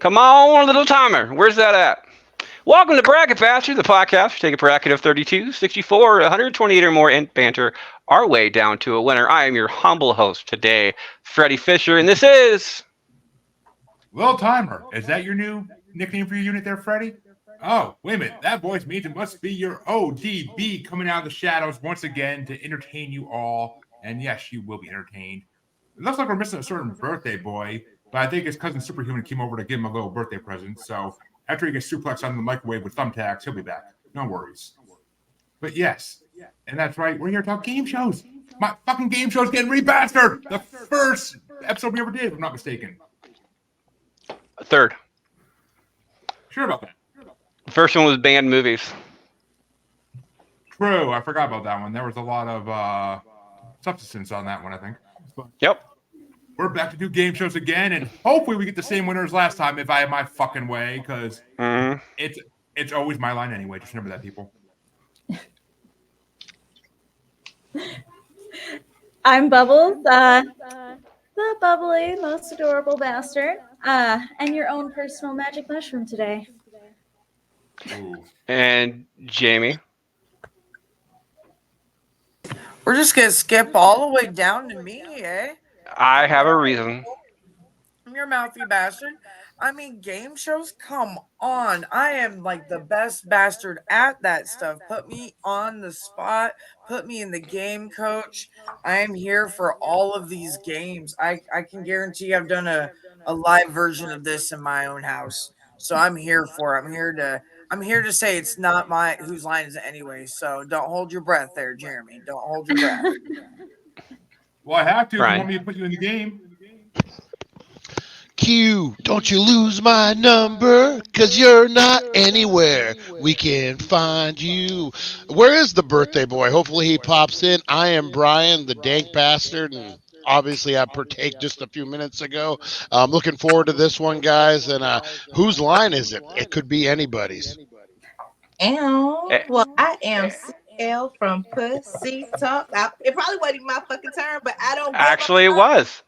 Come on, little timer. Where's that at? Welcome to Bracket Bastard, the podcast. We take a bracket of 32, 64, 128 or more and banter our way down to a winner. I am your humble host today, Freddie Fisher, and this is... Little Timer. Is that your new nickname for your unit there, Freddie? Oh, wait a minute. That voice means it must be your ODB coming out of the shadows once again to entertain you all. And yes, you will be entertained. It looks like we're missing a certain birthday boy, but I think his cousin Superhuman came over to give him a little birthday present. So after he gets suplexed on the microwave with thumbtacks, he'll be back. No worries. But yes, and that's right. We're here to talk game shows. My fucking game show's getting remastered. The first episode we ever did, if I'm not mistaken. Third. Sure about that. The first one was banned movies. True. I forgot about that one. There was a lot of substance on that one, I think. But yep. We're back to do game shows again, and hopefully we get the same winners last time if I have my fucking way, because it's always my line anyway. Just remember that, people. I'm Bubbles, the bubbly, most adorable bastard, and your own personal magic mushroom today. Ooh. And Jamie. We're just going to skip all the way down to me, eh? I have a reason. I'm your mouthy bastard. I mean, game shows? Come on. I am like the best bastard at that stuff. Put me on the spot. Put me in the game, coach. I am here for all of these games. I can guarantee I've done a live version of this in my own house. So I'm here for it. I'm here to say it's not my whose line is it anyway. So don't hold your breath there, Jeremy. Don't hold your breath. Well, I have to. Right. You want me to put you in the game? Q, don't you lose my number, because you're not anywhere. We can find you. Where is the birthday boy? Hopefully he pops in. I am Brian, the dank bastard, and obviously I partake just a few minutes ago. I'm looking forward to this one, guys. And whose line is it? It could be anybody's. Well, I am CL from Pussy Talk. It probably wasn't my fucking turn, but I don't. Actually, it was.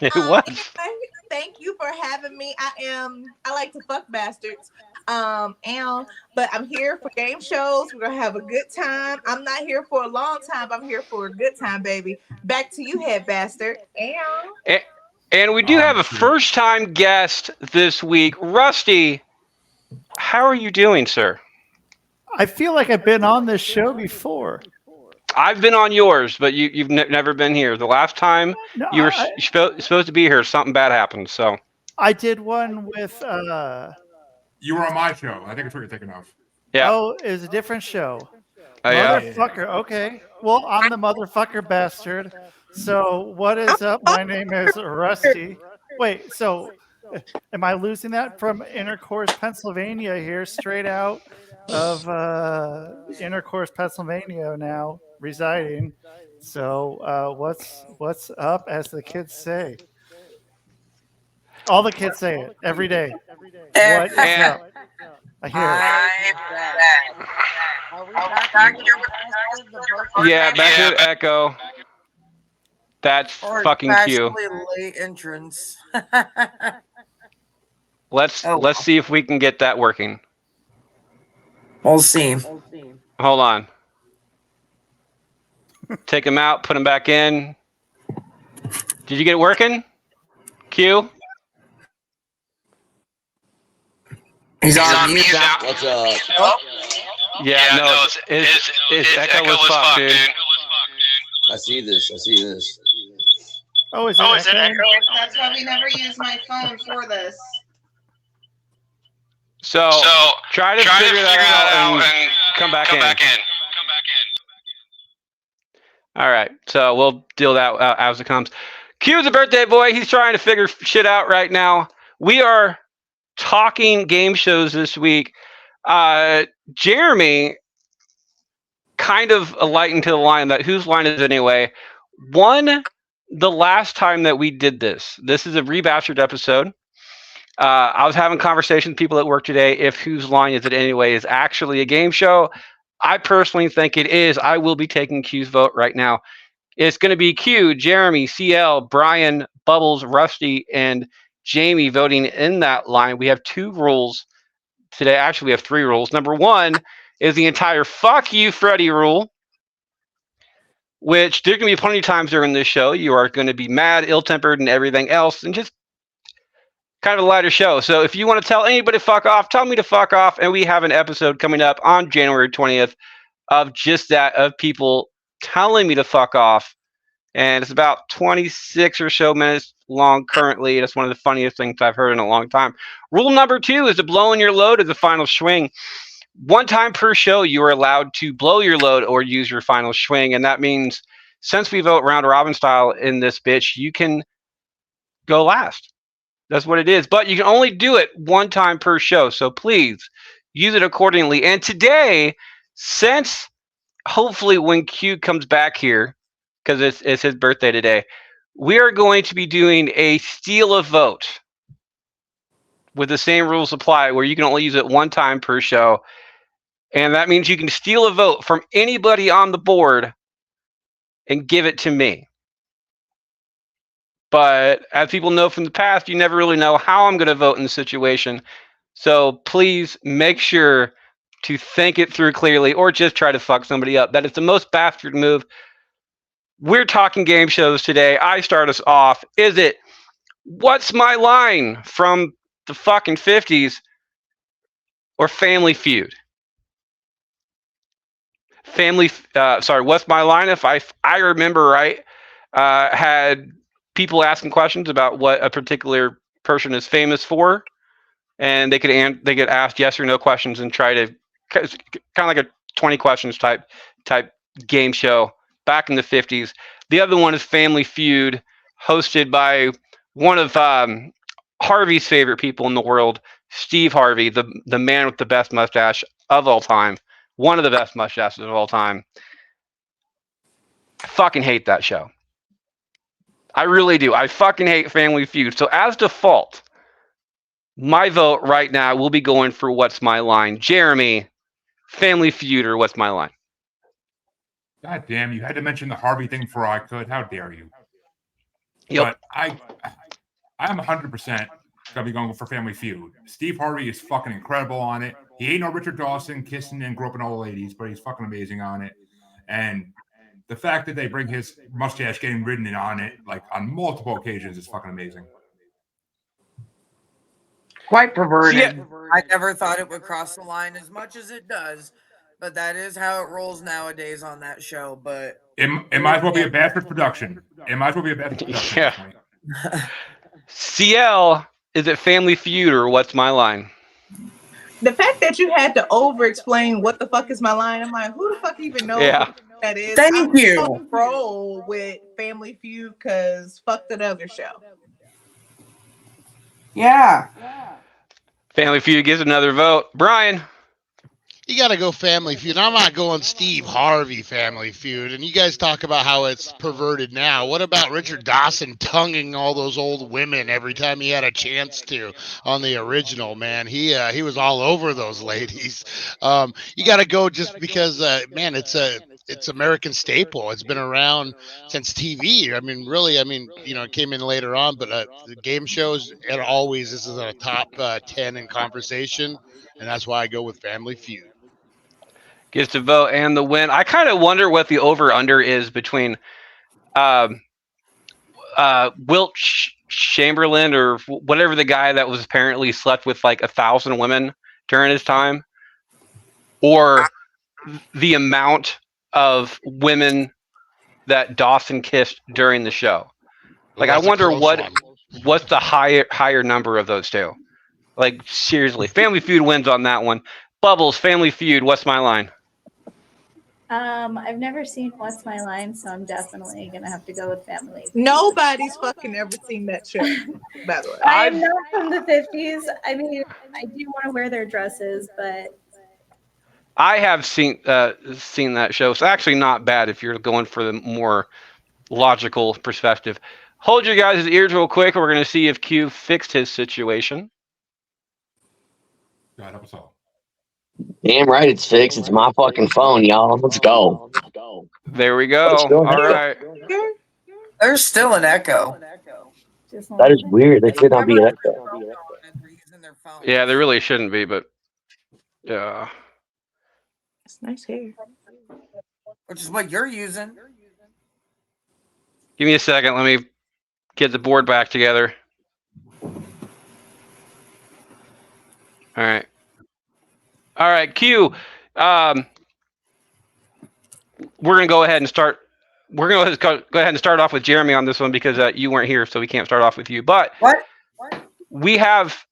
It was. Thank you for having me. I like to fuck bastards. But I'm here for game shows. We're gonna have a good time. I'm not here for a long time. I'm here for a good time, baby. Back to you, head bastard. And we do have a first-time guest this week, Rusty. How are you doing, sir? I feel like I've been on this show before. I've been on yours, but you've never been here. The last time you were supposed to be here, something bad happened. So I did one with. You were on my show. I think it's what you're thinking of. Yeah. Oh, it was a different show. Oh, yeah. Motherfucker. Okay. Well, I'm the motherfucker bastard. So what is up? My name is Rusty. Wait. So, am I losing that from Intercourse, Pennsylvania? Here, straight out of Intercourse, Pennsylvania now. Residing. So what's up, as the kids say? All the kids say it every day. What is up? I hear it. Yeah, back to the echo. That's fucking cute. Late entrance. Let's see if we can get that working. We'll see. Hold on. Take him out, put him back in. Did you get it working? Q? He's on mute. What's up? Yeah, no, his echo was fucked, dude. I see this. Oh, is it echo? That's why we never use my phone for this. So try to figure that out and come back in. All right, so we'll deal that as it comes. Q's a birthday boy. He's trying to figure shit out right now. We are talking game shows this week. Jeremy kind of alighting to the line that whose line is it anyway? The last time that we did this is a rebastard episode. I was having conversations with people at work today if whose line is it anyway is actually a game show. I personally think it is. I will be taking Q's vote right now. It's going to be Q, Jeremy, CL, Brian, Bubbles, Rusty, and Jamie voting in that line. We have 2 rules today. Actually, we have 3 rules. Number 1 is the entire "fuck you, Freddy" rule, which there's going to be plenty of times during this show you are going to be mad, ill-tempered, and everything else, and just kind of a lighter show. So if you want to tell anybody to fuck off, tell me to fuck off, and we have an episode coming up on January 20th of just that, of people telling me to fuck off, and it's about 26 or so minutes long currently. That's one of the funniest things I've heard in a long time. Rule number 2 is to blow in your load as the final swing. 1 time per show, you are allowed to blow your load or use your final swing, and that means since we vote round robin style in this bitch, you can go last. That's what it is. But you can only do it 1 time per show, so please use it accordingly. And today, since hopefully when Q comes back here, because it's his birthday today, we are going to be doing a steal a vote with the same rules apply, where you can only use it 1 time per show. And that means you can steal a vote from anybody on the board and give it to me. But as people know from the past, you never really know how I'm going to vote in the situation. So please make sure to think it through clearly, or just try to fuck somebody up. That is the most bastard move. We're talking game shows today. I start us off. Is it What's My Line from the fucking 50s or Family Feud? What's My Line, if I remember right, had people asking questions about what a particular person is famous for, and they could ask yes or no questions and try to kind of like a 20 questions type game show back in the 50s. The other one is Family Feud, hosted by one of Harvey's favorite people in the world, Steve Harvey, the man with the best mustache of all time, one of the best mustaches of all time. I fucking hate that show. I really do. I fucking hate Family Feud. So as default, my vote right now will be going for What's My Line. Jeremy, Family Feud or What's My Line? God damn, you had to mention the Harvey thing before I could. How dare you? Yep. But I'm 100% gonna be going for Family Feud. Steve Harvey is fucking incredible on it. He ain't no Richard Dawson kissing and groping all the ladies, but he's fucking amazing on it. And the fact that they bring his mustache getting ridden in on it, like on multiple occasions, is fucking amazing. Quite perverted. I never thought it would cross the line as much as it does, but that is how it rolls nowadays on that show. But it might as well be a Bastard production. It might as well be a Bastard production. Yeah. CL, is it Family Feud or What's My Line? The fact that you had to over-explain what the fuck is my line, I'm like, who the fuck even knows what that is? Thank you. So roll with Family Feud because fuck that other show. Yeah. Family Feud gets another vote. Brian. You got to go Family Feud. I'm not going Steve Harvey Family Feud. And you guys talk about how it's perverted now. What about Richard Dawson tonguing all those old women every time he had a chance to on the original, man? He was all over those ladies. You got to go just because, man, it's American staple. It's been around since TV. I mean, really, it came in later on, but the game shows, it always, this is a top 10 in conversation. And that's why I go with Family Feud. Gets to vote and the win. I kind of wonder what the over-under is between Wilt Chamberlain or whatever the guy that was apparently slept with like 1,000 women during his time, or the amount of women that Dawson kissed during the show. Like, I wonder what's the higher number of those two. Like, seriously, Family Feud wins on that one. Bubbles, Family Feud, What's My Line? I've never seen What's My Line, so I'm definitely gonna have to go with Family. Nobody's fucking ever seen that show, by the way. I'm not from the 50s. I mean, I do want to wear their dresses, but I have seen that show. It's actually not bad if you're going for the more logical perspective. Hold your guys' ears real quick. We're going to see if Q fixed his situation. God help us all. Damn right it's fixed. It's my fucking phone, y'all. Let's go. There we go. All right. There's still an echo. Just That is weird. They should not be like that. They're using their phones. Yeah, there really shouldn't be, but yeah. It's nice hair. Which is what you're using. Give me a second. Let me get the board back together. All right. All right, Q. We're gonna go ahead and start. We're gonna go ahead and start off with Jeremy on this one because you weren't here, so we can't start off with you. But What? we have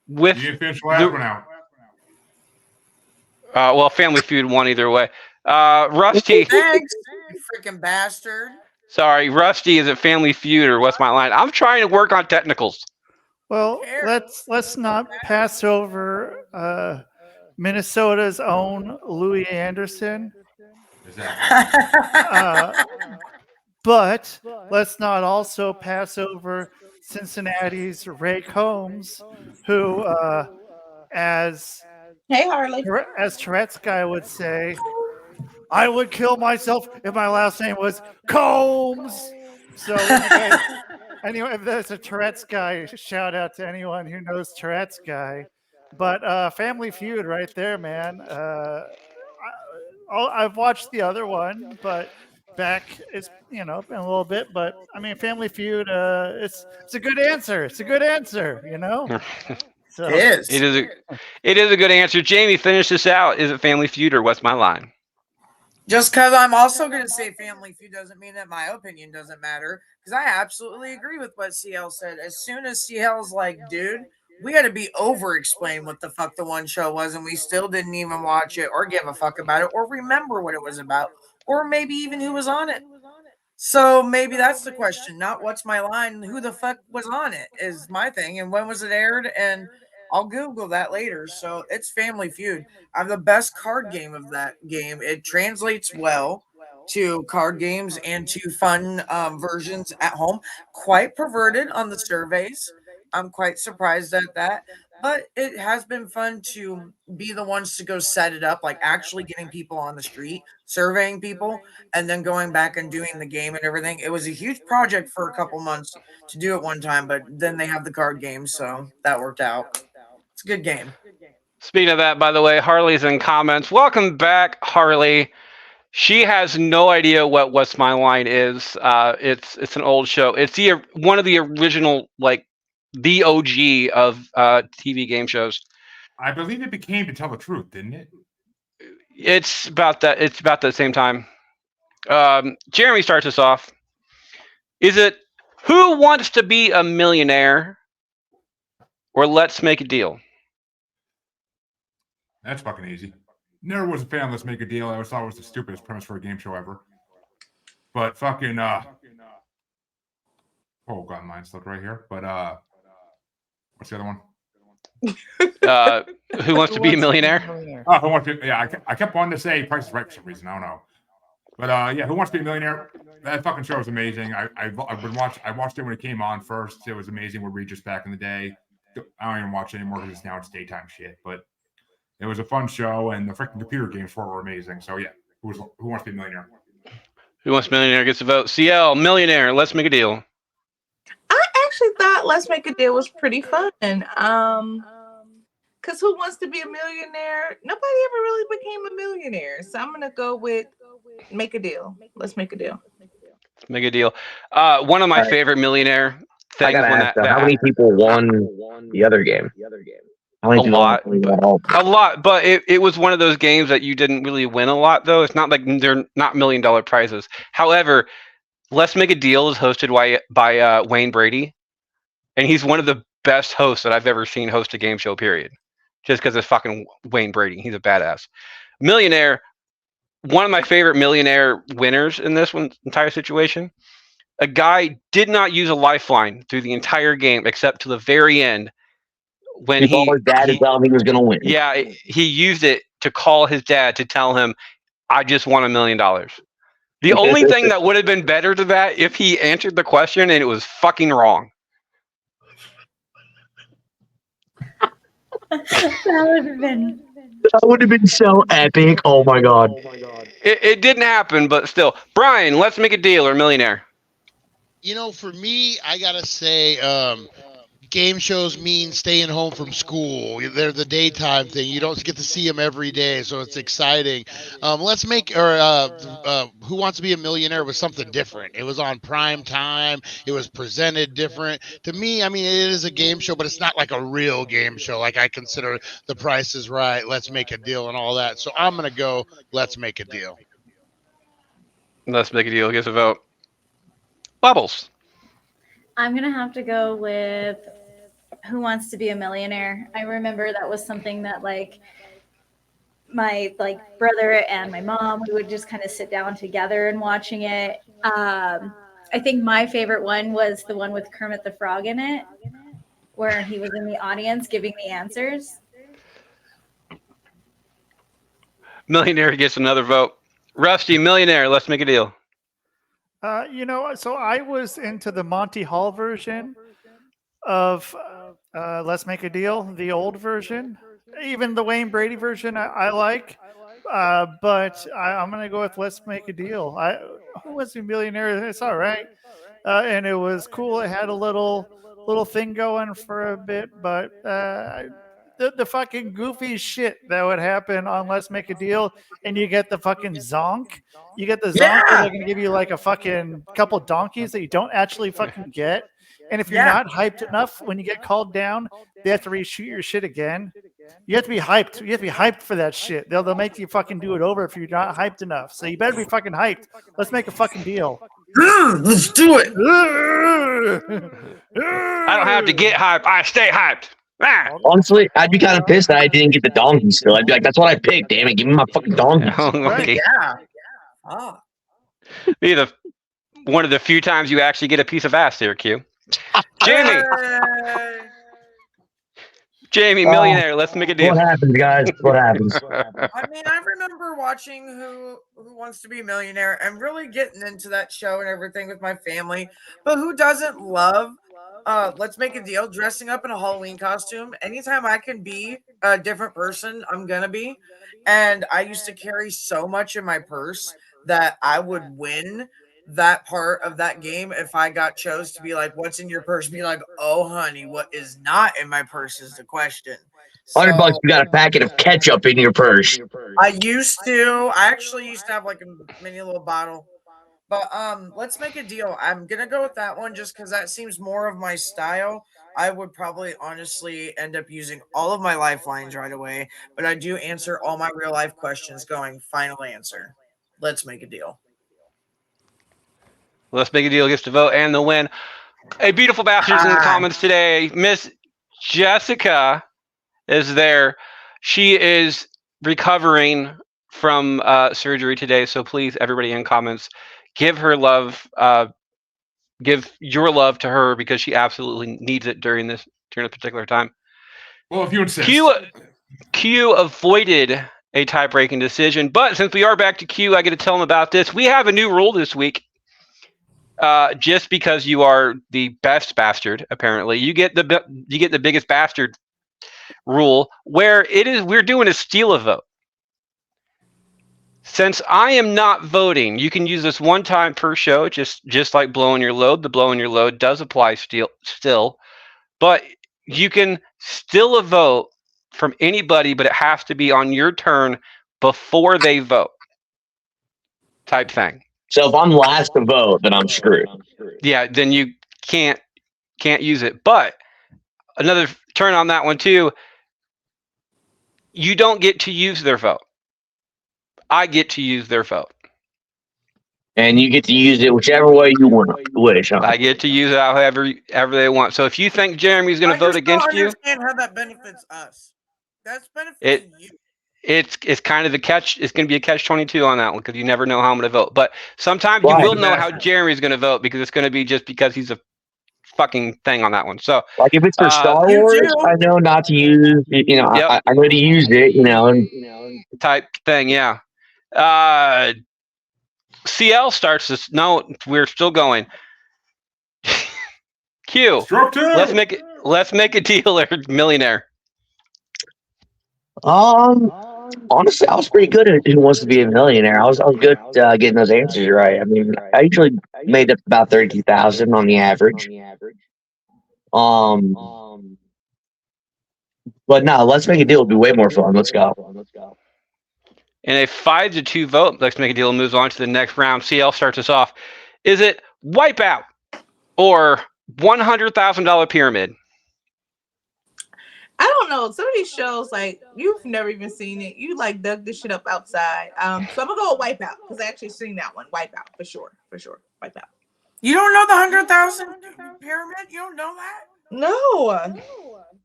with You didn't finish the last one out. well, Family Feud won either way. Rusty. Thanks, you freaking bastard. Sorry, Rusty. Is it Family Feud or what's my line? I'm trying to work on technicals. Well, let's not pass over Minnesota's own Louis Anderson. But let's not also pass over Cincinnati's Ray Combs, who, as Hey, Harley. Tourette's guy would say, I would kill myself if my last name was Combs. So anyway, if there's a Tourette's guy, shout out to anyone who knows Tourette's guy. But Family Feud right there, man. I've watched the other one, but back it's been a little bit. But I mean, Family Feud, it's a good answer. It's a good answer, So It is. It is a good answer. Jamie, finish this out. Is it Family Feud or what's my line? Just because I'm also going to say Family Feud doesn't mean that my opinion doesn't matter. Because I absolutely agree with what CL said. As soon as CL's like, dude, we got to be over-explain what the fuck the one show was, and we still didn't even watch it or give a fuck about it or remember what it was about or maybe even who was on it. So maybe that's the question, not what's my line, who the fuck was on it is my thing, and when was it aired, and I'll Google that later. So it's Family Feud. I have the best card game of that game. It translates well to card games and to fun versions at home. Quite perverted on the surveys. I'm quite surprised at that. But it has been fun to be the ones to go set it up, like actually getting people on the street, surveying people, and then going back and doing the game and everything. It was a huge project for a couple months to do it one time, but then they have the card game, so that worked out. It's a good game. Speaking of that, by the way, Harley's in comments. Welcome back, Harley. She has no idea what What's My Line is. It's an old show. It's one of the original, like, the OG of TV game shows. I believe it became To Tell the Truth, didn't it? It's about that. It's about the same time. Jeremy starts us off. Is it Who Wants to Be a Millionaire or Let's Make a Deal? That's fucking easy. Never was a fan of Let's Make a Deal. I always thought it was the stupidest premise for a game show ever. But fucking oh god, mine slipped right here. But what's the other one? Who Wants to Be a Millionaire? Oh, Who Wants to Be? Yeah, I kept wanting to say Price is Right for some reason. I don't know. But yeah, Who Wants to Be a Millionaire? That fucking show was amazing. I watched it when it came on first. It was amazing with Regis back in the day. I don't even watch it anymore because now it's daytime shit. But it was a fun show, and the freaking computer games for it were amazing. So yeah, Who Wants to Be a Millionaire? Who Wants to Be a Millionaire gets a vote. CL, Millionaire, Let's Make a Deal. I actually thought Let's Make a Deal was pretty fun. Because Who Wants to Be a Millionaire? Nobody ever really became a millionaire. So I'm gonna go with Make a Deal. Let's Make a Deal. Make a Deal. One of my favorite millionaire things. I gotta ask, how many people won the other game? How many a lot, but it was one of those games that you didn't really win a lot, though. It's not like they're not $1 million prizes. However, Let's Make a Deal is hosted by Wayne Brady, and he's one of the best hosts that I've ever seen host a game show, period. Just because it's fucking Wayne Brady. He's a badass. Millionaire, one of my favorite millionaire winners in this entire situation. A guy did not use a lifeline through the entire game except to the very end. When he called his dad to tell him he was going to win. Yeah, he used it to call his dad to tell him, I just won $1 million. The only thing that would have been better to that if he answered the question and it was fucking wrong. That would have been so epic. Oh my god. It didn't happen, but still. Brian, Let's Make a Deal or Millionaire? For me, I gotta say, game shows mean staying home from school. They're the daytime thing. You don't get to see them every day, so it's exciting. Who Wants to Be a Millionaire was something different. It was on prime time. It was presented different. To me, I mean, it is a game show, but it's not like a real game show. Like I consider The Price is Right, Let's Make a Deal, and all that. So I'm gonna go Let's Make a Deal. Let's Make a Deal gets a vote. Bubbles. I'm gonna have to go with Who Wants to Be a Millionaire. I remember that was something that my brother and my mom, we would just kind of sit down together and watching it. I think my favorite one was the one with Kermit the Frog in it, where he was in the audience giving the answers. Millionaire gets another vote. Rusty, Millionaire, Let's Make a Deal. So I was into the Monty Hall version of Let's Make a Deal, the old version. Even the Wayne Brady version I like, but I'm going to go with Let's Make a Deal. Who Wants to Be a Millionaire? It's all right. And it was cool. It had a little thing going for a bit, but the fucking goofy shit that would happen on Let's Make a Deal, and you get the fucking zonk. You get the zonk where they're going to give you like a fucking couple donkeys that you don't actually fucking get. And if you're not hyped enough, when you get called down, they have to reshoot your shit again. You have to be hyped. You have to be hyped for that shit. They'll make you fucking do it over if you're not hyped enough. So you better be fucking hyped. Let's make a fucking deal. Let's do it. I don't have to get hyped. I stay hyped. Ah. Honestly, I'd be kind of pissed that I didn't get the donkey still. I'd be like, that's what I picked, damn it. Give me my fucking donkey. Okay. Yeah. Ah. Be one of the few times you actually get a piece of ass there, Q. Jamie. Jamie, Millionaire, Let's Make a Deal. What happens, guys? What happens? I mean, I remember watching Who Wants to Be a Millionaire and really getting into that show and everything with my family. But who doesn't love Let's Make a Deal, dressing up in a Halloween costume? Anytime I can be a different person, I'm going to be. And I used to carry so much in my purse that I would win that part of that game if I got chose to be like, what's in your purse? Be like, oh, honey, what is not in my purse is the question. $100, you got a packet of ketchup in your purse. I actually used to have like a mini little bottle. But Let's Make a Deal. I'm gonna go with that one just because that seems more of my style. I would probably honestly end up using all of my lifelines right away, but I do answer all my real life questions going final answer. Let's Make a Deal. Let's Make a Deal gets to vote and the win. A beautiful bastards in the comments today. Miss Jessica is there. She is recovering from surgery today, so please, everybody in comments, give her love. Give your love to her because she absolutely needs it during this particular time. Well, if you insist. Q avoided a tie-breaking decision, but since we are back to Q, I get to tell him about this. We have a new rule this week. Just because you are the best bastard, apparently, you get the biggest bastard rule, where we're doing a steal a vote. Since I am not voting, you can use this one time per show, just like blowing your load. The blowing your load does apply still, but you can still a vote from anybody, but it has to be on your turn before they vote. Type thing. So if I'm last to vote, then I'm screwed. Yeah, then you can't use it. But another turn on that one too. You don't get to use their vote. I get to use their vote. And you get to use it whichever way you wish. Huh? I get to use it however they want. So if you think Jeremy's going to vote against you, I understand how that benefits us. That's benefiting you. It's kind of the catch. It's going to be a catch-22 on that one because you never know how I'm going to vote. But sometimes you will know how Jeremy's going to vote because it's going to be just because he's a fucking thing on that one. So like if it's for Star Wars, I know not to use. I know to use it. Type thing. Yeah. CL starts this. No, we're still going. Q. Let's make a deal or millionaire. Honestly, I was pretty good at Who Wants to Be a Millionaire. I was good getting those answers right. I mean, I usually made up about 32,000 on the average. But no, let's make a deal. It'll be way more fun. Let's go. In a 5-2 vote, Let's Make a Deal moves on to the next round. CL starts us off. Is it Wipeout or $100,000 Pyramid? I don't know. Some of these shows, like, you've never even seen it. You like dug this shit up outside. So I'm gonna go with Wipeout because I actually seen that one. Wipeout for sure. Wipeout. You don't know the 100,000 Pyramid? You don't know that? No.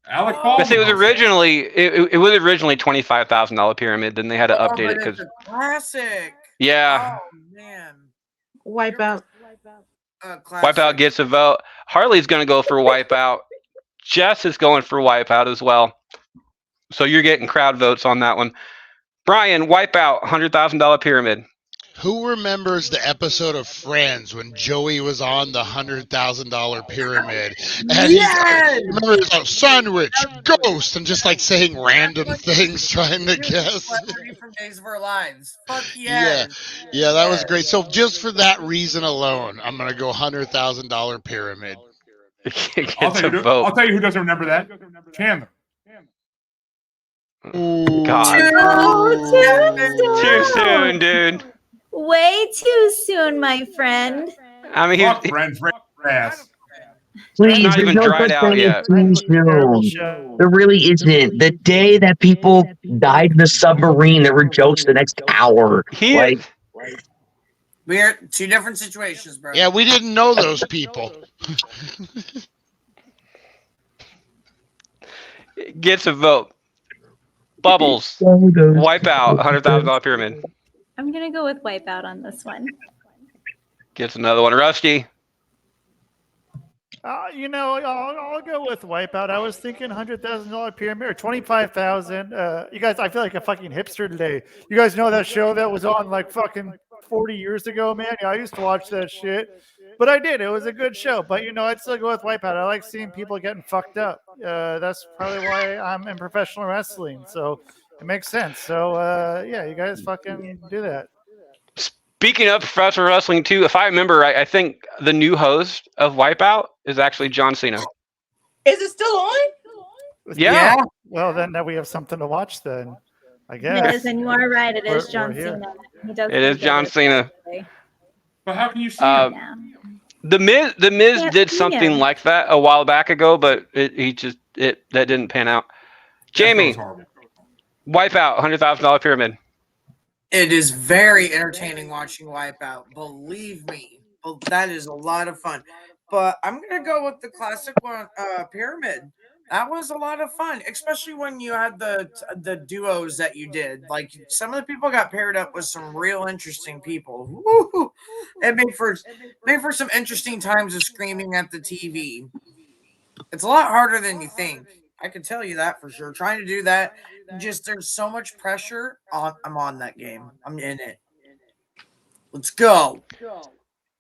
Alec I Baldwin. think it was originally $25,000 Pyramid. Then they had to update it But because it's a classic. yeah, Oh man. Wipeout. Classic. Wipeout gets a vote. Harley's going to go for Wipeout. Jess is going for Wipeout as well. So you're getting crowd votes on that one. Brian, Wipeout, $100,000 Pyramid. Who remembers the episode of Friends when Joey was on the $100,000 pyramid? And Yes! he remember it was a sandwich, ghost, and just like saying random things trying to guess. Celebrity from Days of Our Lives. Fuck yes. Yeah, that was great. So just for that reason alone, I'm gonna go $100,000 pyramid. I'll tell you who doesn't remember that. Chandler. God. Too soon, dude. Way too soon, my friend. I mean, Fuck Friends, ass. Please, not there's even no dried such out thing yet. as too soon. There really isn't. The day that people died in the submarine, there were jokes the next hour. We're two different situations, bro. Yeah, we didn't know those people. Gets a vote. Bubbles, Wipeout, $100,000 Pyramid. I'm gonna go with Wipeout on this one. Gets another one. Rusty. I'll go with Wipeout. I was thinking $100,000 pyramid or 25,000. You guys, I feel like a fucking hipster today. You guys know that show that was on like fucking 40 years ago, man? Yeah, I used to watch that shit. But I did. It was a good show. But, I'd still go with Wipeout. I like seeing people getting fucked up. That's probably why I'm in professional wrestling. So it makes sense. So, you guys fucking do that. Speaking of professional wrestling, too, if I remember right, I think the new host of Wipeout is actually John Cena. Is it still on? Yeah. Well, then we have something to watch then, I guess. Yes, and you are right. It is John Cena. It is John Cena. But how can you see it? The Miz did something like that a while back ago, but that didn't pan out. Jamie, Wipeout, $100,000 Pyramid. It is very entertaining watching Wipeout. Believe me, that is a lot of fun. But I'm gonna go with the classic one, Pyramid. That was a lot of fun, especially when you had the duos that you did. Like some of the people got paired up with some real interesting people. Woo-hoo. It made for some interesting times of screaming at the TV. It's a lot harder than you think. I can tell you that for sure. Trying to do that, there's so much pressure. I'm on that game. I'm in it. Let's go.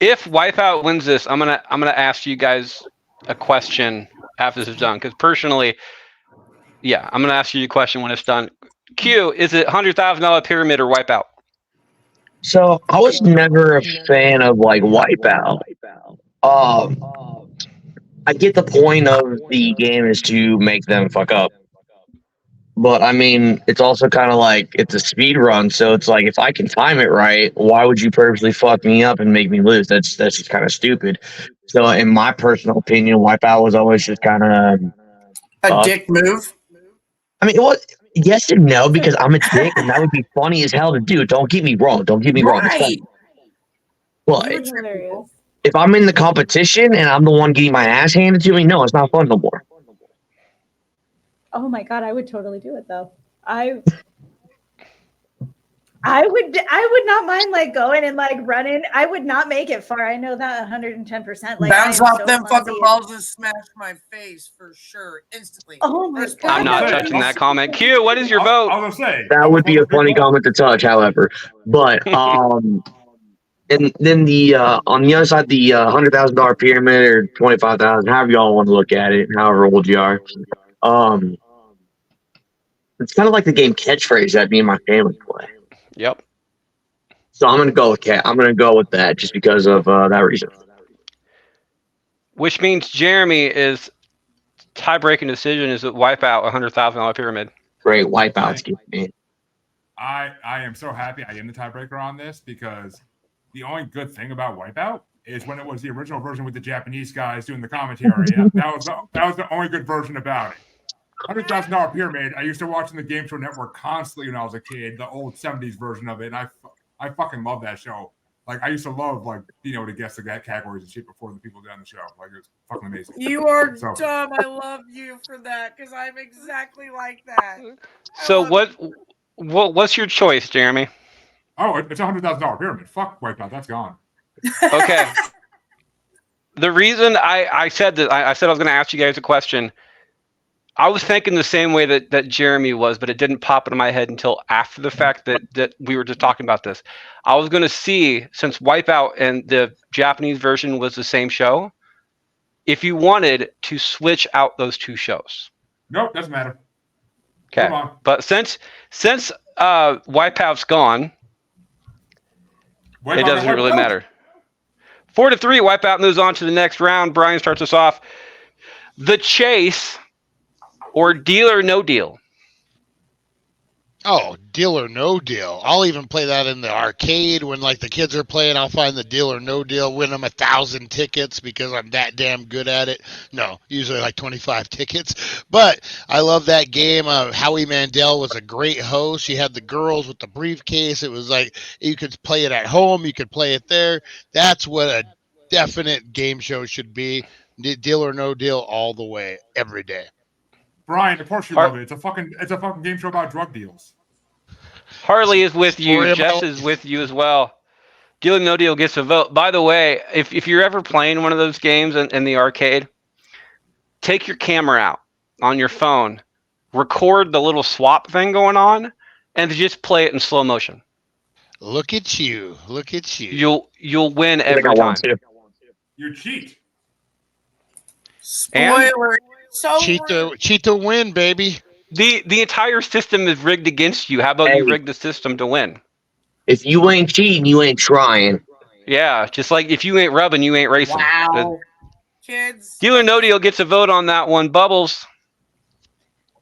If Wipeout wins this, I'm gonna ask you guys a question after this is done. Because personally, I'm gonna ask you a question when it's done. Q, is it $100,000 Pyramid or Wipeout? So I was never a fan of like Wipeout. I get the point of the game is to make them fuck up. But I mean, it's also kind of like it's a speed run, so it's like if I can time it right, why would you purposely fuck me up and make me lose? That's just kind of stupid. So, in my personal opinion, Wipeout was always just kind of a dick move. I mean, it was yes and no because I'm a dick, and that would be funny as hell to do. Don't get me wrong. Don't get me wrong. It's funny. But if I'm in the competition and I'm the one getting my ass handed to me, no, it's not fun no more. Oh my God, I would totally do it though. I would not mind like going and like running. I would not make it far. I know that 110%. Like bounce off them fucking balls and smash my face for sure instantly. Oh my God. I'm not touching that comment. Q, what is your vote? I was gonna say that would be a funny comment to touch, however. But and then the on the other side, the $100,000 pyramid or 25,000, however y'all want to look at it, however old you are. It's kind of like the game catchphrase that me and my family play. Yep. So I'm gonna go with cat. I'm gonna go with that just because of that reason. Which means Jeremy is tie-breaking decision is to wipe out $100,000 pyramid. Great wipeouts, man. I am so happy I am the tiebreaker on this because the only good thing about Wipeout is when it was the original version with the Japanese guys doing the commentary. that was the only good version about it. $100,000 Pyramid. I used to watch on the Game Show Network constantly when I was a kid, the old '70s version of it, and I fucking love that show. Like I used to love being able to guess the categories and shit before the people did on the show. Like it was fucking amazing. You are dumb. I love you for that because I'm exactly like that. So what's your choice, Jeremy? Oh, it's $100,000 Pyramid. Fuck Wipeout. That's gone. Okay. The reason I said that I said I was going to ask you guys a question. I was thinking the same way that Jeremy was, but it didn't pop into my head until after the fact that we were just talking about this. I was going to see, since Wipeout and the Japanese version was the same show, if you wanted to switch out those two shows. Nope, doesn't matter. Okay. But since Wipeout's gone, it doesn't really matter. 4-3, Wipeout moves on to the next round. Brian starts us off. The Chase or Deal or No Deal? Oh, Deal or No Deal. I'll even play that in the arcade when like the kids are playing. I'll find the Deal or No Deal, win them 1,000 tickets because I'm that damn good at it. No, usually like 25 tickets. But I love that game. Howie Mandel was a great host. You had the girls with the briefcase. It was like you could play it at home. You could play it there. That's what a definite game show should be. Deal or No Deal all the way, every day. Brian, of course you love it. It's a fucking game show about drug deals. Harley is with you. Jess is with you as well. Deal or No Deal gets a vote. By the way, if you're ever playing one of those games in the arcade, take your camera out on your phone, record the little swap thing going on, and just play it in slow motion. Look at you. Look at you. You'll win every time. You cheat. Spoiler. So cheat to win, baby. The entire system is rigged against you. How about you rig the system to win? If you ain't cheating, you ain't trying. Yeah, just like if you ain't rubbing, you ain't racing. Wow. Kids. Deal or No Deal gets a vote on that one. Bubbles.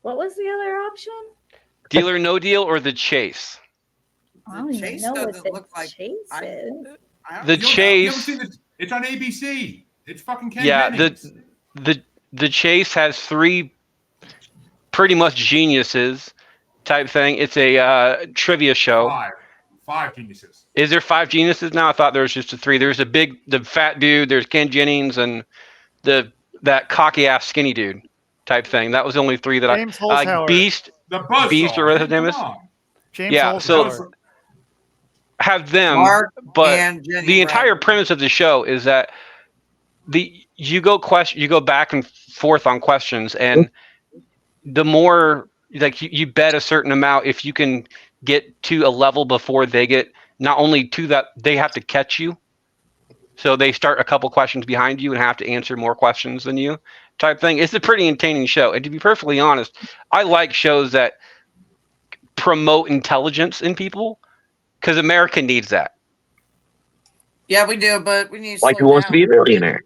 What was the other option? Deal or No Deal or The Chase? I don't even know what the Chase is. The Chase. It's on ABC. It's fucking Ken Jennings. The Chase has 3 pretty much geniuses type thing. It's a trivia show. 5 geniuses. Is there 5 geniuses now? I thought there was just 3. There's the fat dude. There's Ken Jennings and that cocky ass skinny dude type thing. That was the only 3 that James Holzhauer. Beast or whatever his name is. James Holzhauer. So have them, but the entire premise of the show is that you go back and forth on questions, and the more like you bet a certain amount if you can get to a level before they get not only to that they have to catch you, so they start a couple questions behind you and have to answer more questions than you type thing. It's a pretty entertaining show, and to be perfectly honest, I like shows that promote intelligence in people because America needs that. Yeah, we do, but we need to Who wants to be a millionaire?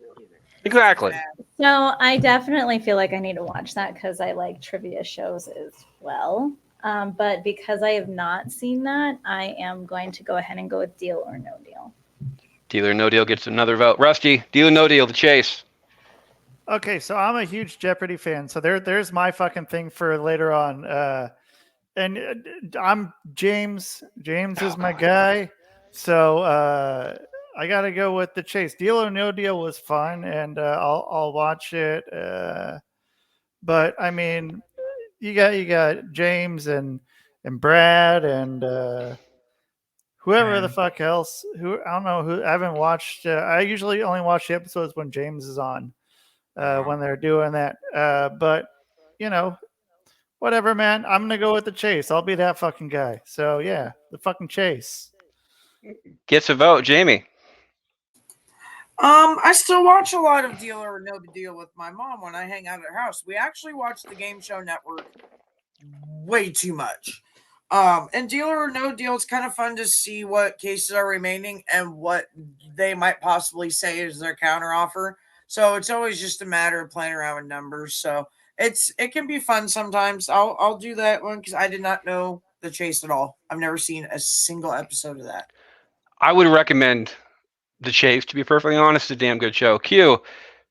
Exactly. So I definitely feel like I need to watch that because I like trivia shows as well. But because I have not seen that, I am going to go ahead and go with Deal or No Deal. Deal or No Deal gets another vote. Rusty, Deal or No Deal, The Chase. Okay, so I'm a huge Jeopardy fan. So there's my fucking thing for later on. And I'm James. James is my guy. So I got to go with The Chase. Deal or No Deal was fun, and I'll watch it. But I mean, you got James and Brad and whoever the fuck else. Who I don't know who. I haven't watched. I usually only watch the episodes when James is on, when they're doing that. But you know, whatever, man. I'm gonna go with The Chase. I'll be that fucking guy. So yeah, the fucking Chase gets a vote. Jamie. I still watch a lot of Deal or No Deal with my mom when I hang out at her house. We actually watch the Game Show Network way too much. And Deal or No Deal, it's kind of fun to see what cases are remaining and what they might possibly say is their counter offer. So it's always just a matter of playing around with numbers. So it can be fun sometimes. I'll do that one because I did not know The Chase at all. I've never seen a single episode of that. I would recommend The Chase, to be perfectly honest. It's a damn good show. Q,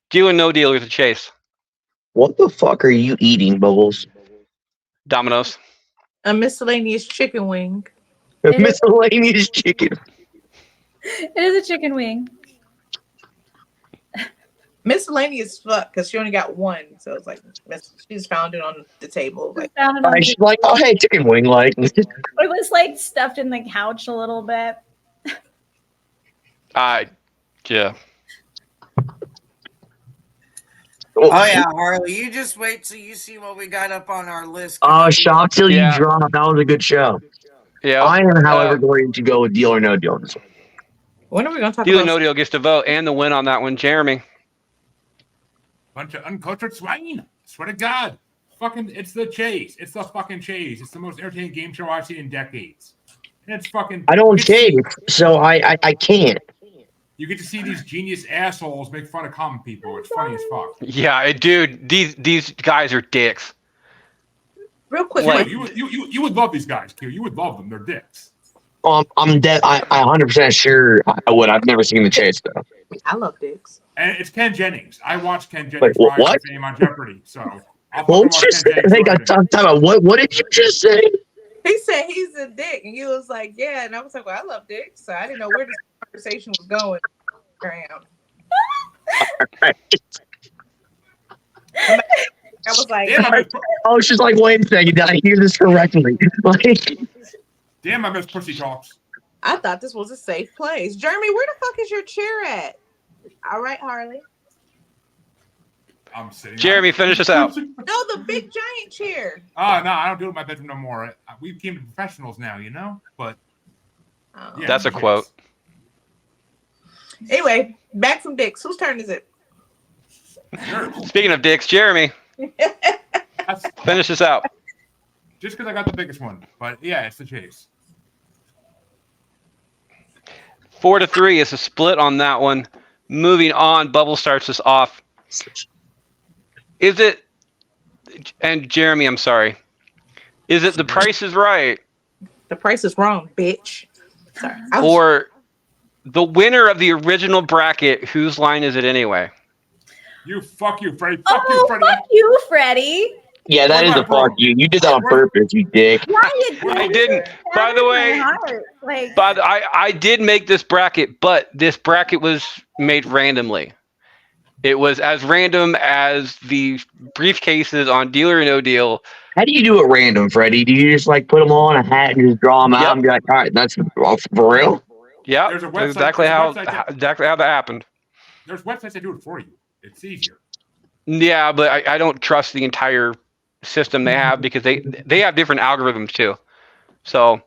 Deal or No Deal with The Chase? What the fuck are you eating, Bubbles? Domino's. A miscellaneous chicken wing. It is- Miscellaneous chicken. It is a chicken wing. Miscellaneous fuck because she only got one, so it's like she's found it on the table. Like, Found it on She's like, oh hey, chicken wing, like. it was like stuffed in the couch a little bit. Yeah. Oh yeah, Harley, you just wait till you see what we got up on our list. Shop till Yeah. you drop. That was a good show. Yeah. I am, however, going to go with Deal or No Deal on this one. when are we gonna talk Deal or about? No Deal gets to vote, and the win on that one, Jeremy. Bunch of uncultured swine. I swear to God. Fucking, it's The Chase. It's the fucking Chase. It's the most entertaining game show I've seen in decades. And it's fucking. I don't chase, so I can't. You get to see these genius assholes make fun of common people. It's funny as fuck. Yeah, dude, these guys are dicks. Real quick, Like- You would love these guys, Q. You would love them. They're dicks. I'm dead. I 100% sure I would. I've never seen The Chase though. I love dicks. And it's Ken Jennings. I watched Ken Jennings Wait, rise what? to fame on Jeopardy. So I'll Won't fucking you watch say? Ken Jennings I every day. about what? What did you just say? He said he's a dick, and you was like, yeah, and I was like, well, I love dicks, so I didn't know where this conversation was going. Graham. I was like, Damn, I was just like, wait a second, did I hear this correctly? miss pussy talks. I thought this was a safe place. Jeremy, where the fuck is your chair at? All right, Harley. I'm sitting. Jeremy, finish us out. No, the big giant chair. Oh no, I don't do it in my bedroom no more. We became professionals now, you know. But Oh. yeah, That's a yes. quote. Anyway, back from dicks. Whose turn is it? Sure. Speaking of dicks, Jeremy, That's finish us out. just because I got the biggest one. But yeah, it's The Chase. 4-3 is a split on that one. Moving on, Bubble starts us off. Is it? And Jeremy, I'm sorry. Is it The Price is Right, The price is wrong, bitch. Sorry. or the winner of the original bracket? Whose line is it anyway? Fuck you, Freddie. Fuck you, Oh, Freddie. fuck you, Freddie. Yeah, that is a fuck you. You did that on purpose, you dick. Why you I didn't. By the way, like, I did make this bracket, but this bracket was made randomly. It was as random as the briefcases on Deal or No Deal. How do you do it random, Freddie? Do you just like put them all in a hat and just draw them out and be like, all right, that's for real? Yeah, There's a that's website- exactly there's a website that- exactly how that happened. There's websites that do it for you. It's easier. Yeah, but I don't trust the entire system they have because they have different algorithms too. So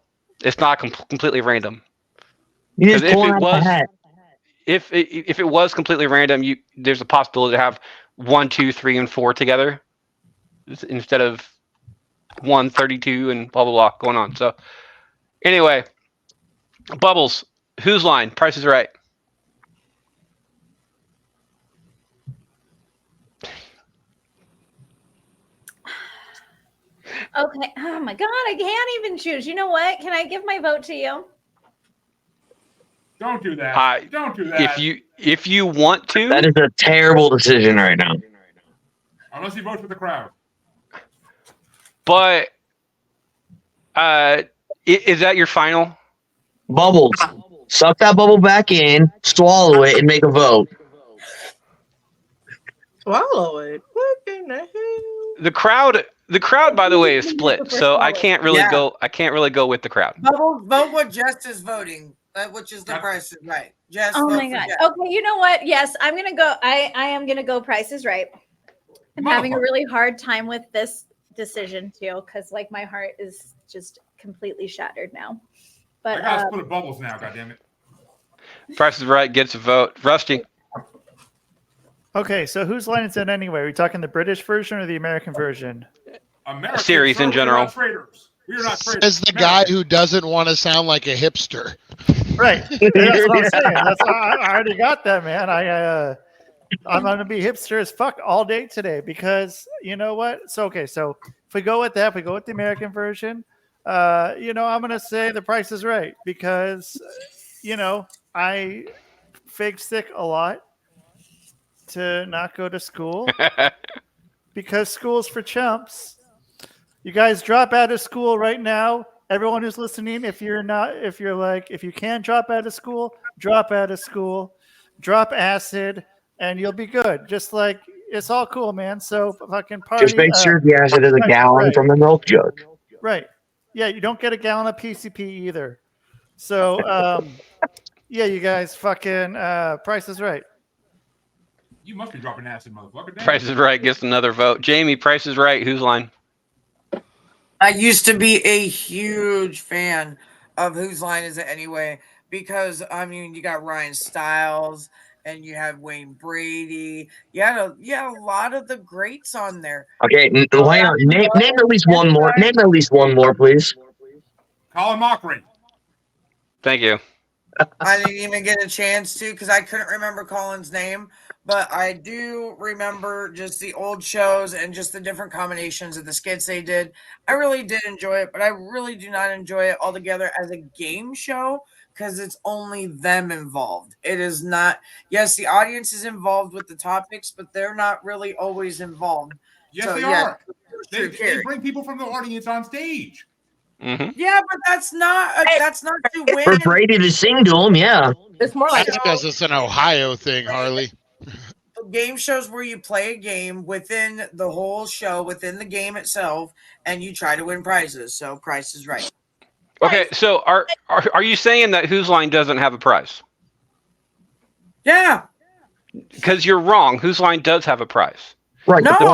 it's not completely random. You just 'Cause if pull it out was- the hat. If it was completely random, there's a possibility to have 1, 2, 3, and 4 together instead of 1, 32, and blah blah blah going on. So anyway, Bubbles, whose line? Price is Right. okay. Oh my God, I can't even choose. You know what? Can I give my vote to you? Don't do that. Don't do that. If you want to, That is a terrible decision right now. Unless you vote for the crowd. but is that your final? Bubbles. Suck that bubble back in, swallow it, and make a vote. Swallow it. What in the hell? The crowd, by the way, is split, so I can't really go. I can't really go with the crowd. Vote what Jess is voting, which is The Price is Right. Jess, Oh vote my for God. Jess. Okay, you know what? Yes, I'm gonna go. I am gonna go. Price is Right. I'm having a really hard time with this decision too, because like my heart is just completely shattered now. I But gotta split Bubbles now, goddammit. Price is Right gets a vote. Rusty. Okay, so whose line is it anyway? Are we talking the British version or the American version? Americans, series sir, in general. We are not traitors. We are not traitors. As the guy who doesn't want to sound like a hipster. Right. That's what I'm saying. I already got that, man. I'm gonna be hipster as fuck all day today because you know what? So if we go with that, if we go with the American version, I'm gonna say The Price is Right because I fake sick a lot to not go to school because school's for chumps. You guys drop out of school right now. Everyone who's listening, if you can drop out of school, drop out of school, drop acid, and you'll be good. Just like it's all cool, man. So fucking party. Just make sure the acid is a gallon from the milk jug. Right. Yeah, you don't get a gallon of PCP either. So yeah, you guys fucking Price is Right. You must be dropping acid, motherfucker. Damn. Price is Right gets another vote. Jamie, Price is Right. Whose line? I used to be a huge fan of Whose Line Is It Anyway? Because I mean, you got Ryan Stiles and you had Wayne Brady. You had a lot of the greats on there. Okay, hang on. Name at least one more. Name at least one more, please. Colin Mochrie. Thank you. I didn't even get a chance to because I couldn't remember Colin's name. But I do remember just the old shows and just the different combinations of the skits they did. I really did enjoy it, but I really do not enjoy it altogether as a game show because it's only them involved. It is not, yes, the audience is involved with the topics, but they're not really always involved. Yes, So, they yeah, are. They bring people from the audience on stage. Mm-hmm. Yeah, but that's not to win. For Brady to sing to him, yeah. It's more like That's because it's an Ohio thing, Harley. Game shows where you play a game within the whole show, within the game itself, and you try to win prizes. So Price is Right. Okay, so are you saying that Whose Line doesn't have a prize? Yeah. Because you're wrong. Whose Line does have a prize. Right. No. The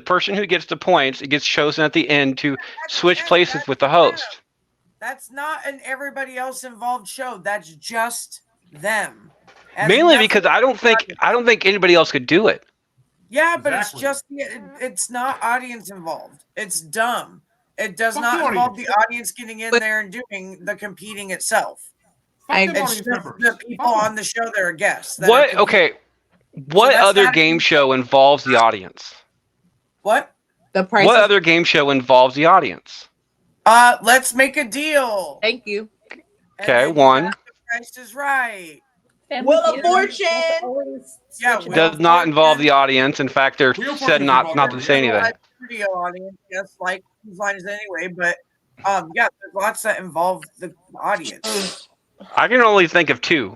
person who gets the points, it gets chosen at the end to switch places with the host. That's not an everybody else involved show. That's just them. Mainly because I don't think anybody else could do it. Yeah, but Exactly. it's not audience involved. It's dumb. It does Fuck not the involve audience. the audience getting in there and doing the competing itself. Fuck them It's audience just members. the people Fuck 'em. on the show that are guests. What that's other not- game show involves the audience? What? the price. What other game show involves the audience? Let's make a deal. Thank you. And Okay, then you one. have The Price is Right. Wheel of Fortune. Yeah, It does not involve the audience. In fact, they're Wheel of said Fortune not involves to say anything. Live studio audience, yes, like Whose Line Is It Anyway? But yeah, there's lots that involve the audience. I can only think of two.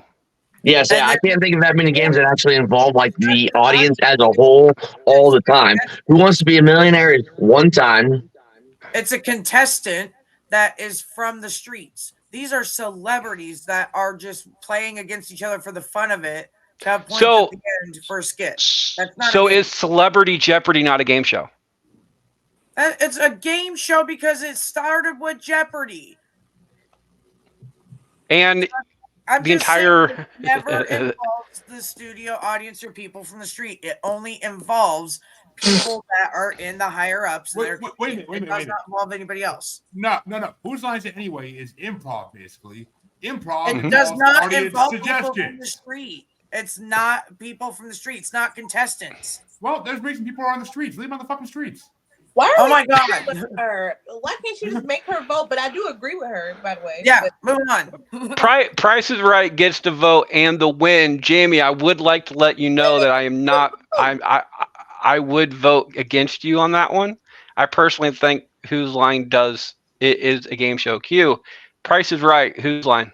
Yes, I can't think of that many games that actually involve like the audience as a whole all the time. Who Wants to Be a Millionaire is one time. It's a contestant that is from the streets. These are celebrities that are just playing against each other for the fun of it to have points So- at the end for a skit. That's not So a game. is Celebrity Jeopardy not a game show? It's a game show because it started with Jeopardy. And I'm the just saying entire it never involves the studio audience or people from the street. It only involves people that are in the higher ups. Wait They're- a minute. It does not involve anybody else. No. Whose Line Is It Anyway is improv, basically. Improv It Mhm. does involves not audience involve people from the suggestions. street. It's not people from the street. It's not contestants. Well, there's reason people are on the streets. Leave them on the fucking streets. Why are Oh we my God. arguing with her? Why can't she just make her vote? But I do agree with her, by the way. Yeah, But move on. Price is Right gets the vote and the win. Jamie, I would like to let you know that I am not. I would vote against you on that one. I personally think Whose Line is a game show. Q. Price is Right. Whose Line?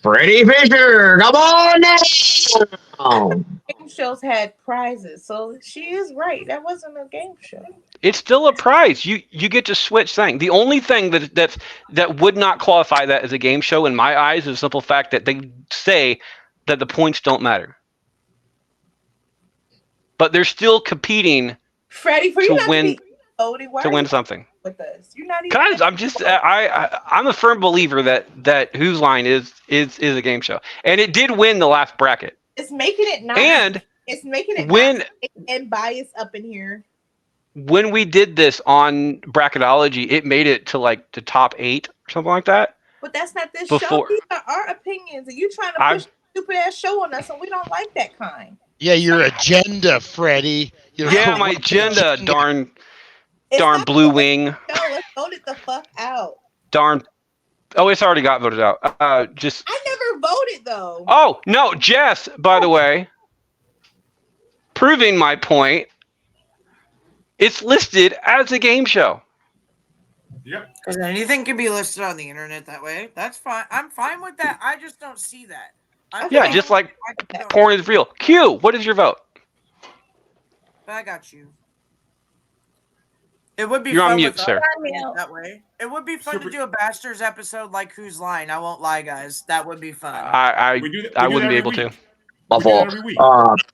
Freddie Fisher, come on now. game shows had prizes, so she is right. That wasn't a game show. It's still a prize. You get to switch things. The only thing that would not qualify that as a game show in my eyes is the simple fact that they say that the points don't matter. But they're still competing Freddie, for you to not win to be voting, why to are win you something. with us? You're not even. Guys, I'm a firm believer that Whose Line is a game show, and it did win the last bracket. It's making it not. And It's making it When- not safe and bias up in here. When we did this on bracketology, it made it to like the top 8 or something like that. But that's not this show. Before- These are our opinions, and you trying to push a stupid ass show on us, and we don't like that kind. Yeah, your agenda, Freddie. Your Yeah, my corrupt agenda, darn It's not blue the wing, show. Let's vote it the fuck out. darn. Oh, it's already got voted out. Just. I never voted though. Oh no, Jess. By the way, proving my point, it's listed as a game show. Yep. Because anything can be listed on the internet that way. That's fine. I'm fine with that. I just don't see that. Yeah, just like porn is real. Q, what is your vote? I got you. It would be You're fun on mute, without sir. it that way. It would be fun to do a Bastards episode like Who's Line. I won't lie, guys. That would be fun. I wouldn't be able to. My fault.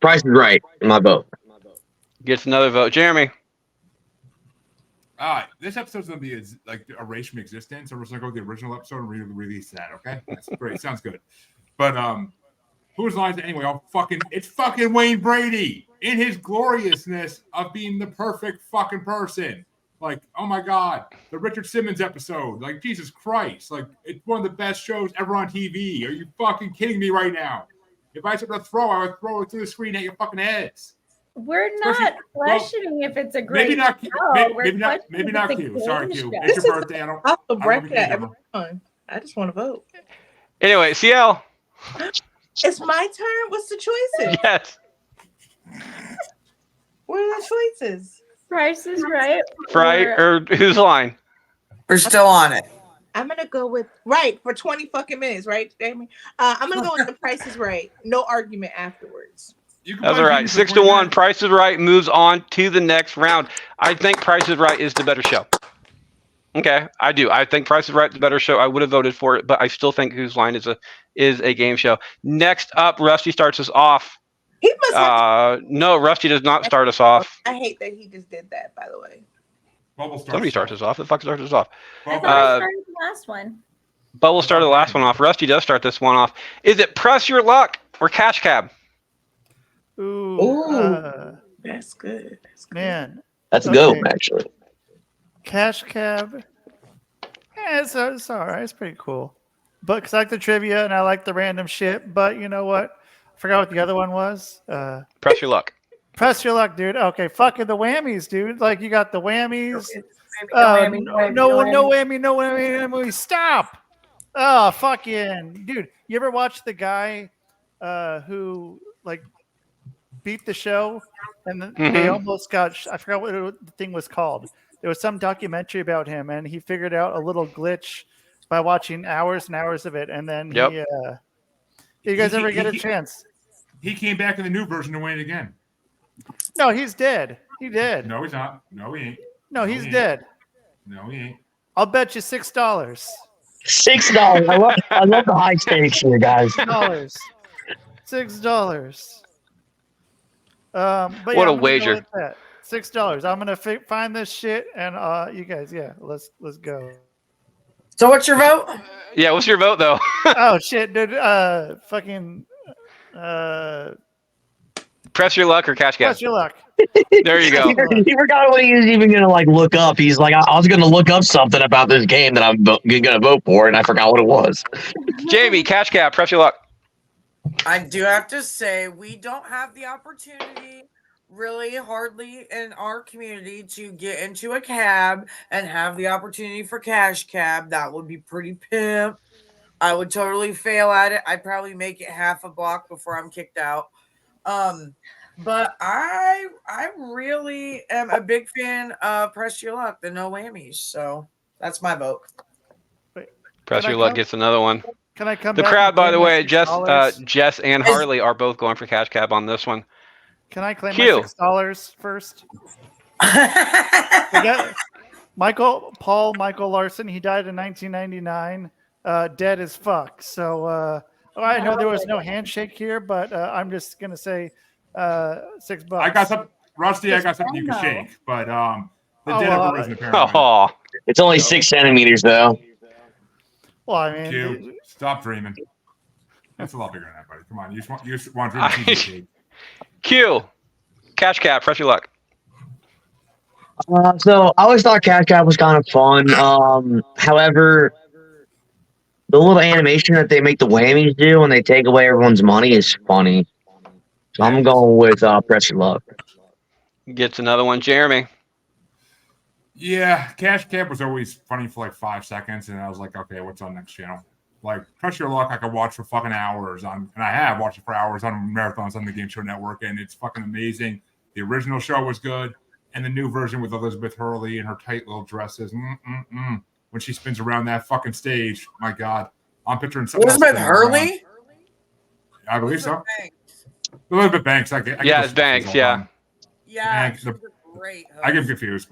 Price is Right. My vote. Gets another vote. Jeremy. This episode's gonna be like erased from existence. So we're just gonna go with the original episode and release that. Okay, that's great. Sounds good. But whose lines anyway? It's fucking Wayne Brady in his gloriousness of being the perfect fucking person. Like, oh my god, the Richard Simmons episode. Like, Jesus Christ. Like, it's one of the best shows ever on TV. Are you fucking kidding me right now? If I had something to throw, I would throw it through the screen at your fucking heads. We're not questioning if it's a great Maybe not. show. Maybe not. Maybe not Q. Sorry, Q. It's your birthday. I don't. Off the I don't bracket think you every time. I just want to vote. Anyway, CL. It's my turn. What's the choices? Yes. What are the choices? Price is Right. Right or Whose Line? We're still on it. I'm gonna go with Right for 20 fucking minutes, right, Jamie? I'm gonna go with The Price is Right. No argument afterwards. That's all right. 6-1. Price is Right moves on to the next round. I think Price is Right is the better show. Okay, I do. I think Price is Right is the better show. I would have voted for it, but I still think Whose Line is a game show. Next up, Rusty starts us off. He must have no, Rusty does not start us off. I hate that he just did that, by the way. Somebody starts us off. The fuck starts us off? I thought I started the last one. Bubble started the last one off. Rusty does start this one off. Is it Press Your Luck or Cash Cab? Ooh. That's good. Man. That's a go, actually. Cash Cab. Yeah, it's all right. It's pretty cool. But because I like the trivia and I like the random shit. But you know what? I forgot what the other one was. Press Your Luck. Press Your Luck, dude. Okay, fucking the whammies, dude. Like you got the whammies. No whammy. Stop. Oh, fucking dude. You ever watch the guy who like beat the show and they almost got? I forgot what the thing was called. There was some documentary about him, and he figured out a little glitch by watching hours and hours of it, and then you guys ever get a chance? He came back in the new version to win it again. No, he's dead. He did. No, he's not. No, he ain't. No, he's dead. No, he ain't. I'll bet you $6. $6. I love the high stakes here, guys. $6. But What a wager. $6. I'm gonna find this shit, and you guys, let's go. So what's your vote? Yeah, what's your vote though? Oh shit, dude. Fucking. Press Your Luck or Cash Cab? Press Your Luck. There you go. He forgot what he was even gonna like look up. He's like, I was gonna look up something about this game that I'm gonna vote for, and I forgot what it was. Jamie, Cash Cab, Press Your Luck. I do have to say we don't have the opportunity really hardly in our community to get into a cab and have the opportunity for Cash Cab. That would be pretty pimp. I would totally fail at it. I'd probably make it half a block before I'm kicked out. But I really am a big fan of Press Your Luck, the no whammies. So that's my vote. Press Your Luck gets another one. Can I come The back crowd, and by claim the my way, $6? Jess and Harley are both going for Cash Cab on this one. Can I claim Q. my $6 first? Michael Larson, he died in 1999, dead as fuck. So I know there was no handshake here, but I'm just gonna say $6. I got some, Rusty. I got something you can shake, but the dead have arisen apparently. Oh, It's only 6 centimeters though. Well, I mean, Q, stop dreaming. That's a lot bigger than that, buddy. Come on, you just want dream TV shake. Q. Cash Cab. Press your luck. So I always thought Cash Cab was kind of fun. However, the little animation that they make the whammies do when they take away everyone's money is funny. So I'm going with Press Your Luck. Gets another one. Jeremy. Yeah, Cash Cab was always funny for like 5 seconds, and I was like, okay, what's on next channel? Like Press Your Luck, I could watch for fucking hours and I have watched it for hours on marathons on the Game Show Network, and it's fucking amazing. The original show was good, and the new version with Elizabeth Hurley and her tight little dresses, when she spins around that fucking stage, my God, I'm picturing something. Elizabeth Hurley? I believe so. Elizabeth Banks. Yeah, it's Banks. Yeah. Yeah, great. I get confused,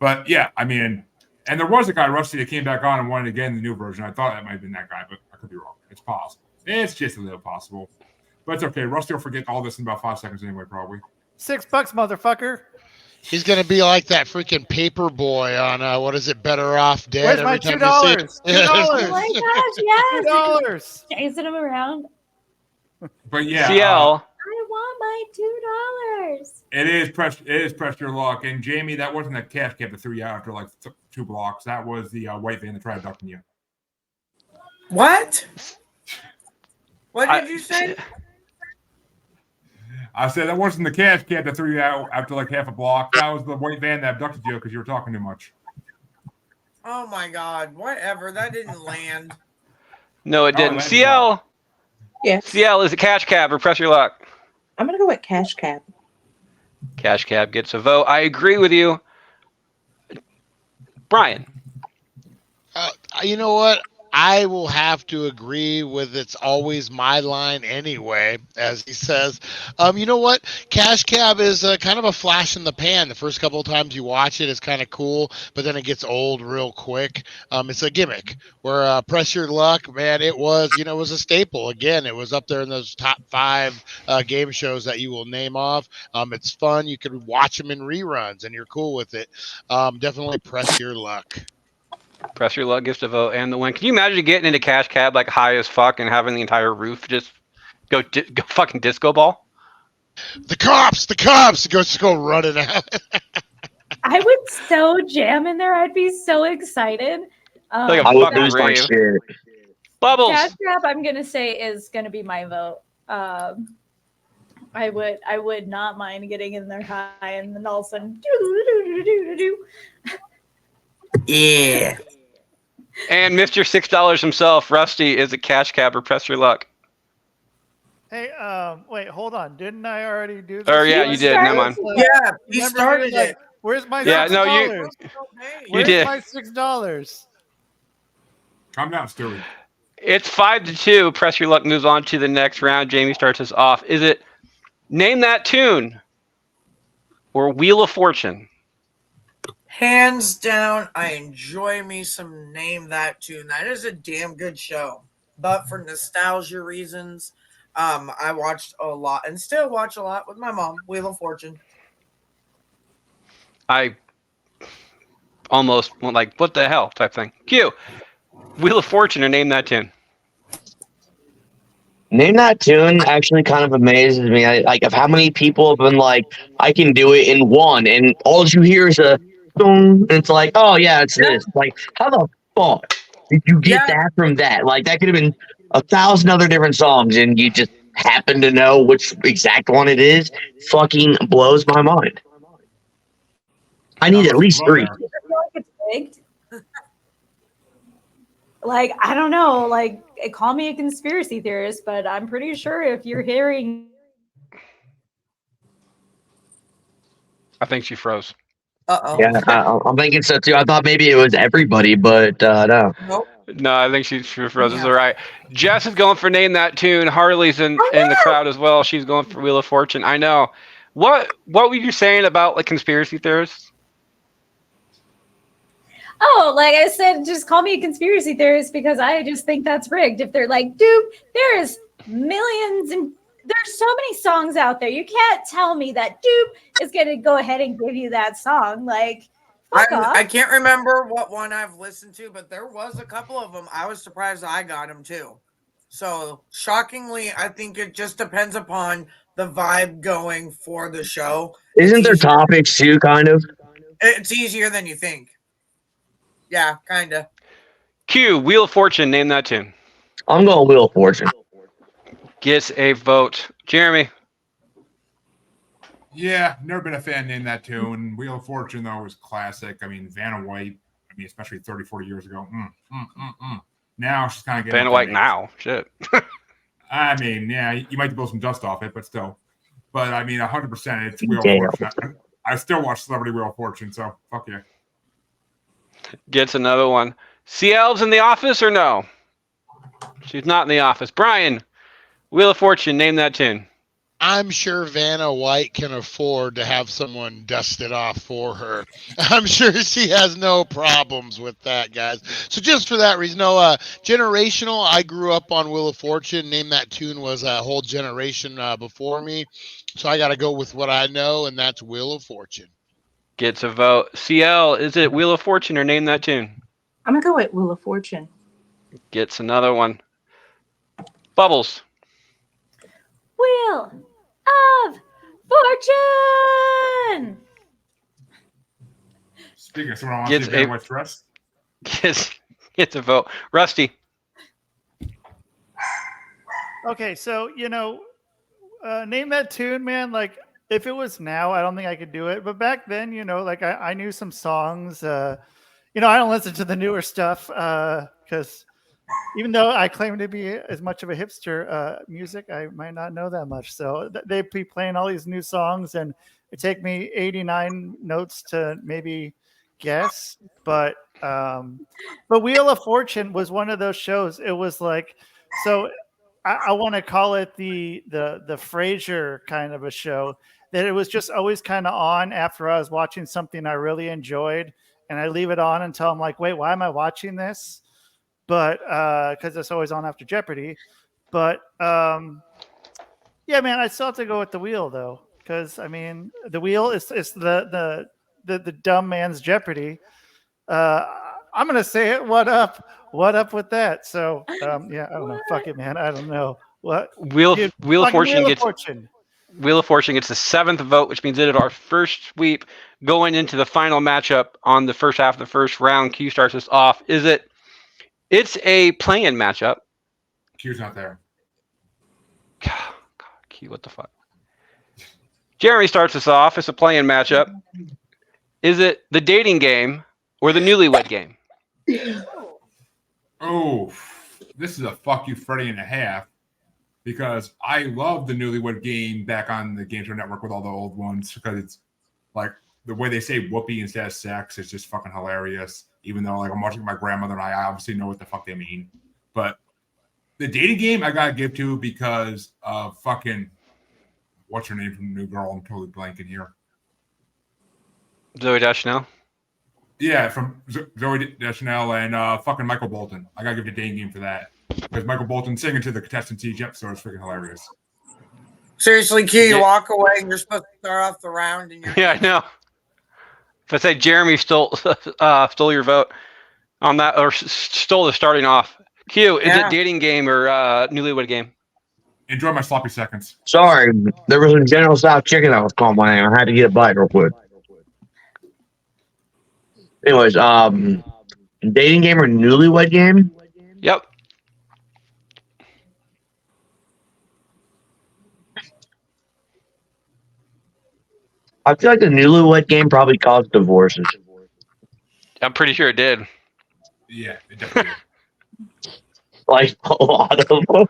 but yeah, I mean, and there was a guy, Rusty, that came back on and wanted to get in the new version. I thought that might have been that guy, but I could be wrong. It's possible. It's just a little possible. But it's okay. Rusty will forget all this in about 5 seconds anyway, probably. $6, motherfucker. He's gonna be like that freaking paper boy on what is it? Better Off Dead. Where's my $2? $2. Oh my gosh, yes. $2. Chasing him around. But yeah, CL. I want my $2. It is Press Your Luck, and Jamie, that wasn't the Cash Cab that threw you out after like 2 blocks. That was the white van that tried abducting you. What? What did you say? I said that wasn't the Cash Cab that threw you out after like half a block. That was the white van that abducted you because you were talking too much. Oh my God! Whatever. That didn't land. No, it didn't. CL. Yes. CL, is it Cash Cab or Press Your Luck? I'm gonna go with Cash Cab. Cash Cab gets a vote. I agree with you. Brian. You know what? I will have to agree with it's always my line anyway, as he says. You know what? Cash Cab is kind of a flash in the pan. The first couple of times you watch it, it's kind of cool, but then it gets old real quick. It's a gimmick. Where Press Your Luck, man, it was a staple. Again, it was up there in those top 5 game shows that you will name off. It's fun. You can watch them in reruns, and you're cool with it. Definitely Press Your Luck. Press Your Luck gets the vote and the win. Can you imagine getting into Cash Cab like high as fuck and having the entire roof just go fucking disco ball? The cops! Just go running out. I would so jam in there. I'd be so excited. Like a I would fucking lose my rave. shit. Bubbles. Cash Cab, I'm gonna say, is gonna be my vote. I would not mind getting in there high and then all of a sudden Yeah. And Mr. $6 himself, Rusty, is it Cash Cab or Press Your Luck? Hey, wait, hold on. Didn't I already do this? Or yeah, you did. Never mind. Yeah, he Remember, started like, it. Where's my $6? Yeah, no, you Where's did. my $6? Calm down, Stewie. It's 5-2. Press Your Luck moves on to the next round. Jamie starts us off. Is it Name That Tune or Wheel of Fortune? Hands down, I enjoy me some Name That Tune. That is a damn good show. But for nostalgia reasons, I watched a lot and still watch a lot with my mom, Wheel of Fortune. I almost went like, what the hell type thing. Q. Wheel of Fortune or Name That Tune? Name That Tune actually kind of amazes me. Of how many people have been like, I can do it in one, and all you hear is a boom, and it's like, oh yeah, it's this. Like, how the fuck did you get that from that? Like, that could have been 1,000 other different songs, and you just happen to know which exact one it is. Fucking blows my mind. I need at least 3. I feel like it's rigged. Like, I don't know, like, call me a conspiracy theorist, but I'm pretty sure if you're hearing... I think she froze. Uh-oh. Yeah, I'm thinking so too. I thought maybe it was everybody, but no. Nope. No, I think she froze. It's all right. Jess is going for Name That Tune. Harley's in the crowd as well. She's going for Wheel of Fortune. I know. What were you saying about like conspiracy theorists? Oh, like I said, just call me a conspiracy theorist because I just think that's rigged. If they're like, dude, there's millions and there's so many songs out there. You can't tell me that Dupe is going to go ahead and give you that song. Like, fuck off. I can't remember what one I've listened to, but there was a couple of them. I was surprised I got them too. So shockingly, I think it just depends upon the vibe going for the show. Isn't there topics too, kind of? It's easier than you think. Yeah, kind of. Q, Wheel of Fortune, name that tune. I'm going Wheel of Fortune. Gets a vote. Jeremy. Yeah, never been a fan in that tune. Wheel of Fortune, though, was classic. I mean, Vanna White, especially 30, 40 years ago. Now she's kind of getting Vanna White now. Shit. I mean, yeah, you might blow some dust off it, but still. But, 100% it's Wheel of Fortune. I still watch Celebrity Wheel of Fortune, so fuck yeah. Gets another one. CL's in the office or no? She's not in the office. Brian, Wheel of Fortune, name that tune. I'm sure Vanna White can afford to have someone dust it off for her. I'm sure she has no problems with that, guys. So just for that reason, generational, I grew up on Wheel of Fortune. Name that tune was a whole generation before me. So I got to go with what I know, and that's Wheel of Fortune. Gets a vote. CL, is it Wheel of Fortune or name that tune? I'm going to go with Wheel of Fortune. Gets another one. Bubbles. Wheel of Fortune. Speaking of someone I want to see Vanna White's dress. Gets a vote. Rusty. Okay, so name that tune, man. Like, if it was now, I don't think I could do it. But back then, I knew some songs. I don't listen to the newer stuff because even though I claim to be as much of a hipster, music, I might not know that much. So they'd be playing all these new songs, and it take me 89 notes to maybe guess. But Wheel of Fortune was one of those shows. It was like, so I want to call it the Frasier kind of a show, that it was just always kind of on after I was watching something I really enjoyed, and I leave it on until I'm like, wait, why am I watching this? But because it's always on after Jeopardy. But yeah, man, I still have to go with the Wheel though, because the Wheel is the dumb man's Jeopardy. I'm gonna say it. What up with that? So yeah, I don't know. Fuck it, man. I don't know what Wheel of Fortune gets Fortune. Wheel of Fortune gets the 7th vote, which means it is our first sweep going into the final matchup on the first half of the first round. Q starts us off. It's a play-in matchup. Q's not there. God, Q, what the fuck? Jeremy starts us off. It's a play-in matchup. Is it the dating game or the Newlywed game? Oh, this is a fuck you, Freddy and a half, because I love the Newlywed game back on the Gameshow network with all the old ones, because it's like the way they say whoopee instead of sex is just fucking hilarious. Even though I'm watching my grandmother and I obviously know what the fuck they mean. But the dating game I gotta give to because of fucking what's her name from New Girl? I'm totally blanking here. Zooey Deschanel? Yeah, from Zooey Deschanel and fucking Michael Bolton. I gotta give the dating game for that. Because Michael Bolton singing to the contestants each episode is freaking hilarious. Seriously, Q, you walk away and you're supposed to start off the round. And Yeah, I know. If I say Jeremy stole your vote on that, or stole the starting off. Q, is it dating game or Newlywed game? Enjoy my sloppy seconds. Sorry, there was a General South chicken that was calling my name. I had to get a bite real quick. Anyways, dating game or Newlywed game? Yep. I feel like the Newlywed game probably caused divorces. I'm pretty sure it did. Yeah, it definitely did. Like a lot of them.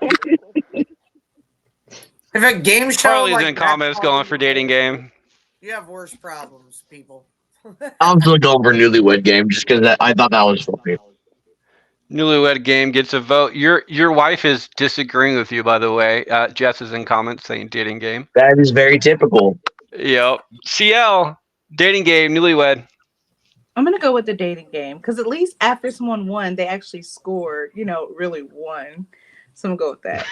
If a game show Charlie's like in comments going for dating game. You have worse problems, people. I'm still going for Newlywed game just because I thought that was funny. Newlywed game gets a vote. Your wife is disagreeing with you, by the way. Jess is in comments saying dating game. That is very typical. Yep. CL, dating game, Newlywed. I'm going to go with the dating game because at least after someone won, they actually scored, really won. So I'm going to go with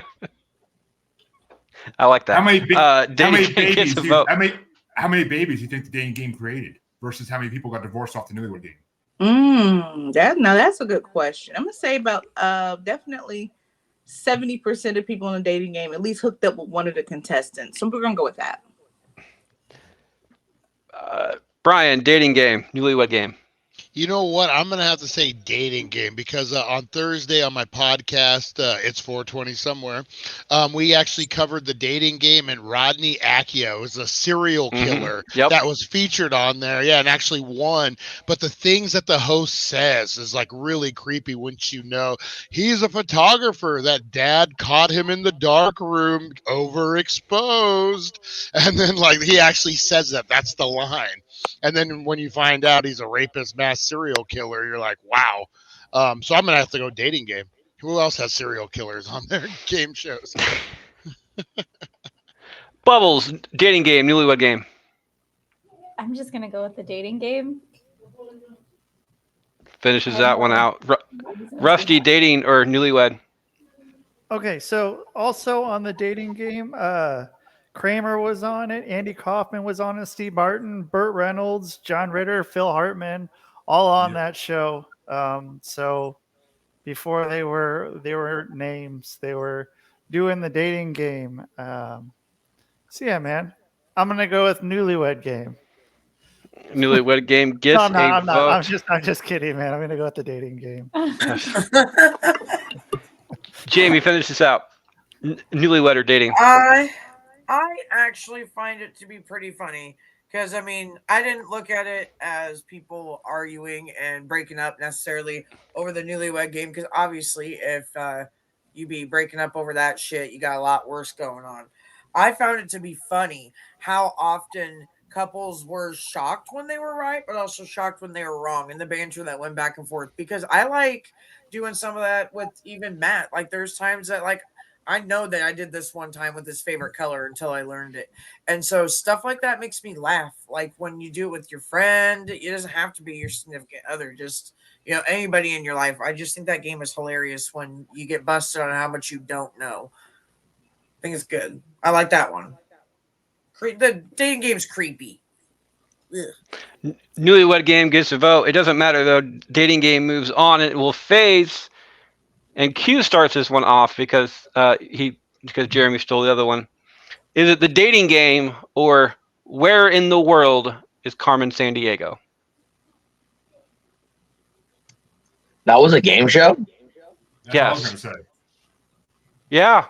that. I like that. How many babies? How many babies do you think the dating game created versus how many people got divorced off the Newlywed game? That's a good question. I'm gonna say about definitely 70% of people in a dating game at least hooked up with one of the contestants. So we're gonna go with that. Brian, dating game, newlywed game. You know what? I'm going to have to say dating game because on Thursday on my podcast, it's 420 somewhere, we actually covered the dating game, and Rodney Accio is a serial killer that was featured on there. Yeah, and actually won. But the things that the host says is like really creepy, wouldn't you know? He's a photographer. That dad caught him in the dark room, overexposed. And then like he actually says that. That's the line. And then when you find out he's a rapist, mass serial killer, you're like, wow. So I'm going to have to go dating game. Who else has serial killers on their game shows? Bubbles, dating game, newlywed game. I'm just going to go with the dating game. Finishes that one out. Rusty, dating or newlywed? Okay, so also on the dating game, Kramer was on it, Andy Kaufman was on it, Steve Martin, Burt Reynolds, John Ritter, Phil Hartman, all on that show. So before they were names, they were doing the dating game. So yeah, man, I'm gonna go with newlywed game. Newlywed game gets I'm not. vote. I'm just kidding, man. I'm gonna go with the dating game. Jamie, finish this out. Newlywed or dating? I actually find it to be pretty funny because, I mean, I didn't look at it as people arguing and breaking up necessarily over the newlywed game because obviously if you be breaking up over that shit, you got a lot worse going on. I found it to be funny how often couples were shocked when they were right, but also shocked when they were wrong, and the banter that went back and forth because I like doing some of that with even Matt. Like there's times that like I know that I did this one time with his favorite color until I learned it. And so stuff like that makes me laugh. Like when you do it with your friend, it doesn't have to be your significant other, just, you know, anybody in your life. I just think that game is hilarious when you get busted on how much you don't know. I think it's good. I like that one. The dating game's creepy. Ugh. Newlywed game gets a vote. It doesn't matter though. Dating game moves on. It will phase. And Q starts this one off because Jeremy stole the other one. Is it the dating game or where in the world is Carmen Sandiego? That was a game show? That's what I was Yes. gonna say. Yeah.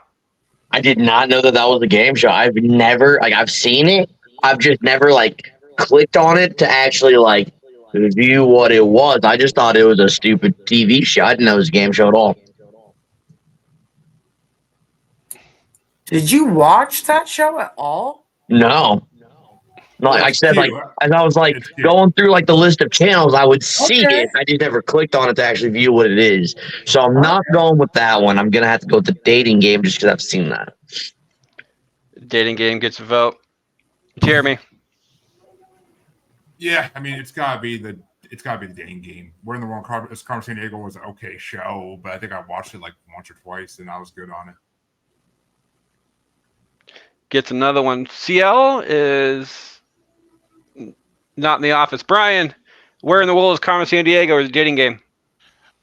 I did not know that was a game show. I've never, like, I've seen it. I've just never, like, clicked on it to actually, like, view what it was. I just thought it was a stupid TV show. I didn't know it was a game show at all. Did you watch that show at all? No. No, like I said, like, cute. as I was, like, It's cute. going through, like, the list of channels, I would see Okay. it. I just never clicked on it to actually view what it is. So I'm not going with that one. I'm going to have to go with the dating game just because I've seen that. Dating game gets a vote. Jeremy. Yeah, I mean it's gotta be the dating game. We're in the wrong. Carmen Sandiego was an okay show, but I think I watched it like once or twice and I was good on it. Gets another one. CL is not in the office. Brian, where in the world is Carmen Sandiego or the dating game?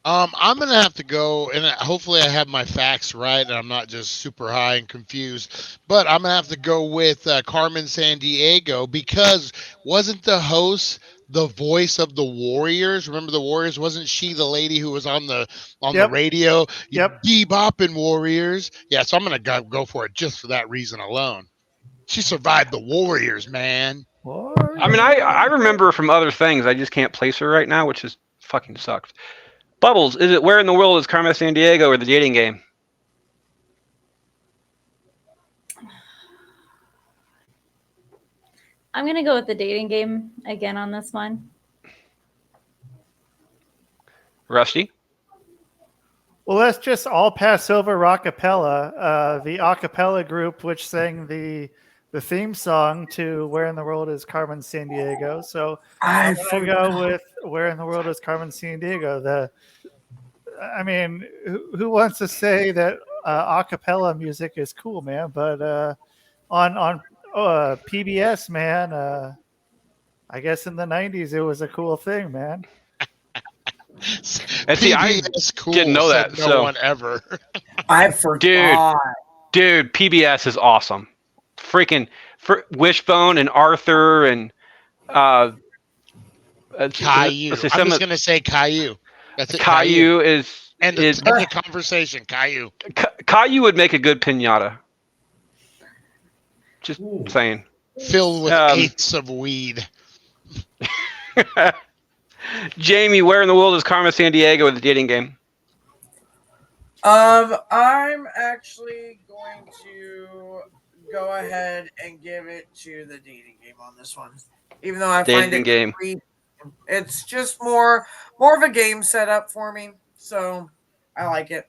I'm going to have to go, and hopefully I have my facts right, and I'm not just super high and confused, but I'm going to have to go with Carmen Sandiego because wasn't the host the voice of the Warriors? Remember the Warriors? Wasn't she the lady who was on the radio? Yep. Bebopping Warriors. Yeah, so I'm going to go for it just for that reason alone. She survived the Warriors, man. I mean, I remember her from other things. I just can't place her right now, which is fucking sucks. Bubbles, is it where in the world is Carmen Sandiego or the dating game? I'm going to go with the dating game again on this one. Rusty? Well, let's just all pass over Rockapella, the acapella group which sang the theme song to Where in the World is Carmen Sandiego. So I'm going to go with Where in the World is Carmen Sandiego. I mean, who wants to say that acapella music is cool, man? But on PBS, man, I guess in the 90s it was a cool thing, man. And see, I PBS cool, didn't know said that. no So, one ever. I forgot. dude, PBS is awesome. Freaking Wishbone and Arthur and Caillou. let's say I'm some just of gonna say Caillou. That's it. Caillou is And is the conversation, Caillou. Caillou would make a good pinata. Just saying. Filled with eighths of weed. Jamie, where in the world is Carmen Sandiago with the dating game? I'm actually going to go ahead and give it to the dating game on this one, even though I find Dating it game. creepy. It's just more of a game setup for me, so I like it.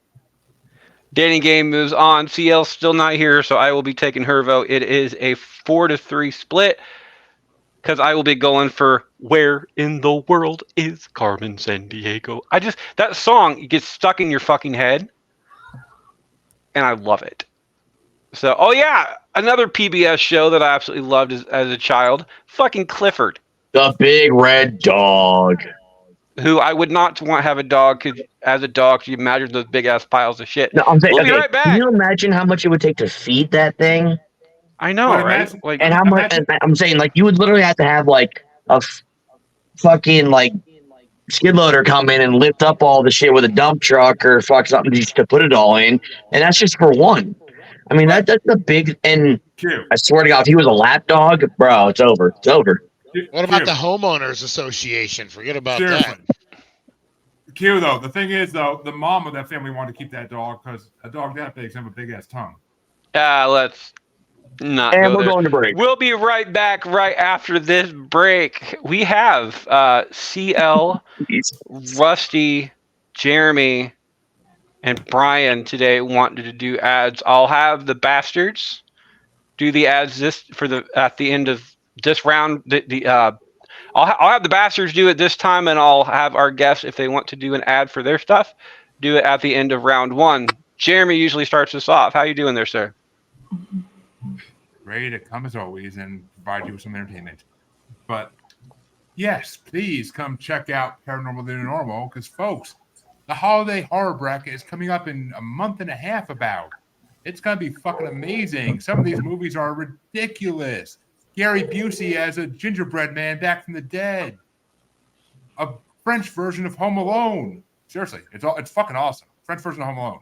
Dating game moves on. CL's still not here, so I will be taking her vote. It is a 4-3 split because I will be going for Where in the World is Carmen Sandiego? That song gets stuck in your fucking head, and I love it. So, oh yeah, another PBS show that I absolutely loved as a child, fucking Clifford. The big red dog. Who I would not want to have a dog, because as a dog, you imagine those big ass piles of shit. No, I'm saying, We'll be okay, right back. can you imagine how much it would take to feed that thing? I know, But right? imagine- Like, And how much? And I'm saying, like, you would literally have to have like a fucking like skid loader come in and lift up all the shit with a dump truck or fuck something just to put it all in, and that's just for one. I mean, that's a big. And Q. I swear to God, if he was a lap dog, bro, it's over. It's over. What about Q. the homeowners association? Forget about Seriously. that. Q, though, the thing is, though, the mom of that family wanted to keep that dog because a dog that big has a big ass tongue. let's not And go we're there. going to break. We'll be right back right after this break. We have CL, Rusty, Jeremy, and Brian today wanted to do ads. I'll have the bastards do the ads at the end of this round. I'll have the bastards do it this time, and I'll have our guests, if they want to do an ad for their stuff, do it at the end of round one. Jeremy usually starts us off. How you doing there, sir? Ready to come as always and provide you with some entertainment. But yes, please come check out Paranormal the New Normal because, folks, the holiday horror bracket is coming up in a month and a half about. It's going to be fucking amazing. Some of these movies are ridiculous. Gary Busey as a gingerbread man back from the dead. A French version of Home Alone. Seriously, it's fucking awesome. French version of Home Alone.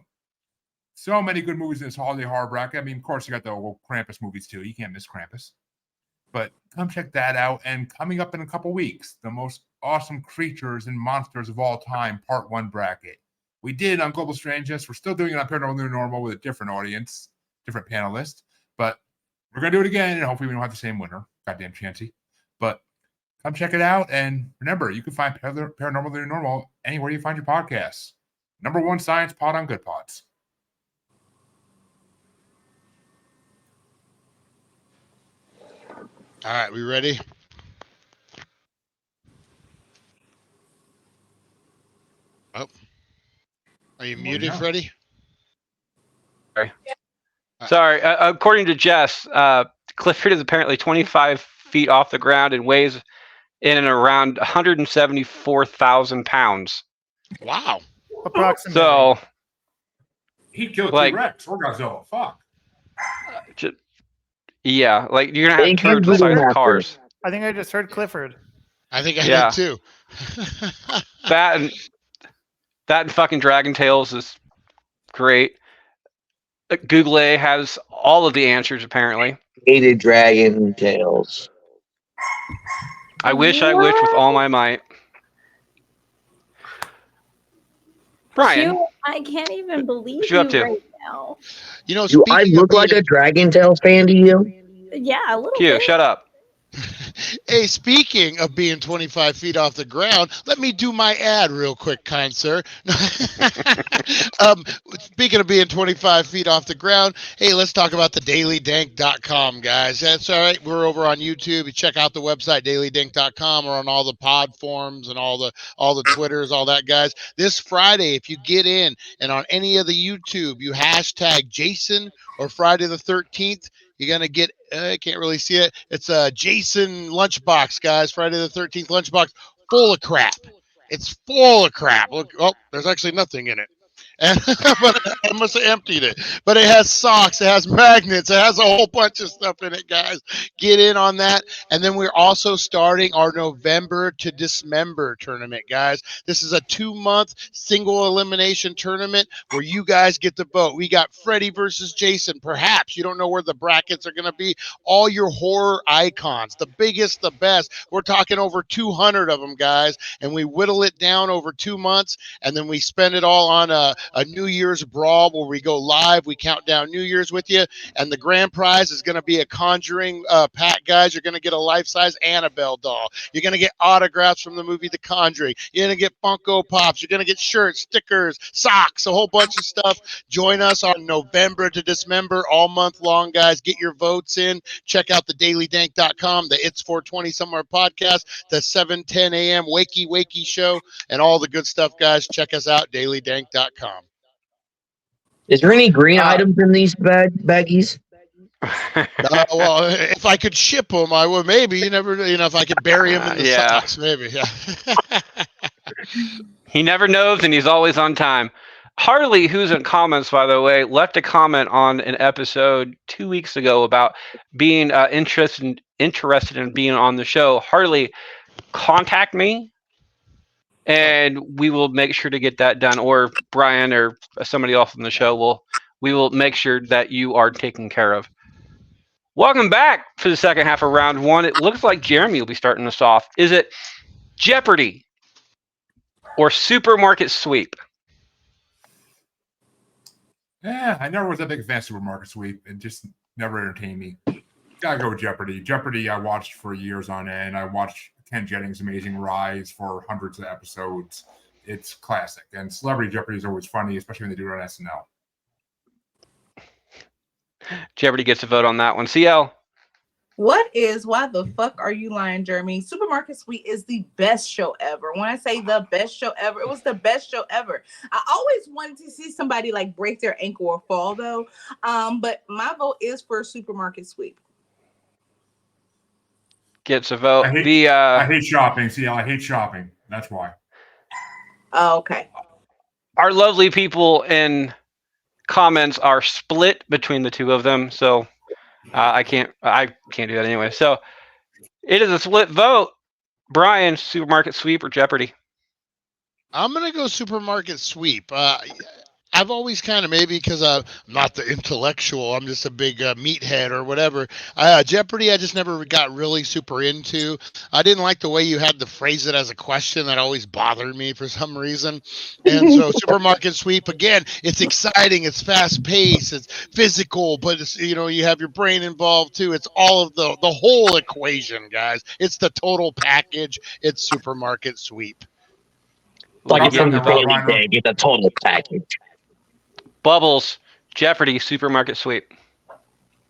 So many good movies in this holiday horror bracket. I mean, of course, you got the old Krampus movies too. You can't miss Krampus. But come check that out. And coming up in a couple weeks, the most awesome creatures and monsters of all time, part 1 bracket. We did on Global Strangeness. We're still doing it on Paranormal New Normal with a different audience, different panelist. But we're going to do it again, and hopefully we don't have the same winner. Goddamn chancy. But come check it out. And remember, you can find Paranormal New Normal anywhere you find your podcasts. #1 science pod on Good Pods. All right, we ready? Oh. Are you muted, Freddie? Sorry. According to Jess, Clifford is apparently 25 feet off the ground and weighs in and around 174,000 pounds. Wow. Approximately. So he killed like, T-Rex or Godzilla. Fuck. Yeah, like you're gonna have turds the size of cars. I think I just heard Clifford. I think I did too. that and fucking Dragon Tales is great. Google has all of the answers apparently. Hated Dragon Tales. I wish I wished with all my might. Brian, Q, I can't even believe what you up to? right now. You know, Do I look like a Dragon Tales fan to you? Yeah, a little Q, bit. shut up. Hey, speaking of being 25 feet off the ground, let me do my ad real quick, kind sir. Speaking of being 25 feet off the ground, hey, let's talk about the dailydank.com, guys. That's all right. We're over on YouTube. You check out the website, dailydank.com, or on all the pod forums and all the Twitters, all that, guys. This Friday, if you get in and on any of the YouTube, you hashtag Jason or Friday the 13th, you're going to get, I can't really see it. It's a Jason lunchbox, guys. Friday the 13th lunchbox full of crap. It's full of crap. Look, oh, there's actually nothing in it. And but I must have emptied it. But it has socks, it has magnets, it has a whole bunch of stuff in it, guys. Get in on that. And then we're also starting our November to Dismember tournament, guys. This is a 2-month single elimination tournament where you guys get to vote. We got Freddy versus Jason. Perhaps you don't know where the brackets are going to be. All your horror icons, the biggest, the best. We're talking over 200 of them, guys. And we whittle it down over 2 months. And then we spend it all on a New Year's brawl where we go live. We count down New Year's with you. And the grand prize is going to be a Conjuring pack, guys. You're going to get a life-size Annabelle doll. You're going to get autographs from the movie The Conjuring. You're going to get Funko Pops. You're going to get shirts, stickers, socks, a whole bunch of stuff. Join us on November to Dismember all month long, guys. Get your votes in. Check out the dailydank.com, the It's 420 Somewhere podcast, the 7:10 a.m. Wakey show, and all the good stuff, guys. Check us out, dailydank.com. Is there any green items in these baggies? Well, if I could ship them, I would. Maybe you never, if I could bury them in the socks, maybe. Yeah. He never knows, and he's always on time. Harley, who's in comments, by the way, left a comment on an episode 2 weeks ago about being interested in being on the show. Harley, contact me, and we will make sure to get that done. Or Brian or somebody else on the show we will make sure that you are taken care of. Welcome back for the second half of round one. It looks like Jeremy will be starting us off. Is it Jeopardy or Supermarket Sweep? Yeah, I never was a big fan of Supermarket Sweep. It just never entertained me. Gotta go with Jeopardy. Jeopardy, I watched for years on end. I watched Ken Jennings' amazing rise for hundreds of episodes. It's classic. And Celebrity Jeopardy is always funny, especially when they do it on SNL. Jeopardy gets a vote on that one. CL. Why the fuck are you lying, Jeremy? Supermarket Sweep is the best show ever. When I say the best show ever, it was the best show ever. I always wanted to see somebody like break their ankle or fall though. But my vote is for Supermarket Sweep. Gets a vote. I hate shopping. See, I hate shopping. That's why. Oh, okay. Our lovely people in comments are split between the two of them, so I can't do that anyway. So it is a split vote. Brian, Supermarket Sweep or Jeopardy? I'm gonna go Supermarket Sweep. I've always kind of, maybe because I'm not the intellectual, I'm just a big meathead or whatever. Jeopardy, I just never got really super into. I didn't like the way you had to phrase it as a question. That always bothered me for some reason. And so Supermarket Sweep, again, it's exciting, it's fast paced, it's physical, but it's, you have your brain involved too. It's all of the whole equation, guys. It's the total package. It's Supermarket Sweep. Like it's from the Daily Day, get the total package. Bubbles, Jeopardy, Supermarket Sweep.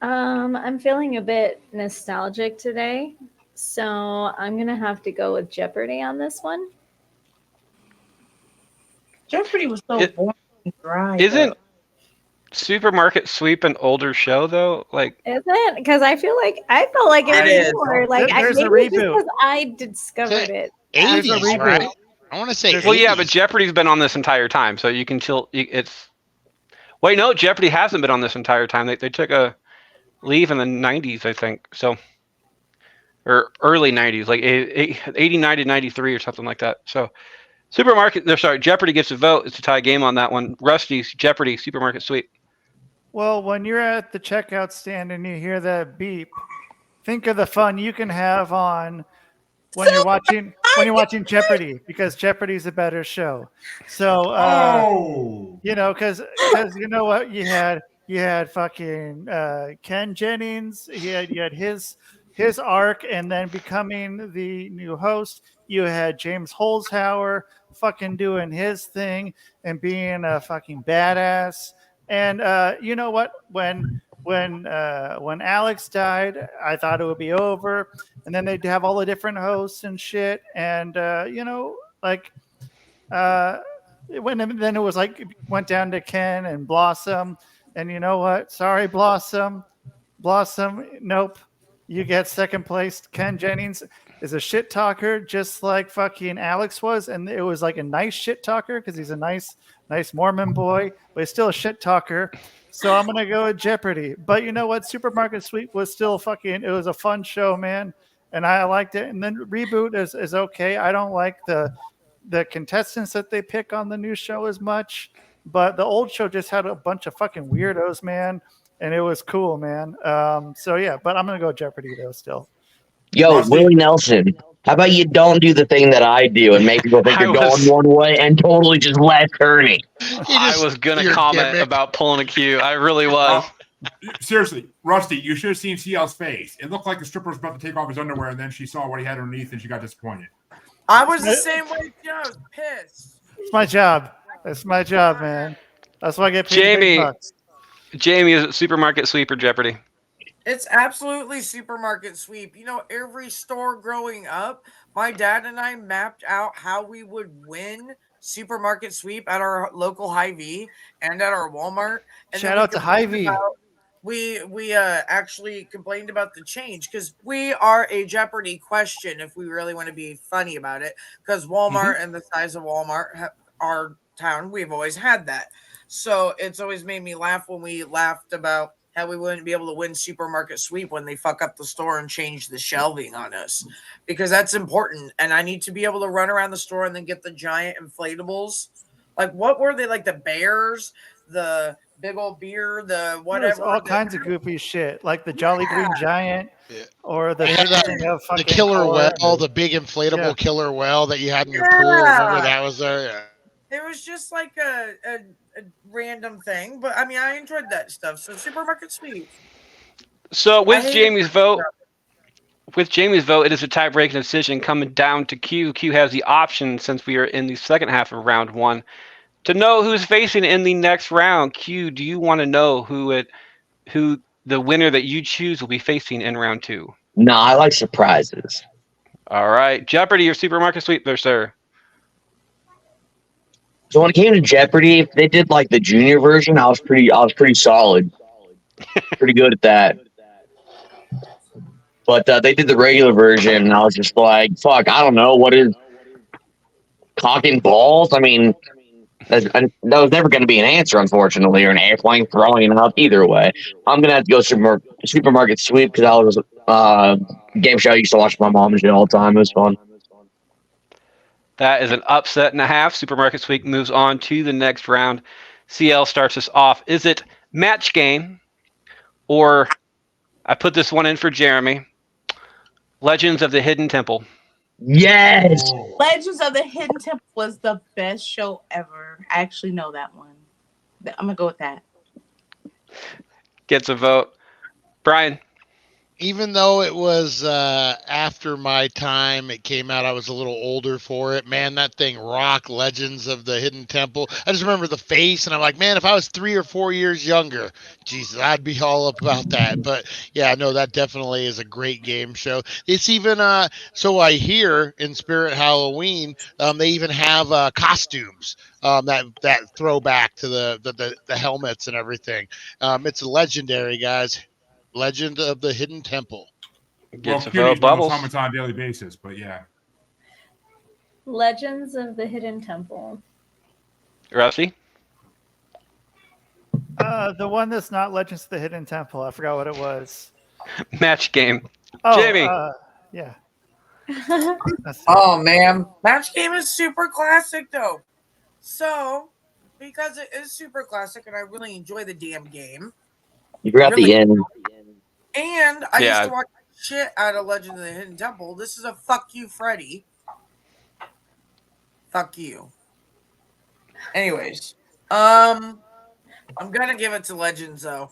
I'm feeling a bit nostalgic today, so I'm gonna have to go with Jeopardy on this one. Jeopardy was so boring and dry. Isn't Supermarket Sweep an older show though? Like, isn't? Because I felt like it was more like There's a maybe just reboot. because I discovered it. 80s, right? I want to say. well, 80s. yeah, but Jeopardy's been on this entire time, so you can still. It's. Wait, no, Jeopardy hasn't been on this entire time. They took a leave in the 90s, I think. So, or early 90s, like 89 to 93 or something like that. So, Jeopardy gets a vote. It's a tie game on that one. Rusty, Jeopardy, Supermarket Sweep. Well, when you're at the checkout stand and you hear that beep, think of the fun you can have on when you're watching Jeopardy, because Jeopardy's a better show. So, because you know what, you had fucking Ken Jennings, you had his arc, and then becoming the new host. You had James Holzhauer fucking doing his thing and being a fucking badass. And you know what, when Alex died, I thought it would be over, and then they'd have all the different hosts and shit, and then it was like went down to Ken and Blossom, and you know what? Sorry, Blossom, nope. you get second place. Ken Jennings is a shit talker, just like fucking Alex was, and it was like a nice shit talker because he's a nice Mormon boy, but he's still a shit talker. So I'm gonna go with Jeopardy. But you know what? Supermarket Sweep was still fucking. It was a fun show, man, and I liked it. And then Reboot is okay. I don't like the contestants that they pick on the new show as much, but the old show just had a bunch of fucking weirdos, man, and it was cool, man. So yeah, but I'm gonna go Jeopardy though still. Yo, Rusty. Willie Nelson, how about you don't do the thing that I do and make people think you're going one way and totally just left turning? I was going to comment about pulling a Q. I really was. Seriously, Rusty, you should have seen CL's face. It looked like the stripper was about to take off his underwear, and then she saw what he had underneath, and she got disappointed. I was the same way too. I was pissed. It's my job. It's my job, man. That's why I get paid big bucks. Jamie, is it Supermarket Sweep or Jeopardy? It's absolutely Supermarket Sweep. You know, every store growing up, my dad and I mapped out how we would win Supermarket Sweep at our local Hy-Vee and at our Walmart. And shout out to Hy-Vee. We actually complained about the change because we are a Jeopardy question if we really want to be funny about it, because Walmart and the size of Walmart, our town, we've always had that. So it's always made me laugh when we laughed about how we wouldn't be able to win Supermarket Sweep when they fuck up the store and change the shelving on us, because that's important. And I need to be able to run around the store and then get the giant inflatables. Like, what were they? Like the bears, the big old beer, the whatever. There's all kinds of goofy shit, like the Jolly Green Giant, or the the killer well, the big inflatable killer well that you had in your pool. Remember that was there? Yeah. It was just like a random thing, but I mean, I enjoyed that stuff. So Supermarket Sweep. So with Jamie's vote, it is a tie-breaking decision coming down to Q. Q has the option, since we are in the second half of round one, to know who's facing in the next round. Q, do you want to know who the winner that you choose will be facing in round two? No, I like surprises. All right, Jeopardy or Supermarket Sweep there, sir? So when it came to Jeopardy, if they did like the junior version, I was pretty solid, pretty good at that. But they did the regular version, and I was just like, "Fuck, I don't know what is cock and balls." I mean, that was never going to be an answer, unfortunately, or an airplane throwing it up. Either way, I'm gonna have to go Supermarket Sweep because I was game show I used to watch with my mom and shit all the time. It was fun. That is an upset and a half. Supermarket Sweep moves on to the next round. CL starts us off. Is it match game, or I put this one in for Jeremy, Legends of the Hidden Temple? Yes! Legends of the Hidden Temple was the best show ever. I actually know that one. I'm going to go with that. Gets a vote. Brian? Even though it was after my time, it came out, I was a little older for it. Man, that thing rocked. Legends of the Hidden Temple. I just remember the face, and I'm like, man, if I was 3 or 4 years younger, Jesus, I'd be all about that. But yeah, no, that definitely is a great game show. It's even, so I hear in Spirit Halloween, they even have costumes that throwback to the helmets and everything. It's legendary, guys. Legend of the Hidden Temple. Gets a vote. Bubbles. On a daily basis, but yeah. Legends of the Hidden Temple. Rusty? The one that's not Legends of the Hidden Temple. I forgot what it was. Match game. Oh, Jamie. Yeah. Oh man, match game is super classic though. So, because it is super classic and I really enjoy the damn game. You forgot really, the end. And I used to watch shit out of Legend of the Hidden Temple. This is a fuck you, Freddy. Fuck you. Anyways, I'm gonna give it to Legends though.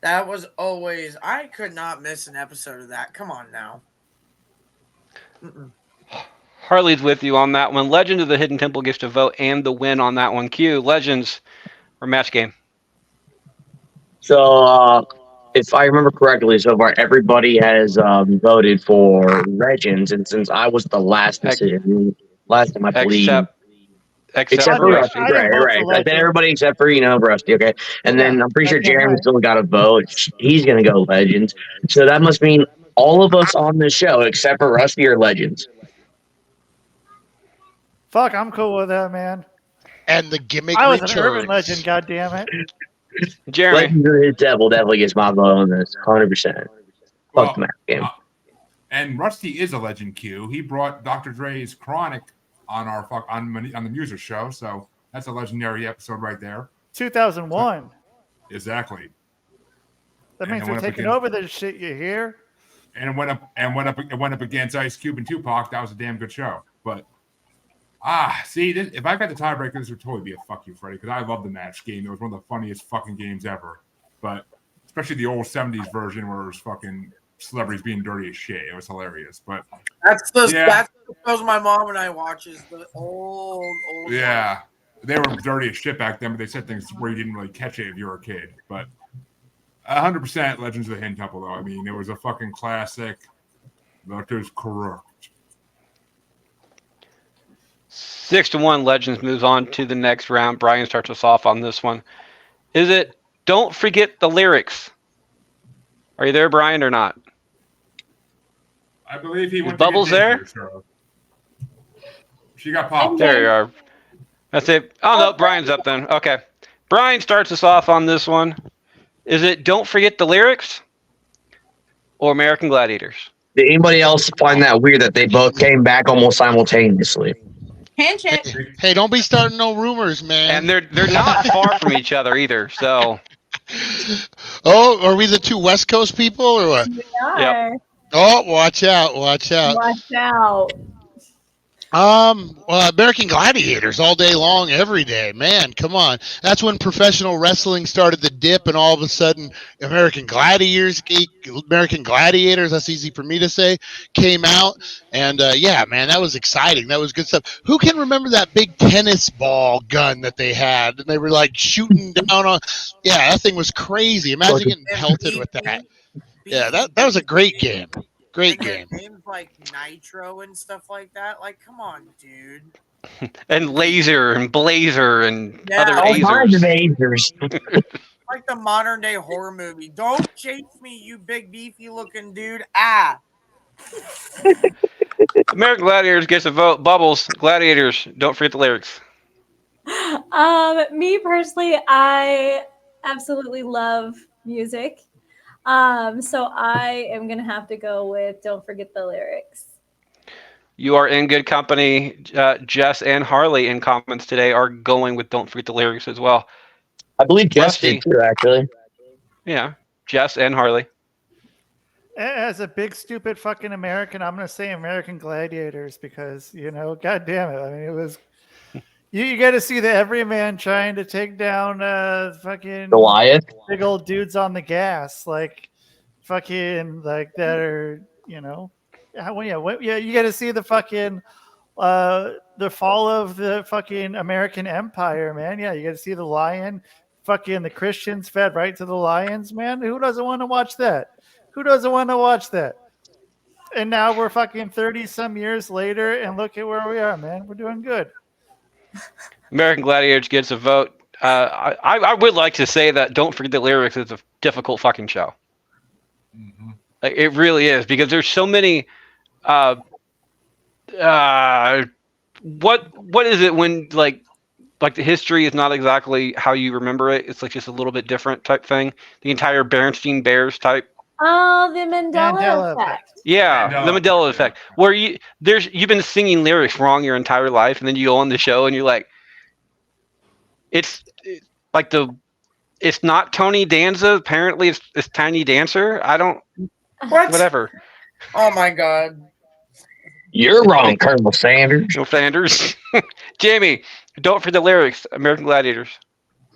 That was always, I could not miss an episode of that. Come on now. Harley's with you on that one. Legend of the Hidden Temple gets to vote and the win on that one. Q, Legends or match game? So, if I remember correctly, so far everybody has voted for Legends, and since I was the last decision, last time I believe, Except for I Rusty, think right, both right. are I said legends. everybody except for Rusty, okay. And Yeah, then I'm pretty sure goddamn Jeremy right. still got a vote. He's gonna go Legends. So that must mean all of us on this show except for Rusty are Legends. Fuck, I'm cool with that, man. And the gimmick I was an urban returns. legend, goddammit. Jeremy. Legends of his devil definitely gets my vote on this, 100%. Fuck Well, the Mac game. And Rusty is a legend. Q. He brought Dr. Dre's Chronic on the Muser show, so that's a legendary episode right there. 2001. Exactly. That And means it we're went up taking against- over this shit, you hear? And it went up against Ice Cube and Tupac. That was a damn good show. But see, if I got the tiebreaker, this would totally be a fuck you, Freddie, because I love the match game. It was one of the funniest fucking games ever. But especially the old 70s version where it was fucking celebrities being dirty as shit. It was hilarious. But That's the shows my mom and I watch is the old. yeah, they were dirty as shit back then, but they said things where you didn't really catch it if you were a kid. But 100% Legends of the Hen Temple, though. I mean, it was a fucking classic. That is correct. 6-1 Legends moves on to the next round. Brian starts us off on this one. Is it Don't Forget the Lyrics? Are you there, Brian, or not? I believe he went Bubbles to get there? Ginger, so. She got popped. There you are. That's it. Oh, no, Brian's up then. Okay. Brian starts us off on this one. Is it Don't Forget the Lyrics or American Gladiators? Did anybody else find that weird that they both came back almost simultaneously? Handshake. Hey, don't be starting no rumors, man. And they're not far from each other either, so. Oh, are we the two West Coast people or what? We are. Oh, watch out, watch out. Watch out. Well, American Gladiators all day long, every day. Man, come on. That's when professional wrestling started to dip, and all of a sudden, American Gladiators, that's easy for me to say, came out. And yeah, man, that was exciting. That was good stuff. Who can remember that big tennis ball gun that they had? And they were like shooting down on. Yeah, that thing was crazy. Imagine getting pelted with that. Yeah, that was a great game. Great game. Games like Nitro and stuff like that. Like, come on, dude. And Laser and Blazer and Yeah. other All kinds of lasers. Like the modern day horror movie. Don't chase me, you big beefy looking dude. American Gladiators gets a vote. Bubbles, Gladiators, don't forget the lyrics. Me personally, I absolutely love music. So I am gonna have to go with Don't Forget the Lyrics. You are in good company. Jess and Harley in comments today are going with Don't Forget the Lyrics as well. I believe Jess Rusty. did too, actually. Yeah, Jess and Harley. As a big stupid fucking American, I'm gonna say American Gladiators because god damn it. I mean, it was you got to see the everyman trying to take down fucking Goliath. big old dudes on the gas, like fucking like that are you got to see the fucking the fall of the fucking American Empire, man. Yeah, you got to see the lion. Fucking the Christians fed right to the lions, man. Who doesn't want to watch that? Who doesn't want to watch that? And now we're fucking 30 some years later, and look at where we are, man. We're doing good. American Gladiators gets a vote. I would like to say that Don't Forget the Lyrics is a difficult fucking show. Mm-hmm. Like, it really is, because there's so many. What is it when like the history is not exactly how you remember it? It's like just a little bit different type thing. The entire Berenstain Bears type. Oh, the Mandela effect. Yeah, the Mandela effect, where you've been singing lyrics wrong your entire life, and then you go on the show and you're like, it's not Tony Danza. Apparently, it's Tiny Dancer. I don't. What? Whatever. Oh my god. You're wrong, Colonel Sanders. Colonel Sanders. Jamie, Don't Forget the Lyrics. American Gladiators.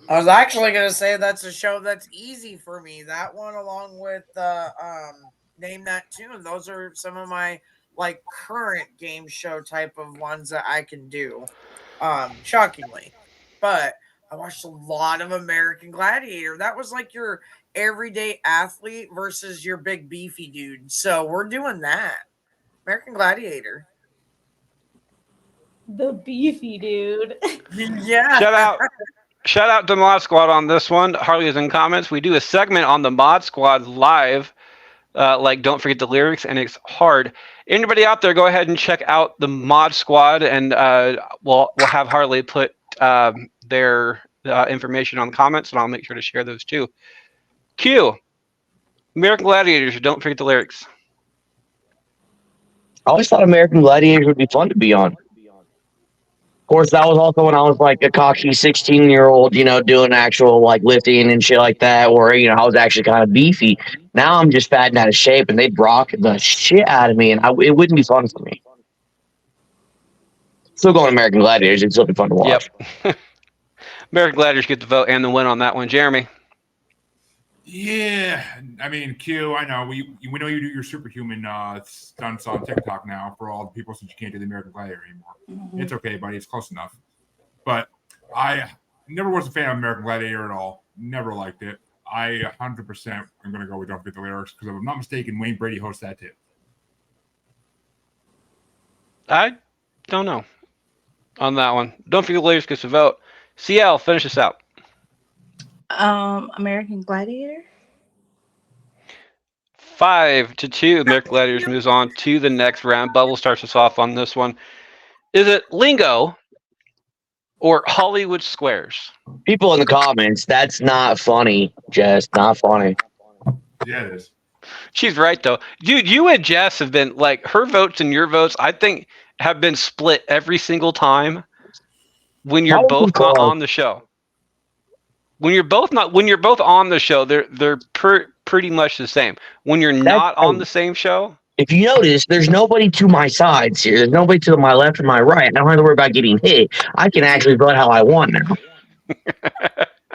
I was actually gonna say that's a show that's easy for me. That one, along with Name That Tune. Those are some of my like current game show type of ones that I can do. Shockingly, but I watched a lot of American Gladiator. That was like your everyday athlete versus your big beefy dude. So we're doing that. American Gladiator. The beefy dude. Yeah. Shout out to Mod Squad on this one. Harley is in comments. We do a segment on the Mod Squad live. Like don't forget the lyrics, and it's hard. Anybody out there, go ahead and check out the Mod Squad, and we'll have Harley put their information on the comments, and I'll make sure to share those too. Q, American Gladiators. Don't forget the lyrics. I always thought American Gladiators would be fun to be on. Of course, that was also when I was like a cocky 16-year-old, doing actual like lifting and shit like that, where, I was actually kind of beefy. Now I'm just fat and out of shape, and they'd rock the shit out of me, and it wouldn't be fun for me. Still going American Gladiators, it'd still be fun to watch. Yep. American Gladiators get the vote and the win on that one. Jeremy. Yeah, I mean, Q, I know we know you do your superhuman stunts on TikTok now for all the people since you can't do the American Gladiator anymore. It's okay, buddy. It's close enough. But I never was a fan of American Gladiator at all. Never liked it. I 100% am going to go with Don't Forget the Lyrics because if I'm not mistaken, Wayne Brady hosts that too. I don't know on that one. Don't Forget the Lyrics gets a vote. CL, finish us out. American Gladiator. 5-2. American Gladiators moves on to the next round. Bubble starts us off on this one. Is it Lingo or Hollywood Squares? People in the comments, that's not funny, Jess. Not funny. Yeah, it is. She's right, though. Dude, you and Jess have been, like, her votes and your votes, I think, have been split every single time when you're both not on the show. When you're both on the show, they're pretty much the same. When you're not on the same show, if you notice, there's nobody to my sides here. There's nobody to my left and my right. I don't have to worry about getting hit. I can actually vote how I want now.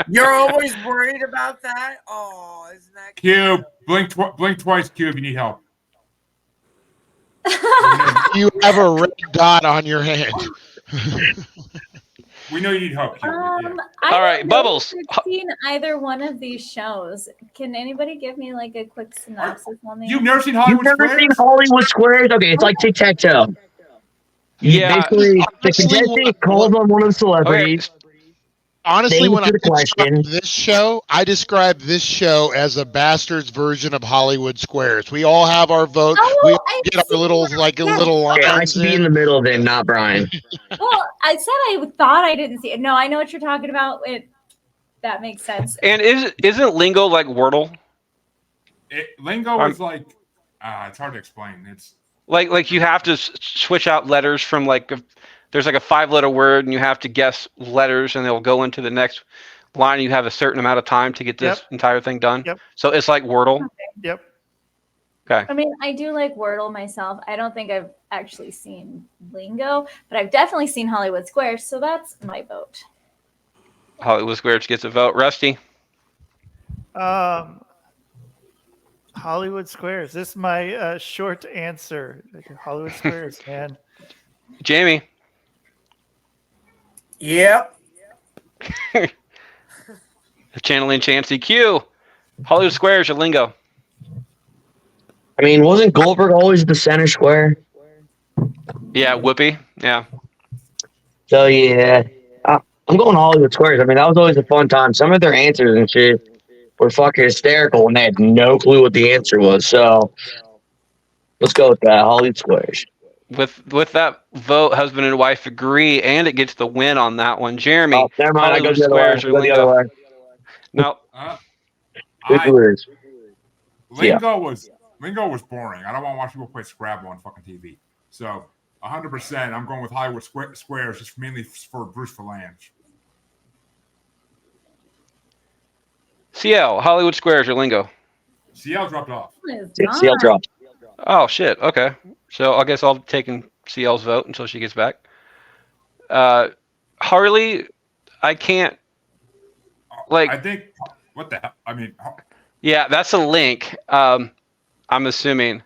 You're always worried about that? Oh, isn't that Q, blink twice, Q, if you need help. You have a red dot on your hand. We know you need help, Q. All right, Bubbles. I've seen either one of these shows. Can anybody give me like a quick synopsis on these? You've never seen Hollywood You've never Squares? seen Hollywood Squares? Okay, it's like tic-tac-toe. Yeah. Basically, the contestant calls on one of the celebrities. Okay. Honestly, when I question. describe this show as a bastard's version of Hollywood Squares. We all have our vote. Oh, We all get our little little Okay, I lines should be in the middle then, not Brian. Well, I said I thought I didn't see it. No, I know what you're talking about. That makes sense. And isn't Lingo like Wordle? Lingo is like, it's hard to explain. It's Like you have to switch out letters from there's like a 5-letter word, and you have to guess letters, and they'll go into the next line. You have a certain amount of time to get this entire thing done. Yep. So it's like Wordle. Yep. Okay. I mean, I do like Wordle myself. I don't think I've actually seen Lingo, but I've definitely seen Hollywood Squares, so that's my vote. Hollywood Squares gets a vote. Rusty? Hollywood Squares. This is my short answer. Hollywood Squares, man. Jamie? Yep. Channeling Chancey. Q. Hollywood Squares or Lingo? I mean, wasn't Goldberg always the center square? Yeah, Whoopi. Yeah. So, yeah. I'm going Hollywood Squares. I mean, that was always a fun time. Some of their answers and shit were fucking hysterical, and they had no clue what the answer was. So, let's go with that. Hollywood Squares. With that vote, husband and wife agree, and it gets the win on that one. Jeremy, Oh, never mind. I go Hollywood the other way. Squares or Lingo? No. Lingo was boring. I don't want to watch people play Scrabble on fucking TV. So 100%, I'm going with Hollywood Squares, just mainly for Bruce Valanche. CL, Hollywood Squares or Lingo? CL dropped off. CL dropped. Oh, shit. Okay. So I guess I'll take CL's vote until she gets back. Harley, I can't. I think, what the hell? I mean, yeah, that's a link, I'm assuming.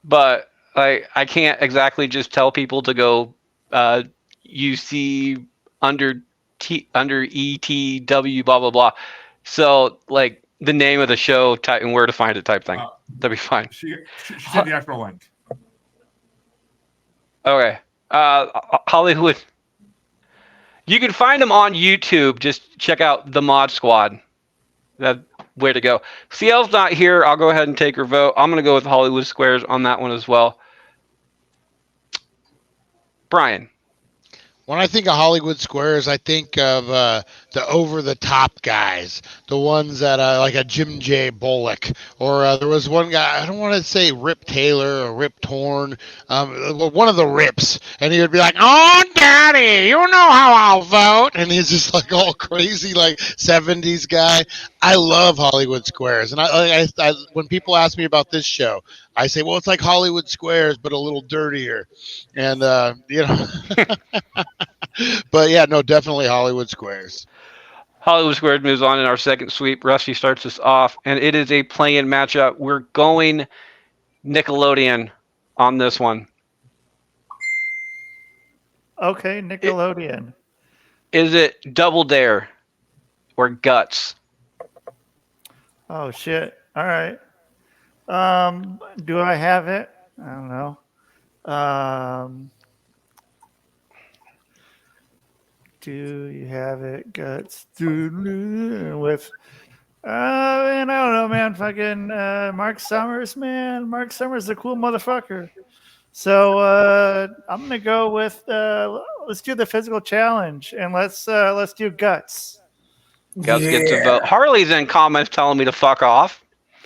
But I can't exactly just tell people to go UC under ETW, blah, blah, blah. So, the name of the show type and where to find it type thing. That'd be fine. She said the actual link. Okay. Hollywood. You can find them on YouTube. Just check out the Mod Squad. That way to go. CL's not here. I'll go ahead and take her vote. I'm going to go with Hollywood Squares on that one as well. Brian. When I think of Hollywood Squares, I think of the over-the-top guys, the ones that like a Jim J. Bullock, or there was one guy, I don't want to say Rip Taylor or Rip Torn, one of the Rips, and he would be like, "Oh, Daddy, you know how I'll vote," and he's just like all crazy, like 70s guy. I love Hollywood Squares, and I when people ask me about this show, I say, well, it's like Hollywood Squares, but a little dirtier, and you know. But yeah, no, definitely Hollywood Squares. Hollywood Squares moves on in our second sweep. Rusty starts us off, and it is a play-in matchup. We're going Nickelodeon on this one. Okay, Nickelodeon. Is it Double Dare or Guts? Oh shit! All right. Do I have it? I don't know. Do you have it? Guts with man, I don't know, man. Fucking Mark Summers, man. Mark Summers is a cool motherfucker. So I'm gonna go with let's do the physical challenge and let's do Guts. Guts gets a vote. Harley's in comments telling me to fuck off.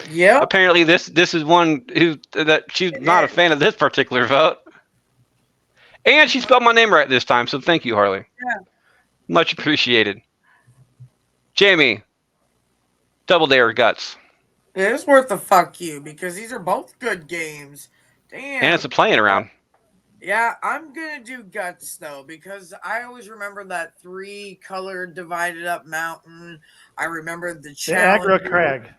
Yeah. Apparently this is one that she's not a fan of this particular vote. And she spelled my name right this time, so thank you, Harley. Yeah. Much appreciated. Jamie, Double Dare or Guts? It is worth a fuck you because these are both good games. Damn. And it's a playing around. Yeah, I'm gonna do Guts though because I always remember that 3-colored divided up mountain. I remember the challenge. The Aggro Crag.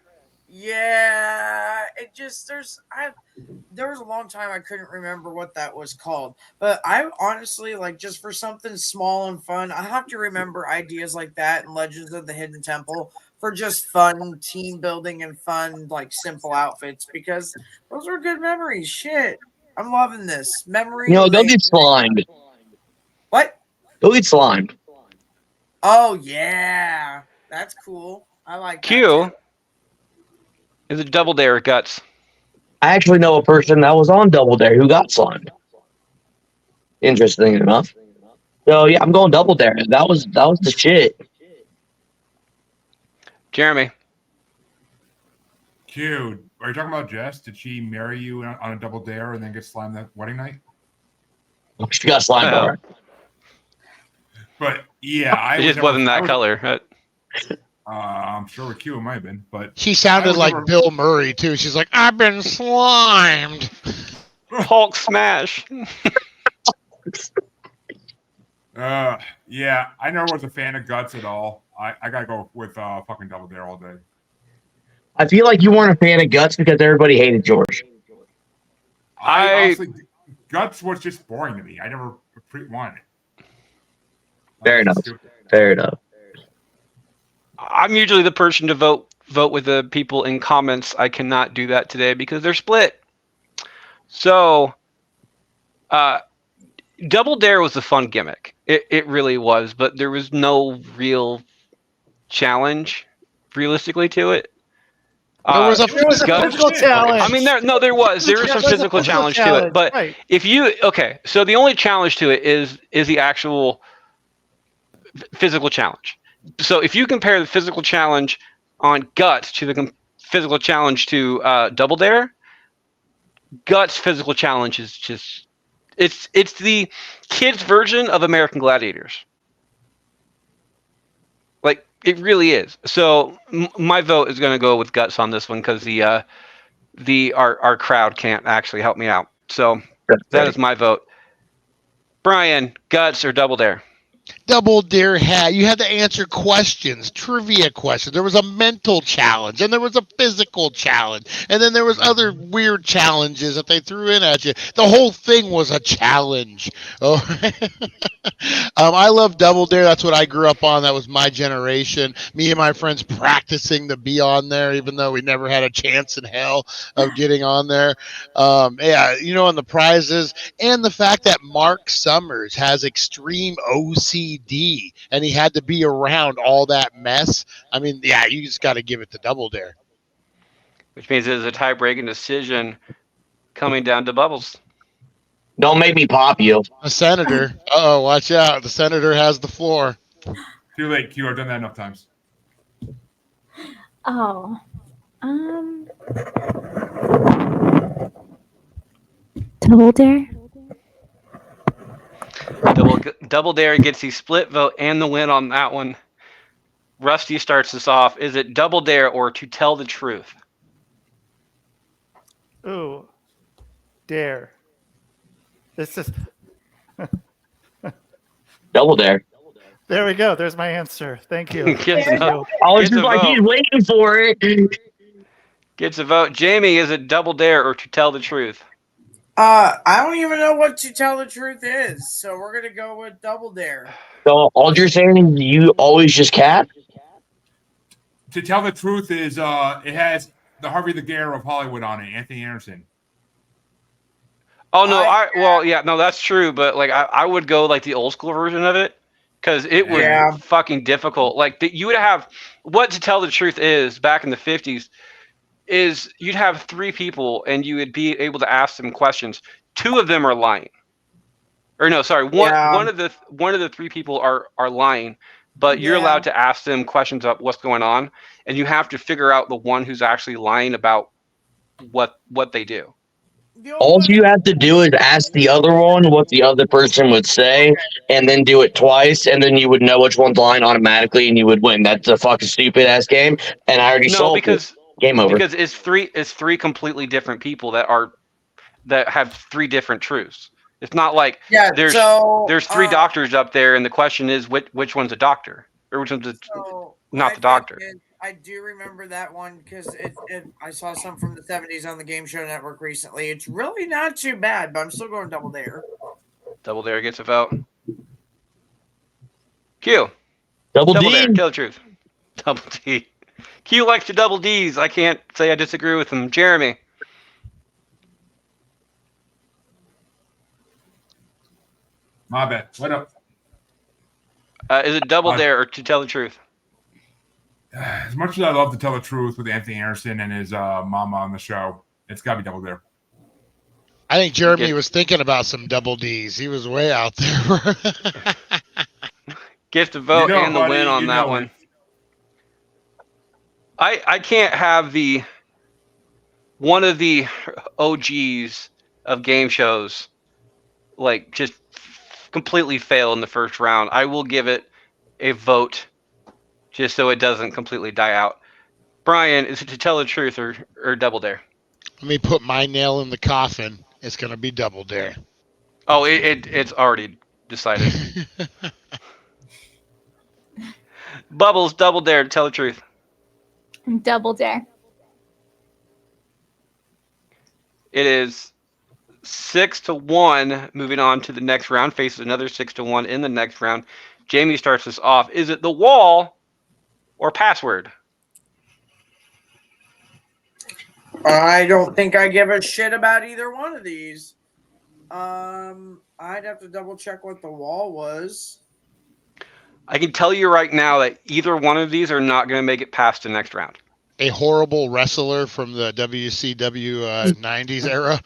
Yeah, it just there was a long time I couldn't remember what that was called. But I honestly like just for something small and fun, I have to remember ideas like that and Legends of the Hidden Temple for just fun team building and fun like simple outfits because those are good memories. Shit. I'm loving this. Memory. No, don't get slimed. What? Don't get slimed. Oh yeah. That's cool. I like that. Q. Too. Is it Double Dare or Guts? I actually know a person that was on Double Dare who got slimed. Interesting enough. So yeah, I'm going Double Dare. That was the shit. Jeremy. Q, are you talking about Jess? Did she marry you on a Double Dare and then get slimed that wedding night? She got slimed. Oh. All right. But yeah, It just wasn't that color. I'm sure with Q it might have been, but She sounded like Bill Murray too. She's like, "I've been slimed." Hulk smash. Yeah, I never was a fan of Guts at all. I gotta go with fucking Double Dare all day. I feel like you weren't a fan of Guts because everybody hated George. Honestly, Guts was just boring to me. I never wanted it. Fair enough. Fair enough. I'm usually the person to vote with the people in comments. I cannot do that today because they're split. So, Double Dare was a fun gimmick. It really was, but there was no real challenge, realistically, to it. There was a physical challenge. I mean, there was some physical challenge to it, but right. So the only challenge to it is the actual physical challenge. So if you compare the physical challenge on Guts to the physical challenge to Double Dare, Guts physical challenge is just it's the kids version of American Gladiators. Like it really is. So my vote is going to go with Guts on this one because our crowd can't actually help me out. So that is my vote. Brian, Guts or Double Dare? Double Dare you had to answer questions, trivia questions. There was a mental challenge, and there was a physical challenge, and then there was other weird challenges that they threw in at you. The whole thing was a challenge. Oh, I love Double Dare. That's what I grew up on. That was my generation. Me and my friends practicing to be on there, even though we never had a chance in hell of getting on there. Yeah, and the prizes, and the fact that Mark Summers has extreme OCD and he had to be around all that mess. I mean, yeah, you just got to give it to Double Dare. Which means it is a tie-breaking decision coming down to Bubbles. Don't make me pop you. A senator. Uh-oh, watch out. The senator has the floor. Too late, Q. I've done that enough times. Oh. Double Dare? Double Dare gets the split vote and the win on that one. Rusty starts us off. Is it Double Dare or To Tell the Truth? Ooh. Dare. This is... Double Dare. There we go. There's my answer. Thank you. Gets a vote. I was Gets just a like, vote. he's waiting for it. Gets a vote. Jamie, is it Double Dare or To Tell the Truth? I don't even know what To Tell the Truth is, so we're gonna go with Double Dare. So all you're saying is you always just cap? To Tell the Truth is it has the Harvey the Gare of Hollywood on it, Anthony Anderson. Oh no, that's true, but like I would go like the old school version of it because it was fucking difficult. Like you would have what To Tell the Truth is back in the 50s is you'd have three people and you would be able to ask them questions. Two of them are lying. Or no, sorry, one of the three people are lying, but you're allowed to ask them questions about what's going on, and you have to figure out the one who's actually lying about what they do. All you have to do is ask the other one what the other person would say, and then do it twice, and then you would know which one's lying automatically, and you would win. That's a fucking stupid ass game, and I already solved it. Game over. Because it's three completely different people that have three different truths. It's not like there's three doctors up there, and the question is which one's a doctor or which one's not the doctor. I do remember that one because I saw some from the 70s on the Game Show Network recently. It's really not too bad, but I'm still going Double Dare. Double Dare gets a vote. Q. Double D. Dare, tell the truth. Double D. Q likes to double D's. I can't say I disagree with him. Jeremy. My bad. What up? Is it Double Dare or To Tell the Truth? As much as I love To Tell the Truth with Anthony Anderson and his mama on the show, it's got to be Double Dare. I think Jeremy was thinking about some double D's. He was way out there. Gets the vote and the win on that one. I can't have one of the OGs of game shows like just completely fail in the first round. I will give it a vote just so it doesn't completely die out. Brian, is it To Tell the Truth or Double Dare? Let me put my nail in the coffin. It's going to be Double Dare. Oh, it's already decided. Bubbles, Double Dare, Tell the Truth. Double Dare. It is 6-1. Moving on to the next round, faces another 6-1 in the next round. Jamie starts us off. Is it The Wall or Password? I don't think I give a shit about either one of these. I'd have to double check what The Wall was. I can tell you right now that either one of these are not going to make it past the next round. A horrible wrestler from the WCW 90s era.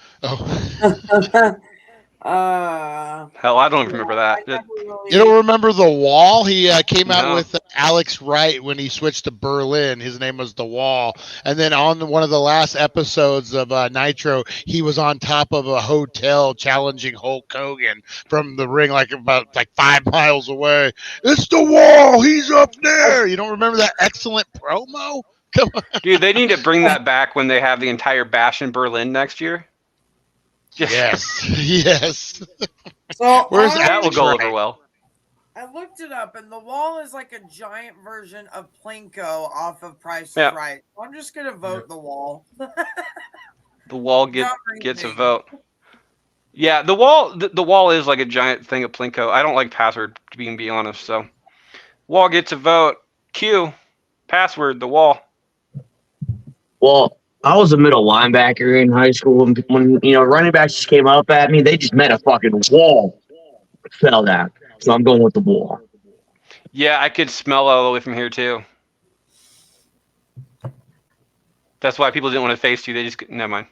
Hell, I don't remember that. You don't remember The Wall? He came out with Alex Wright when he switched to Berlin. His name was The Wall. And then on one of the last episodes of Nitro, he was on top of a hotel challenging Hulk Hogan from the ring, about 5 miles away. It's The Wall. He's up there. You don't remember that excellent promo? Come on. Dude, they need to bring that back when they have the entire bash in Berlin next year. Yes. Yes. So that will go over well. I looked it up, and the wall is like a giant version of Plinko off of Price is Yeah. Right. I'm just gonna vote the wall. The wall gets a vote. Yeah, the wall is like a giant thing of Plinko. I don't like password, to be honest. So, wall gets a vote. Q, password, the wall. Well, I was a middle linebacker in high school. When running backs just came up at me, they just met a fucking wall. Fell down. So I'm going with the wall. Yeah, I could smell all the way from here too. That's why people didn't want to face you. They just never mind.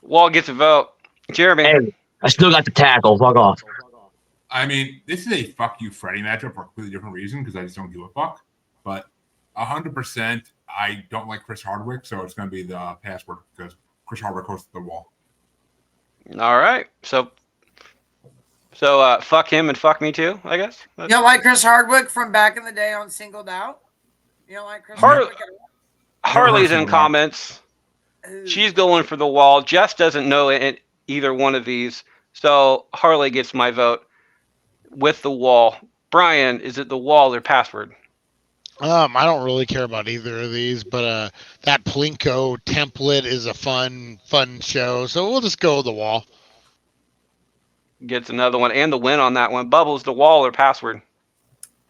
Wall gets a vote. Jeremy. Hey, I still got the tackle. Fuck off. I mean, this is a fuck you Freddy matchup for a completely different reason because I just don't give a fuck. But 100%, I don't like Chris Hardwick, so it's going to be the password because Chris Hardwick hosts the wall. All right. So fuck him and fuck me too, I guess. You don't like Chris Hardwick from back in the day on Singled Out? You don't like Chris Hardwick? Harley's in comments. She's going for the wall. Jess doesn't know either one of these. So Harley gets my vote with the wall. Brian, is it the wall or password? I don't really care about either of these, but that Plinko template is a fun show, so we'll just go with the wall. Gets another one and the win on that one. Bubbles, the wall or password?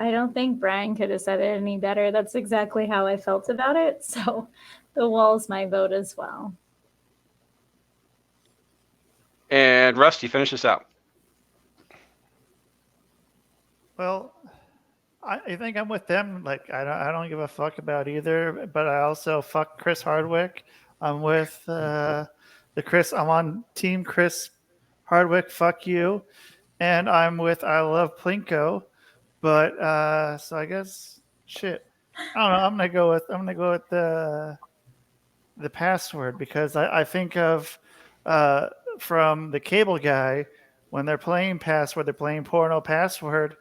I don't think Brian could have said it any better. That's exactly how I felt about it. So the wall's my vote as well. And Rusty, finish this out. Well, I think I'm with them. Like I don't give a fuck about either, but I also fuck Chris Hardwick. I'm with the Chris. I'm on Team Chris Hardwick. Fuck you, and I'm with I love Plinko. But so I guess shit. I don't know. I'm gonna go with the password because I think of from the Cable Guy when they're playing password, they're playing porno password,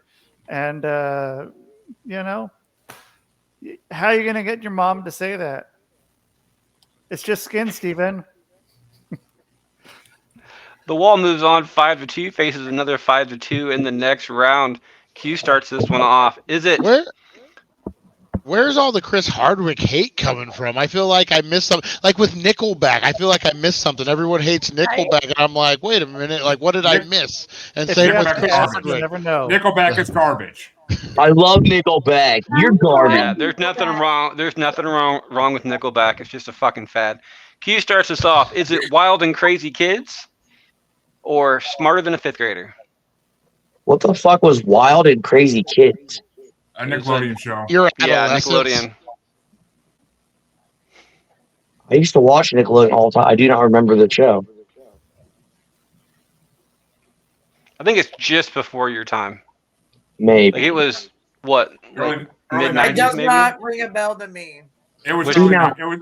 and how are you gonna get your mom to say that? It's just skin, Steven. The wall moves on 5-2, faces another 5-2 in the next round. Q starts this one off. Is it? Where's all the Chris Hardwick hate coming from? I feel like I missed something. Like with Nickelback, I feel like I missed something. Everyone hates Nickelback, and I'm like, wait a minute, like what did I miss? And same with Chris Hardwick. You never know. Nickelback is garbage. I love Nickelback. You're garbage. Yeah, there's nothing wrong with Nickelback. It's just a fucking fad. Q starts us off. Is it Wild and Crazy Kids or Smarter Than a Fifth Grader? What the fuck was Wild and Crazy Kids? A Nickelodeon show. Nickelodeon. I used to watch Nickelodeon all the time. I do not remember the show. I think it's just before your time. Maybe. Like it was what? Like early mid-90s, It does maybe? not ring a bell to me. It was. Which- Early, Now- it was.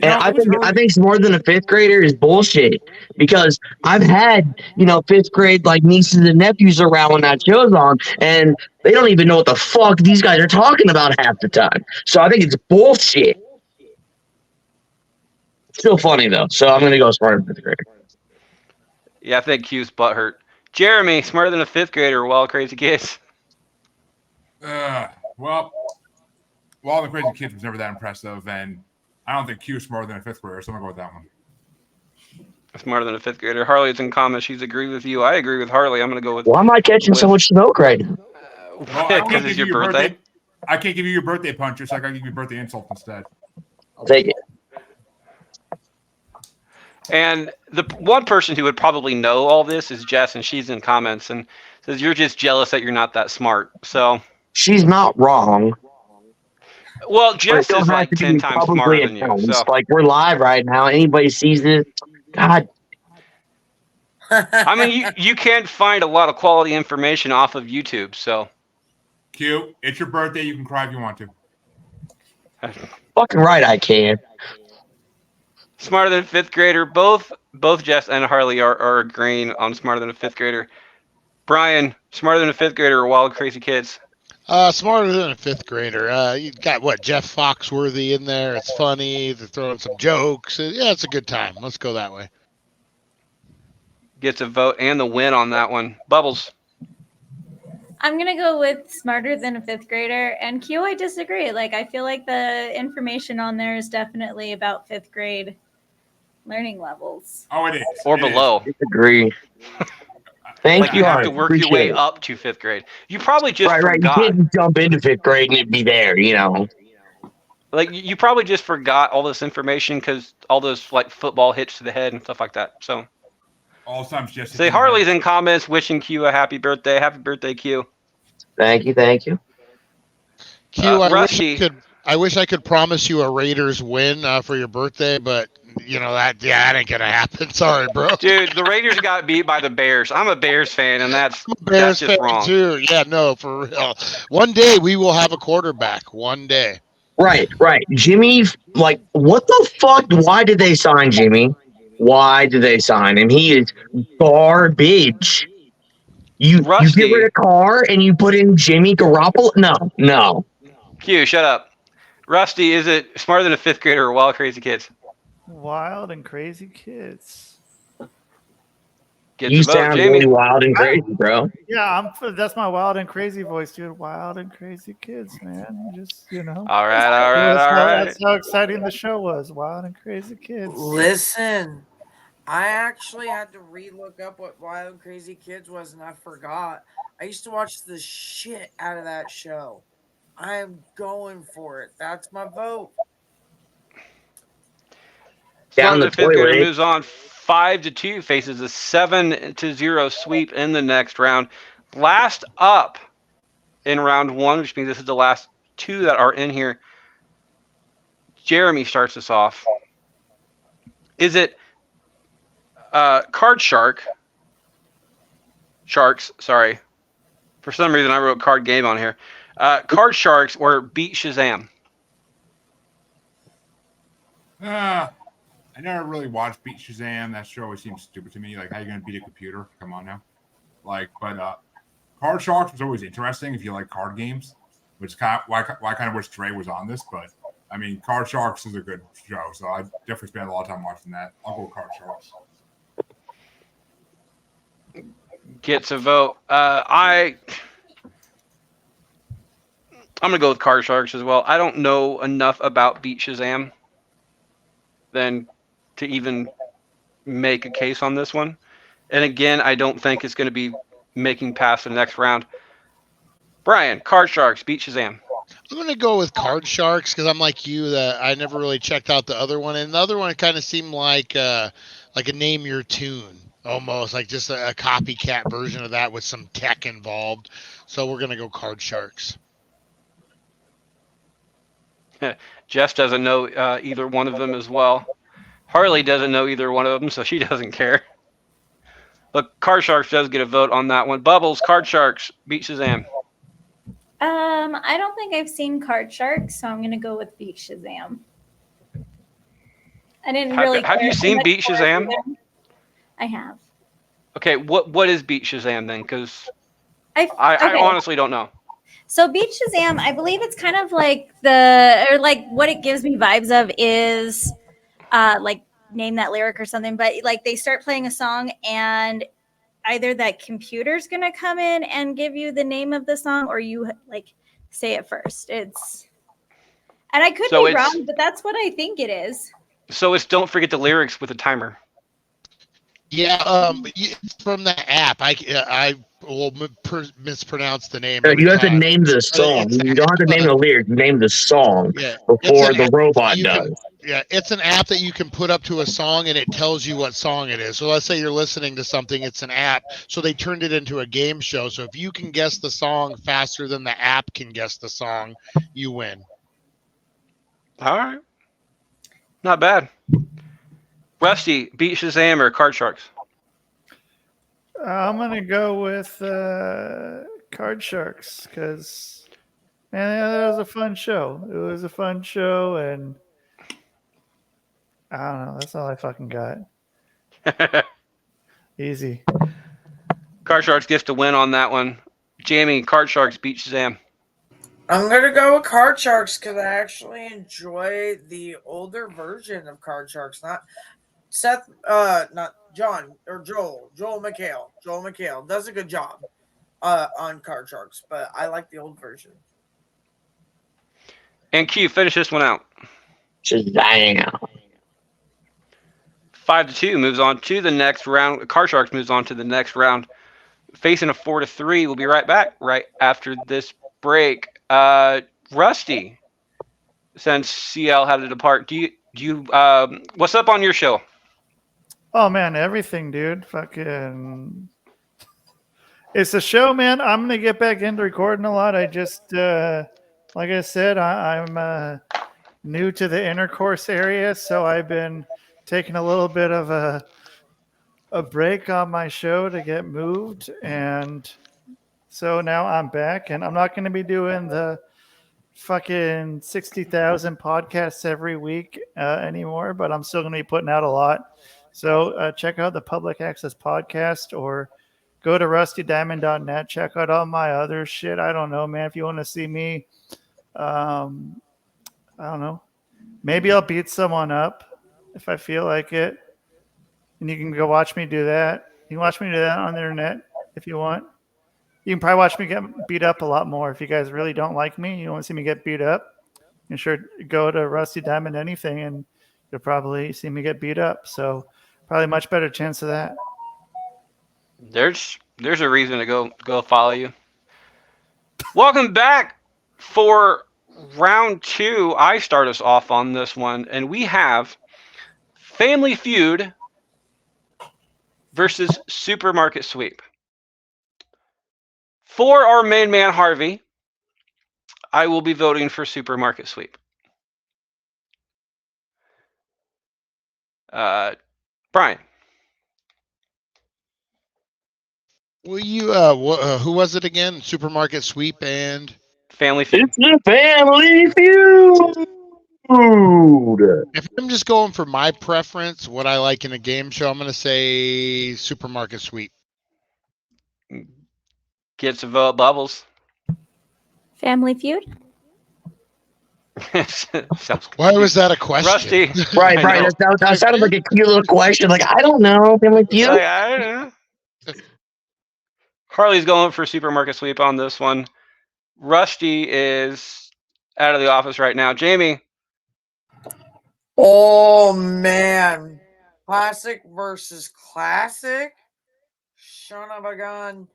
And I think More Than a Fifth Grader is bullshit because I've had fifth grade like nieces and nephews around when that show's on, and they don't even know what the fuck these guys are talking about half the time. So I think it's bullshit. Still funny though, so I'm gonna go Smarter Than a Fifth Grader. Yeah, I think Q's butt hurt. Jeremy, Smarter Than a Fifth Grader or Wild Crazy Kids? Well, Wild and Crazy Kids was never that impressive, and I don't think Q is Smarter Than a Fifth Grader, so I'm gonna go with that one. Smarter Than a Fifth Grader. Harley's in comments. She's agreed with you. I agree with Harley. I'm gonna go with. Why am I catching so much smoke right now? Well, I can't Because give it's you your birthday. I can't give you your birthday puncher, so I gotta give you birthday insult instead. I'll take it. And the one person who would probably know all this is Jess, and she's in comments and says you're just jealous that you're not that smart. So. She's not wrong. Well, But Jess it don't is have like to 10 be times publicly smarter than you. announced. So. Like we're live right now. Anybody sees this? God. I mean, you can't find a lot of quality information off of YouTube, so. Q, it's your birthday. You can cry if you want to. Fucking right, I can. Smarter Than a Fifth Grader. Both Jess and Harley are agreeing on Smarter Than a Fifth Grader. Brian, Smarter Than a Fifth Grader or Wild Crazy Kids? Smarter Than a Fifth Grader. You got Jeff Foxworthy in there. It's funny. They're throwing some jokes. Yeah, it's a good time. Let's go that way. Gets a vote and the win on that one. Bubbles. I'm gonna go with smarter than a fifth grader. And Q, I disagree. Like, I feel like the information on there is definitely about fifth grade learning levels. Oh, it is. Or It is. below. Disagree. Thank Like you you, have Art. to work your Appreciate way it. up to fifth grade. You probably just Right. You forgot. can't jump into 5th grade and it'd be there, you know. Like you probably just forgot all this information because all those like football hits to the head and stuff like that. So All times just say Harley's in comments wishing Q a happy birthday. Happy birthday, Q. Thank you. Thank you. Q, Rusty. I wish I could promise you a Raiders win for your birthday, but that ain't gonna happen. Sorry, bro. Dude, the Raiders got beat by the Bears. I'm a Bears fan, and that's Bears just fan wrong. too. Yeah, no, for real. One day we will have a quarterback. One day. Right. Jimmy, like, what the fuck? Why did they sign Jimmy? Why did they sign him? He is garbage. You get rid of Carr and you put in Jimmy Garoppolo? No. Q, shut up. Rusty, is it Smarter Than a Fifth Grader or Wild Crazy Kids? Wild and Crazy Kids. You sound really wild and crazy, bro. Yeah, that's my wild and crazy voice, dude. Wild and Crazy Kids, man. Just All right. That's how exciting the show was. Wild and Crazy Kids. Listen, I actually had to re-look up what Wild and Crazy Kids was, and I forgot. I used to watch the shit out of that show. I am going for it. That's my vote. Down the fifth grader moves on 5-2, faces a 7-0 sweep in the next round. Last up in round one, which means this is the last two that are in here. Jeremy starts us off. Is it Card Sharks? Sorry. For some reason, I wrote Card Game on here. Card Sharks or Beat Shazam? I never really watched Beat Shazam. That show always seems stupid to me. Like, how you going to beat a computer? Come on now. Like, but Card Sharks was always interesting if you like card games, which is kind of why I kind of wish Trey was on this. But, I mean, Card Sharks is a good show, so I definitely spent a lot of time watching that. I'll go with Card Sharks. Gets a vote. I'm going to go with Card Sharks as well. I don't know enough about Beat Shazam than to even make a case on this one. And again, I don't think it's going to be making past the next round. Brian, Card Sharks, Beat Shazam. I'm going to go with Card Sharks because I'm like you that I never really checked out the other one. And the other one kind of seemed like a Name Your Tune. Almost like just a copycat version of that with some tech involved. So we're going to go Card Sharks. Jess doesn't know either one of them as well. Harley doesn't know either one of them, so she doesn't care. But Card Sharks does get a vote on that one. Bubbles, Card Sharks, Beat Shazam. I don't think I've seen Card Sharks, so I'm going to go with Beat Shazam. I didn't really. Have you seen Beat Shazam? I have. Okay, what is Beat Shazam then? Because I honestly don't know. So Beat Shazam, I believe it's kind of like what it gives me vibes of is like Name That Lyric or something, but like they start playing a song and either that computer's going to come in and give you the name of the song or you like say it first. And I could be wrong, but that's what I think it is. So it's Don't Forget the Lyrics with a timer. Yeah, it's from the app. I will mispronounce the name. You have to name the song. You don't have to name the lyrics. Name the song before the robot does. It's an app that you can put up to a song and it tells you what song it is. So let's say you're listening to something, it's an app. So they turned it into a game show. So if you can guess the song faster than the app can guess the song, you win. All right. Not bad. Rusty, Beat Shazam or Card Sharks? I'm going to go with Card Sharks because, man, that was a fun show. It was a fun show, and I don't know. That's all I fucking got. Easy. Card Sharks gets to win on that one. Jamie, Card Sharks, Beat Shazam. I'm going to go with Card Sharks because I actually enjoy the older version of Card Sharks. Not John or Joel McHale. Joel McHale does a good job. on Card Sharks, but I like the old version. And Q, finish this one out. Shazam. 5-2 moves on to the next round. Card Sharks moves on to the next round. Facing a 4-3. We'll be right back right after this break. Rusty, since CL had to depart, do you what's up on your show? Oh man, everything, dude. Fucking, it's a show, man. I'm gonna get back into recording a lot. I just, like I said, I'm new to the intercourse area, so I've been taking a little bit of a break on my show to get moved, and so now I'm back, and I'm not going to be doing the fucking 60,000 podcasts every week anymore, but I'm still going to be putting out a lot. So check out the Public Access Podcast or go to rustydiamond.net. Check out all my other shit. I don't know, man. If you want to see me, I don't know. Maybe I'll beat someone up if I feel like it. And you can go watch me do that. You can watch me do that on the internet if you want. You can probably watch me get beat up a lot more. If you guys really don't like me, you don't want to see me get beat up, you can sure go to Rusty Diamond anything and you'll probably see me get beat up. So probably much better chance of that. There's a reason to go follow you. Welcome back for round 2. I start us off on this one, and we have Family Feud versus Supermarket Sweep. For our main man, Harvey, I will be voting for Supermarket Sweep. Brian. Will you? Who was it again? Supermarket Sweep and Family Feud. It's the Family Feud. If I'm just going for my preference, what I like in a game show, I'm going to say Supermarket Sweep. Gets a vote, Bubbles. Family Feud. Why was that a question? Rusty. Right. That sounded like a cute little question. Like, I don't know. Family Feud. I don't know. Harley's going for Supermarket Sweep on this one. Rusty is out of the office right now. Jamie. Oh man, classic versus classic. Son of a gun.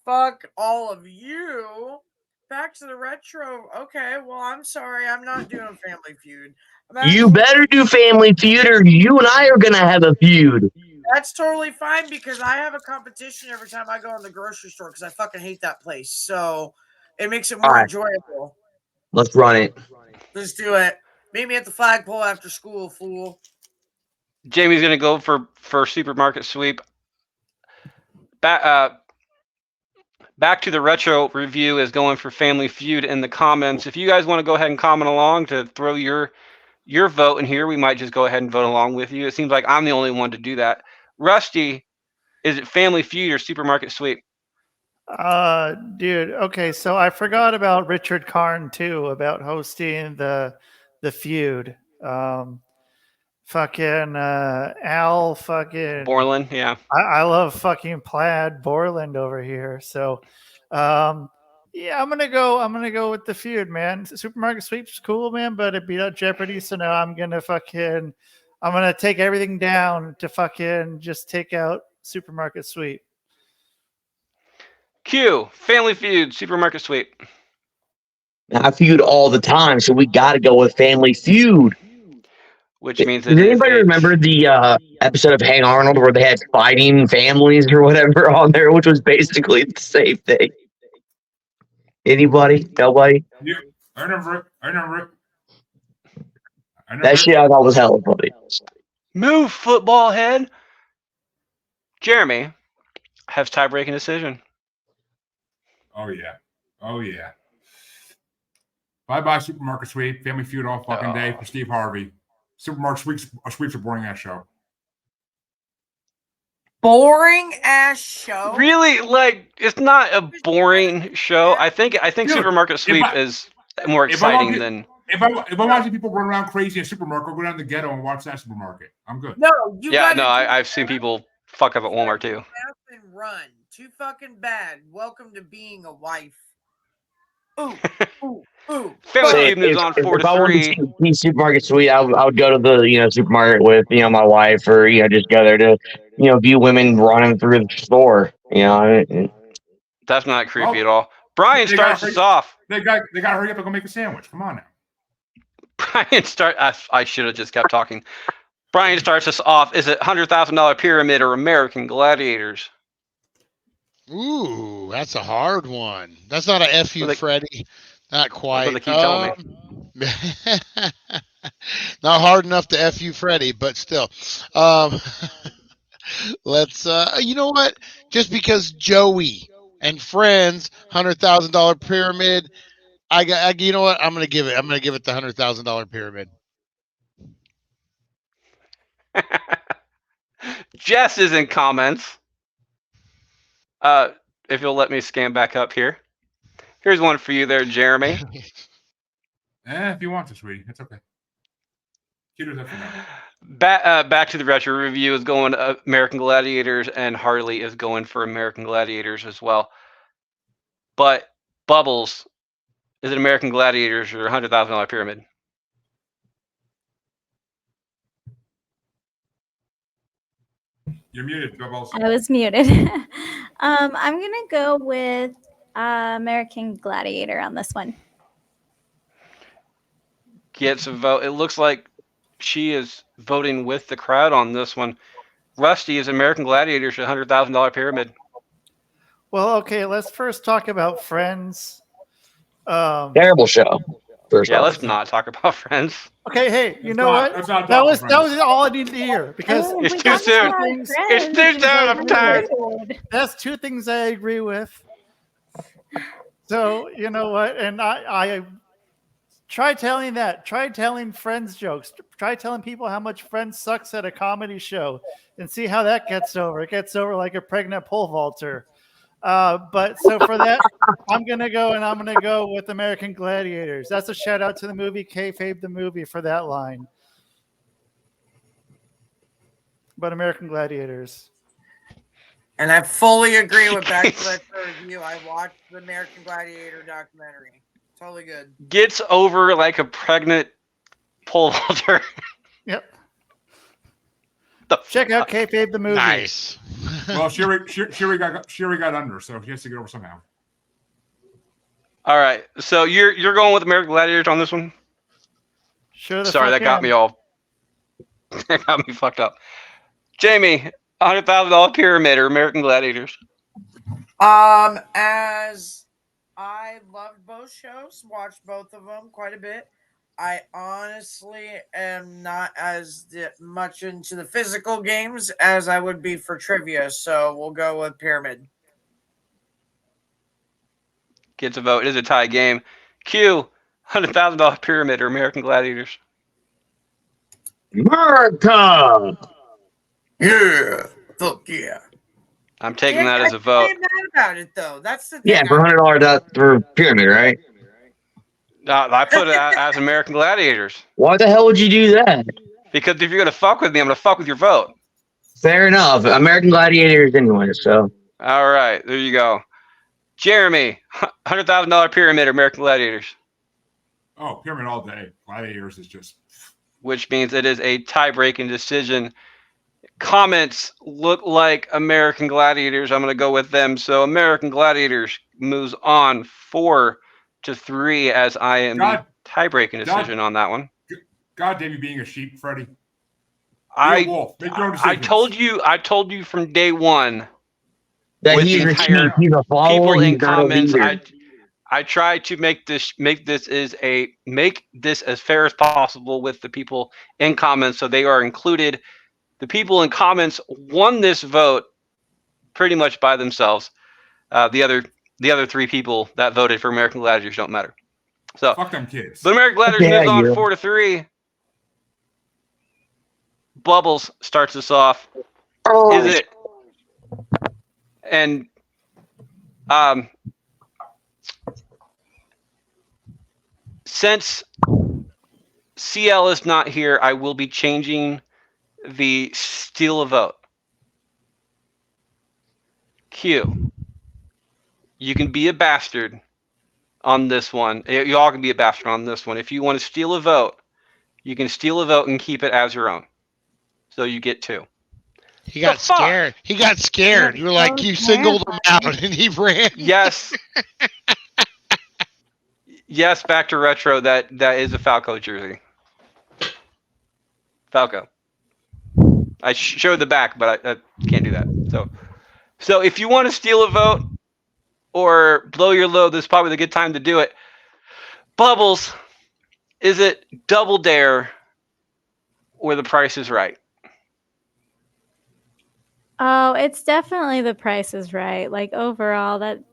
Fuck all of you. Back to the retro. Okay, well, I'm sorry. I'm not doing Family Feud. You better do Family Feud or you and I are going to have a feud. That's totally fine because I have a competition every time I go in the grocery store because I fucking hate that place. So it makes it more enjoyable. Let's run it. Let's do it. Meet me at the flagpole after school, fool. Jamie's going to go for Supermarket Sweep. Back to the retro review is going for Family Feud in the comments. If you guys want to go ahead and comment along to throw your vote in here, we might just go ahead and vote along with you. It seems like I'm the only one to do that. Rusty, is it Family Feud or Supermarket Sweep? Dude, okay, so I forgot about Richard Karn too, about hosting the feud. Fucking Al fucking Borland, yeah. I love fucking Plaid Borland over here. So yeah, I'm gonna go with the feud, man. Supermarket Sweep's cool, man, but it beat out Jeopardy, so now I'm gonna take everything down to fucking just take out Supermarket Sweep. Q, Family Feud, Supermarket Sweep. I feud all the time, so we got to go with Family Feud. Which means does anybody remember the episode of Hey Arnold where they had fighting families or whatever on there, which was basically the same thing? Anybody? Nobody? Yeah, I remember it. That shit I thought was hella funny. Move, football head. Jeremy has tie-breaking decision. Oh yeah. Bye Supermarket Sweep. Family Feud all fucking day for Steve Harvey. Supermarket Sweep's a boring ass show. Boring ass show. Really, like it's not a boring show. I think Dude, Supermarket Sweep is more exciting than. If I'm watching people run around crazy in a supermarket, I'll go down to the ghetto and watch that supermarket. I'm good. No, I've seen people fuck up at Walmart too. and run. Too fucking bad. Welcome to being a wife. Ooh, ooh, ooh. Family See, Feud moves on if I wanted 4-3. to see Supermarket Suite, I would go to the supermarket with my wife, or just go there to view women running through the store. That's not creepy Well, at all. Brian they starts gotta us off. They got to hurry up and go make a sandwich. Come on now. I should have just kept talking. Brian starts us off. Is it $100,000 Pyramid or American Gladiators? Ooh, that's a hard one. That's not a F you, Well, they- Freddie. Not That's quite. what they keep telling me. Not hard enough to F you, Freddie, but still. Let's. You know what? Just because Joey and Friends, $100,000 Pyramid. You know what? I'm gonna give it the $100,000 Pyramid. Jess is in comments. If you'll let me scan back up here. Here's one for you there, Jeremy. If you want to, sweetie, it's okay. Cheaters up for now. Back to the retro review is going American Gladiators, and Harley is going for American Gladiators as well. But Bubbles, is it American Gladiators or $100,000 Pyramid? You're muted, Bubbles. I was muted. I'm gonna go with American Gladiator on this one. Gets a vote. It looks like she is voting with the crowd on this one. Rusty, is American Gladiators a $100,000 Pyramid? Well, okay, let's first talk about Friends. Terrible show. First Yeah, off. let's not talk about Friends. Okay, hey, you know not- what? let's not That talk was about all I needed to hear because Oh, It's we too got soon. our It's friends. too soon. I'm tired. that's two things I agree with. So you know what? And I try telling that. Try telling Friends jokes. Try telling people how much Friends sucks at a comedy show, and see how that gets over. It gets over like a pregnant pole vaulter. But so for that, I'm gonna go with American Gladiators. That's a shout out to the movie Kayfabe the movie for that line. But American Gladiators. And I fully agree with Back to the Review. I watched the American Gladiator documentary. Totally good. Gets over like a pregnant pole vaulter. Yep. The Check out Kayfabe the movie. Nice. Well, Shiri got under, so she has to get over somehow. All right, so you're going with American Gladiators on this one? Sure. Sorry, that got me all. That got me fucked up. Jamie, $100,000 Pyramid or American Gladiators? As I loved both shows, watched both of them quite a bit. I honestly am not as much into the physical games as I would be for trivia, so we'll go with Pyramid. Gets a vote. It is a tie game. Q, $100,000 Pyramid or American Gladiators? America. Yeah, fuck yeah. I'm taking that as a vote. I can't mad about it though. That's the thing. Yeah, for $100 for Pyramid, right? I put it as American Gladiators Why the hell would you do that? because if you're gonna fuck with me, I'm gonna fuck with your vote. Fair enough. American Gladiators anyway, so. All right, there you go. Jeremy, $100,000 Pyramid or American Gladiators? Oh, Pyramid all day. Gladiators is just. Which means it is a tie-breaking decision. Comments look like American Gladiators. I'm going to go with them. So American Gladiators moves on 4-3 as I am the tie-breaking decision on that one. God damn you being a sheep, Freddie. I told you from day one that with he's the entire a sheep. He's a follower. people in He's not a comments. leader. I try to make this as fair as possible with the people in comments, so they are included. The people in comments won this vote pretty much by themselves. The other three people that voted for American Gladiators don't matter. So fuck them kids. But American Gladiators moves on 4-3. Bubbles starts us off. Oh. Is it? And since CL is not here, I will be changing the steal a vote. Q, you can be a bastard on this one. You all can be a bastard on this one. If you want to steal a vote, you can steal a vote and keep it as your own. So you get 2. He got scared. He got scared. You were like, you singled him out, and he ran. Yes. Yes, back to retro. That is a Falco jersey. Falco. I showed the back, but I can't do that. So if you want to steal a vote or blow your load, this is probably the good time to do it. Bubbles, is it Double Dare or The Price is Right? Oh, it's definitely The Price is Right. Like overall, that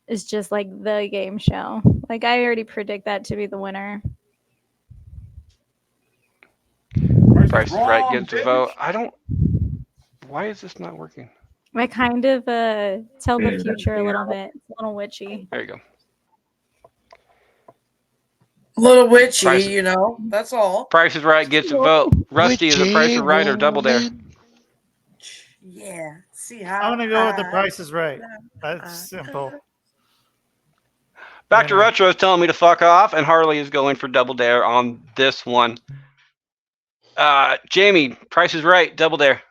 is just like the game show. Like I already predict that to be the winner. Price is Right gets a vote. Why is this not working? I kind of tell the future a little bit. It's a little witchy. There you go. Little witchy, that's all. Price is Right gets a vote. Rusty, is The Price is Right or Double Dare? Yeah. See how I'm gonna go with The Price is Right. That's simple. Back to retro is telling me to fuck off, and Harley is going for Double Dare on this one. Jamie, Price is Right, Double Dare.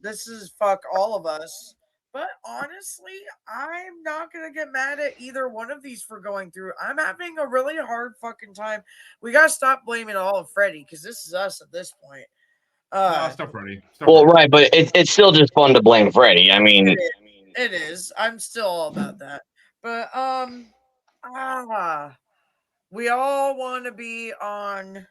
This is fuck all of us. But honestly, I'm not going to get mad at either one of these for going through. I'm having a really hard fucking time. We got to stop blaming all of Freddie because this is us at this point. No, stop Freddie. Right, but it's still just fun to blame Freddie. I mean, it is. I'm still all about that. But we all want to be on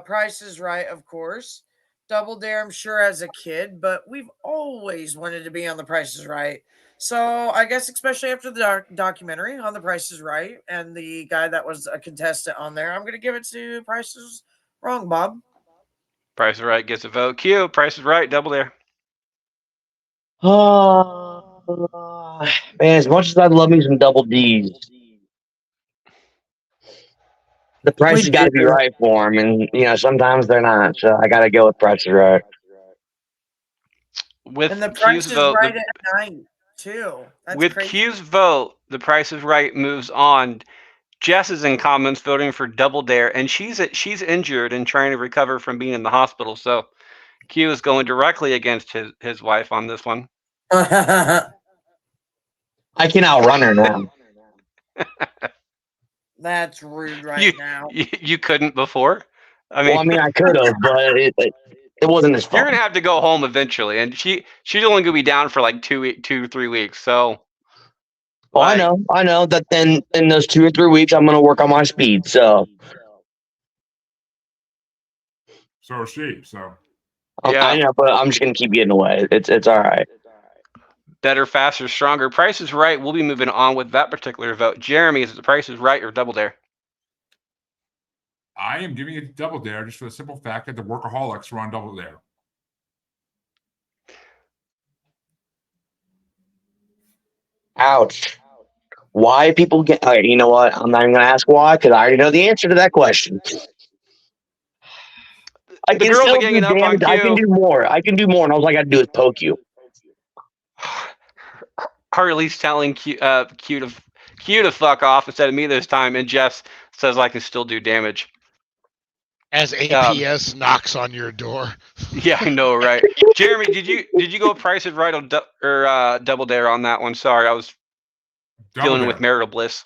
Price is Right, of course. Double Dare, I'm sure, as a kid, but we've always wanted to be on The Price is Right. So I guess especially after the documentary on The Price is Right and the guy that was a contestant on there, I'm going to give it to Price is Wrong, Bob. Price is Right gets a vote. Q, Price is Right, Double Dare. Man, as much as I love me some Double D's, the price has got to be right for them, and sometimes they're not. So I got to go with Price is Right. With and the Price Q's is vote, Right at night too. That's with crazy. Q's vote, The Price is Right moves on. Jess is in comments voting for Double Dare, and she's injured and trying to recover from being in the hospital. So Q is going directly against his wife on this one. I can outrun her now. That's rude now. You couldn't before? I could have, but it wasn't as fun. You're going to have to go home eventually, and she's only going to be down for like 3 weeks. So, I know that then in those 2 or 3 weeks, I'm going to work on my speed. So is she. So yeah. I know, but I'm just going to keep getting away. It's all right. Better, faster, stronger. Price is Right. We'll be moving on with that particular vote. Jeremy, is it The Price is Right or Double Dare? I am giving it Double Dare just for the simple fact that the workaholics were on Double Dare. Ouch. Why people get... All right, you know what? I'm not even going to ask why because I already know the answer to that question. I can still do damage. I can do more. And all I got to do is poke you. Harley's telling Q to fuck off instead of me this time, and Jess says I can still do damage. As APS knocks on your door. Yeah, I know, right? Jeremy, did you go Price is Right or Double Dare on that one? Sorry, I was dealing with marital bliss.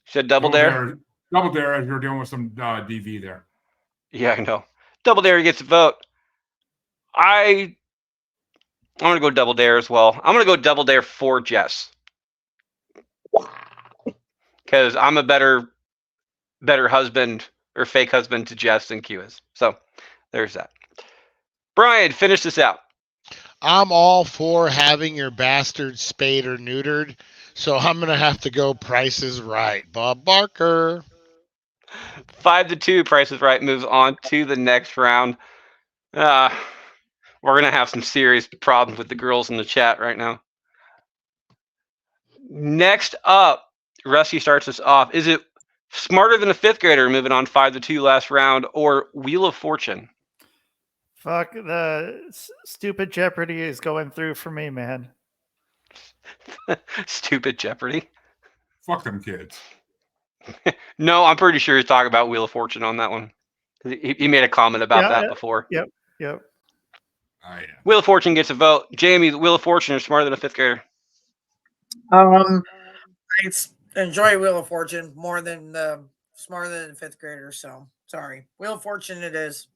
You said Double Dare? Double Dare as you're dealing with some DV there. Yeah, I know. Double Dare gets a vote. I'm going to go Double Dare as well. I'm going to go Double Dare for Jess. Because I'm a better husband or fake husband to Jess than Q is. So there's that. Brian, finish this out. I'm all for having your bastard spayed or neutered. So I'm going to have to go Price is Right. Bob Barker. 5-2, Price is Right moves on to the next round. We're going to have some serious problems with the girls in the chat right now. Next up, Rusty starts us off. Is it Smarter Than a Fifth Grader moving on 5-2 last round or Wheel of Fortune? Fuck, the stupid Jeopardy is going through for me, man. Stupid Jeopardy. Fuck them kids. No, I'm pretty sure he's talking about Wheel of Fortune on that one. He made a comment about that before. Yep. Oh yeah. Wheel of Fortune gets a vote. Jamie, the Wheel of Fortune is smarter than a fifth grader. I enjoy Wheel of Fortune more than smarter than a fifth grader. So sorry, Wheel of Fortune it is.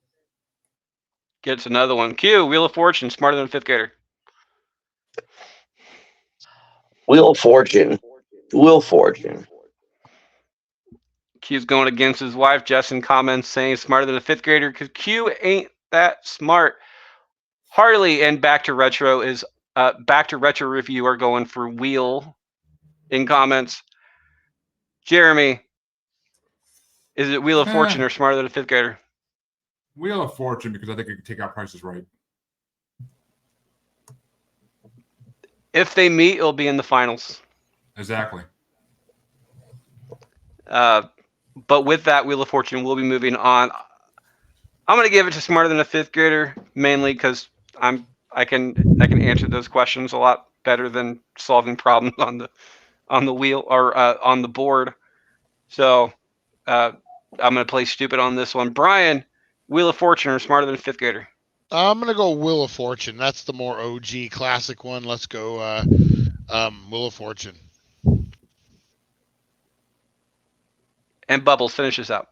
Gets another one. Q, Wheel of Fortune, smarter than a fifth grader. Wheel of Fortune. Wheel of Fortune. Q's going against his wife. Justin comments saying smarter than a fifth grader because Q ain't that smart. Harley and Back to Retro Review are going for Wheel in comments. Jeremy, is it Wheel of Fortune or smarter than a fifth grader? Wheel of Fortune because I think it can take out Price is Right. If they meet, it'll be in the finals. Exactly. But with that, Wheel of Fortune will be moving on. I'm going to give it to smarter than a fifth grader, mainly because I can answer those questions a lot better than solving problems on the wheel or on the board. So I'm going to play stupid on this one. Brian, Wheel of Fortune or smarter than a fifth grader? I'm gonna go Wheel of Fortune. That's the more OG classic one. Let's go Wheel of Fortune. And Bubbles, finish this out.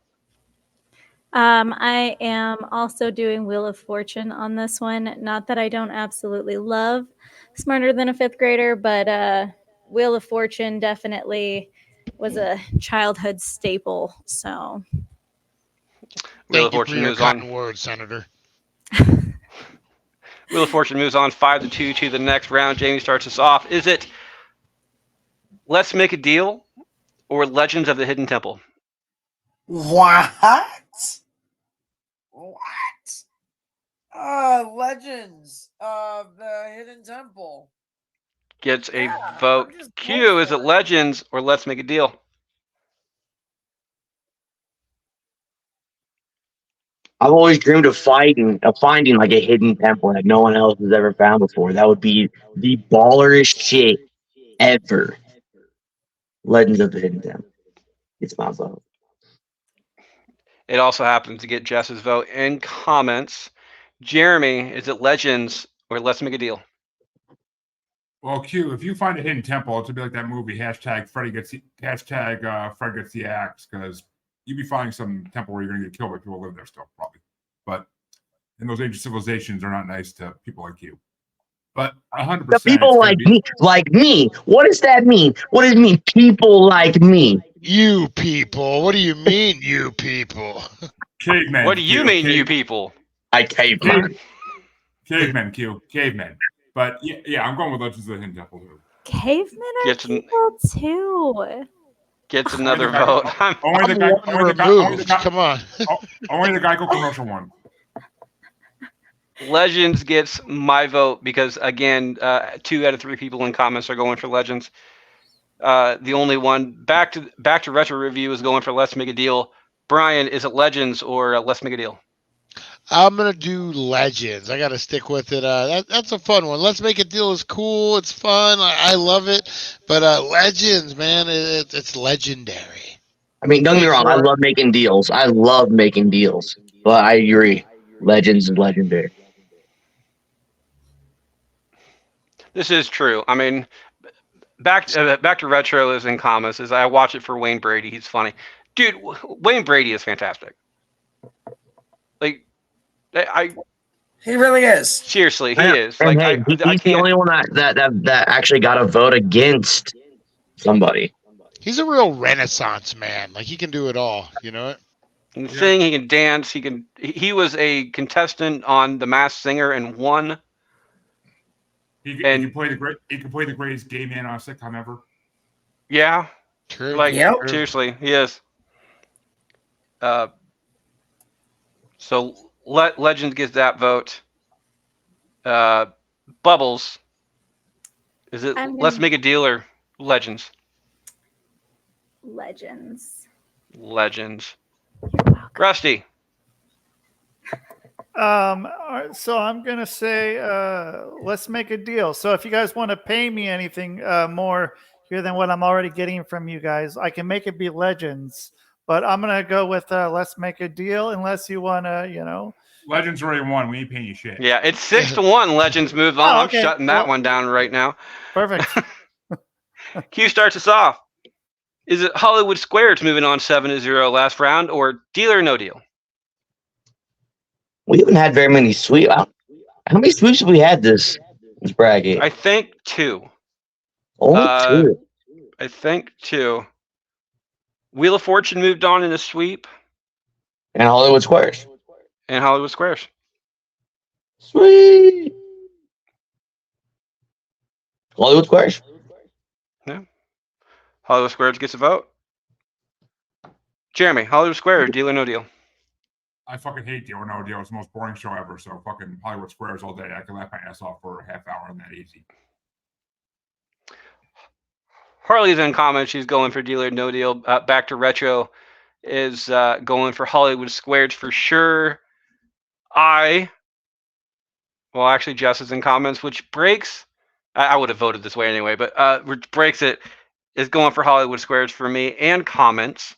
I am also doing Wheel of Fortune on this one. Not that I don't absolutely love Smarter Than a Fifth Grader, but Wheel of Fortune definitely was a childhood staple. So, Wheel of Thank you Fortune for your moves on. kind words, Senator. Wheel of Fortune moves on 5-2 to the next round. Jamie starts us off. Is it Let's Make a Deal or Legends of the Hidden Temple? What? Legends of the Hidden Temple. Gets a vote. Q, is it Legends or Let's Make a Deal? I've always dreamed of finding like a hidden temple that no one else has ever found before. That would be the ballerest shit ever. Legends of the Hidden Temple. It's my vote. It also happens to get Jess's vote in comments. Jeremy, is it Legends or Let's Make a Deal? Well, Q, if you find a hidden temple, it's gonna be like that movie Fred gets the axe, because you'd be finding some temple where you're gonna get killed by people who live there still, probably. But in those ancient civilizations are not nice to people like you. But 100%. The people like me. What does that mean? What does it mean? People like me. You people. What do you mean, you people? Cavemen. What do you mean, you people? I caveman. Cavemen, Q. Cavemen. But yeah, I'm going with Legends of the Hidden Temple. cavemen are people too. Gets another vote. Only the Come on. Only the Geico commercial one. Legends gets my vote because, again, 2 out of 3 people in comments are going for Legends. The only one back to Retro Review is going for Let's Make a Deal. Brian, is it Legends or Let's Make a Deal? I'm gonna do Legends. I gotta stick with it. That's a fun one. Let's Make a Deal is cool. It's fun. I love it. But Legends, man, it's legendary. I mean, don't get me wrong. I love making deals. But I agree. Legends is legendary. This is true. I mean, back to Retro is in comments. Is I watch it for Wayne Brady. He's funny, dude. Wayne Brady is fantastic. Like, he really is. Seriously, he is. And Like, he's the only one that actually got a vote against somebody. He's a real Renaissance man. Like, he can do it all. You know it. He can sing. He can dance. He was a contestant on The Masked Singer and won. He can play the greatest gay man on a sitcom ever. Yeah. True. Like, seriously, he is. So Legends gets that vote. Bubbles, is it Let's Make a Deal or Legends? Legends. Legends. Rusty. So I'm gonna say, let's make a deal. So if you guys want to pay me anything more here than what I'm already getting from you guys, I can make it be Legends. But I'm gonna go with let's make a deal. Unless you wanna, Legends already won. We ain't paying you shit. Yeah, it's 6-1. Legends moved on. Oh, I'm okay. shutting that one down right now. Perfect. Q starts us off. Is it Hollywood Squares moving on 7-0 last round, or Deal or No Deal? We haven't had very many sweeps. How many sweeps have we had this bracket? I think 2. Only 2. I think 2. Wheel of Fortune moved on in a sweep. And Hollywood Squares. And Hollywood Squares. Sweet. Hollywood Squares. Yeah. Hollywood Squares gets a vote. Jeremy, Hollywood Squares, Deal or No Deal? I fucking hate Deal or No Deal. It's the most boring show ever. So fucking Hollywood Squares all day. I can laugh my ass off for a half hour and that easy. Harley's in comments. She's going for Deal or No Deal. Back to Retro is going for Hollywood Squares for sure. Actually, Jess is in comments, which breaks. I would have voted this way anyway, but which breaks it is going for Hollywood Squares for me and comments.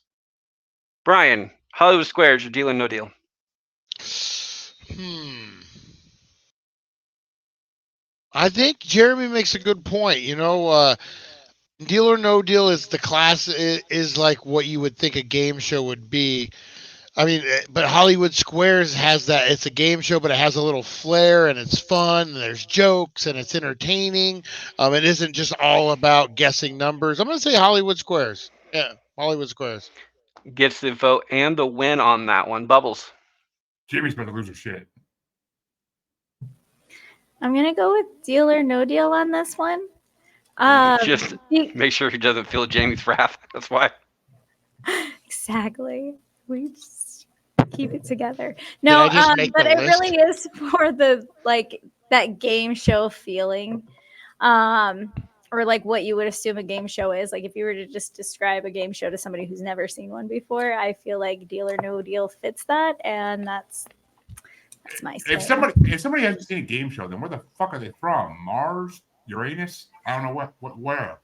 Brian, Hollywood Squares, Deal or No Deal? I think Jeremy makes a good point. Deal or No Deal is the class is like what you would think a game show would be. I mean, but Hollywood Squares has that. It's a game show, but it has a little flair, and it's fun, and there's jokes, and it's entertaining. It isn't just all about guessing numbers. I'm going to say Hollywood Squares. Yeah, Hollywood Squares. Gets the vote and the win on that one. Bubbles. Jimmy's about to lose her shit. I'm gonna go with Deal or No Deal on this one. Just make sure he doesn't feel Jamie's wrath. That's why. Exactly. We just keep it together. No, but it really is for the that game show feeling. Or like what you would assume a game show is. Like if you were to just describe a game show to somebody who's never seen one before, I feel like Deal or No Deal fits that, and that's my say. If somebody hasn't seen a game show, then where the fuck are they from? Mars? Uranus? I don't know where.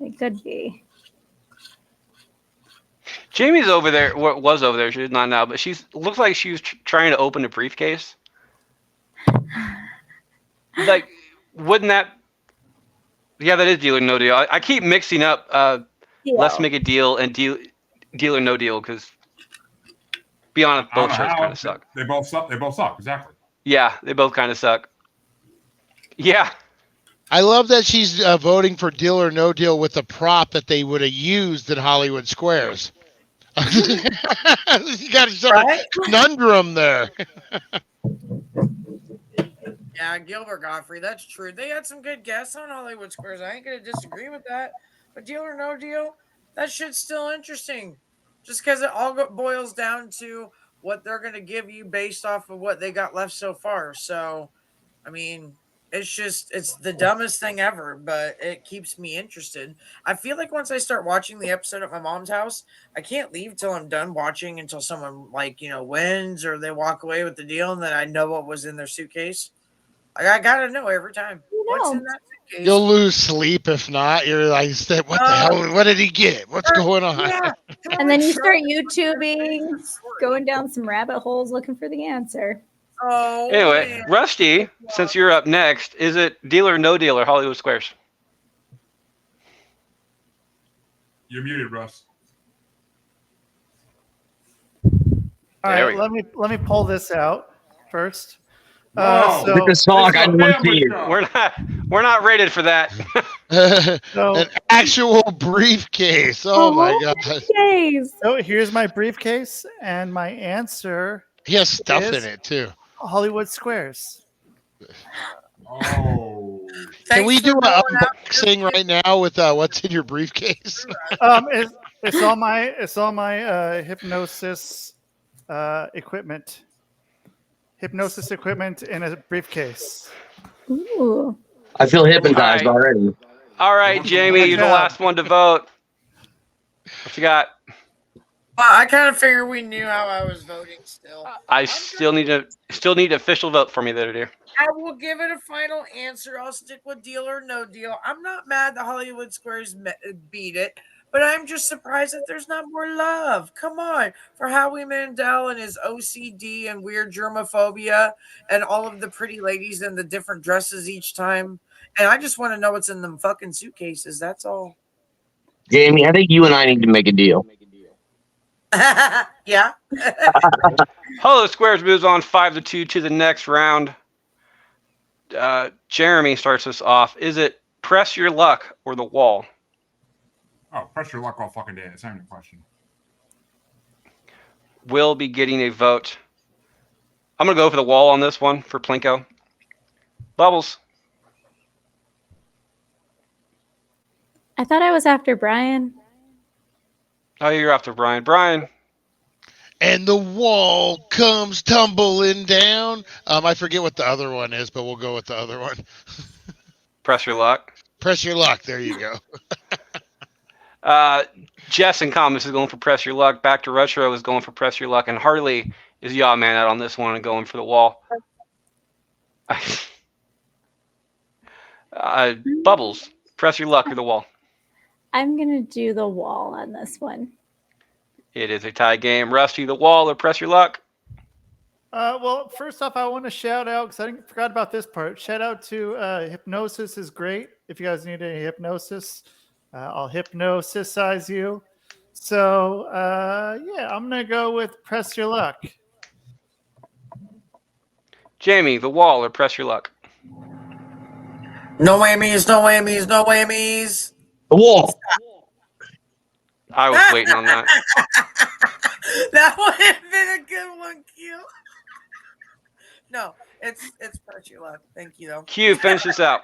It could be. Jamie's over there. Was over there. She's not now, but looks like she was trying to open a briefcase. Like, wouldn't that? Yeah, that is Deal or No Deal. I keep mixing up Let's Make a Deal and Deal or No Deal because, be honest, both shows kind of suck. They both suck. They both suck. Exactly. Yeah, they both kind of suck. Yeah. I love that she's voting for Deal or No Deal with the prop that they would have used in Hollywood Squares. You got a conundrum there. Yeah, Gilbert Godfrey, that's true. They had some good guests on Hollywood Squares. I ain't going to disagree with that. But Deal or No Deal, that shit's still interesting. Just because it all boils down to what they're going to give you based off of what they got left so far. So, I mean, it's the dumbest thing ever, but it keeps me interested. I feel like once I start watching the episode at my mom's house, I can't leave till I'm done watching until someone wins or they walk away with the deal and then I know what was in their suitcase. I gotta know every time what's in that suitcase. You'll lose sleep if not. You're like, what the hell? What did he get? What's going on? Yeah. And then you start YouTubing, going down some rabbit holes looking for the answer. Oh. Anyway, man. Rusty, since you're up next, is it Deal or No Deal or Hollywood Squares? You're muted, Russ. All right, let me pull this out first. With the song, I don't see it. We're not rated for that. An actual briefcase. Oh my god. So here's my briefcase, and my answer. He has stuff in it too. Hollywood Squares. Oh. Can we do an unboxing right now with what's in your briefcase? It's all my hypnosis equipment. Hypnosis equipment in a briefcase. Ooh. I feel hypnotized already. All right, Jamie, you're the last one to vote. What you got? Well, I kind of figured we knew how I was voting still. I still need official vote for me there, dear. I will give it a final answer. I'll stick with deal or no deal. I'm not mad that Hollywood Squares beat it, but I'm just surprised that there's not more love. Come on. For Howie Mandel and his OCD and weird germophobia and all of the pretty ladies in the different dresses each time. And I just want to know what's in them fucking suitcases. That's all. Jamie, I think you and I need to make a deal. Yeah. Hollow Squares moves on 5-2 to the next round. Jeremy starts us off. Is it press your luck or the wall? Oh, press your luck all fucking day. That's not even a question. Will be getting a vote. I'm going to go for the wall on this one for Plinko. Bubbles. I thought I was after Brian. Oh, you're after Brian. Brian. And the wall comes tumbling down. I forget what the other one is, but we'll go with the other one. Press your luck. Press your luck. There you go. Jess and Comus is going for press your luck. Back to Retro is going for press your luck. And Harley is the odd man out on this one and going for the wall. Bubbles. Press your luck or the wall. I'm going to do the wall on this one. It is a tie game. Rusty, the wall or press your luck? Well, first off, I want to shout out, because I forgot about this part. Shout out to Hypnosis is great. If you guys need any hypnosis, I'll hypnosisize you. So, yeah, I'm going to go with press your luck. Jamie, the wall or press your luck? No whammies, no whammies, no whammies. The wall. I was waiting on that. That would have been a good one, Q. No, it's press your luck. Thank you, though. Q, finish this out.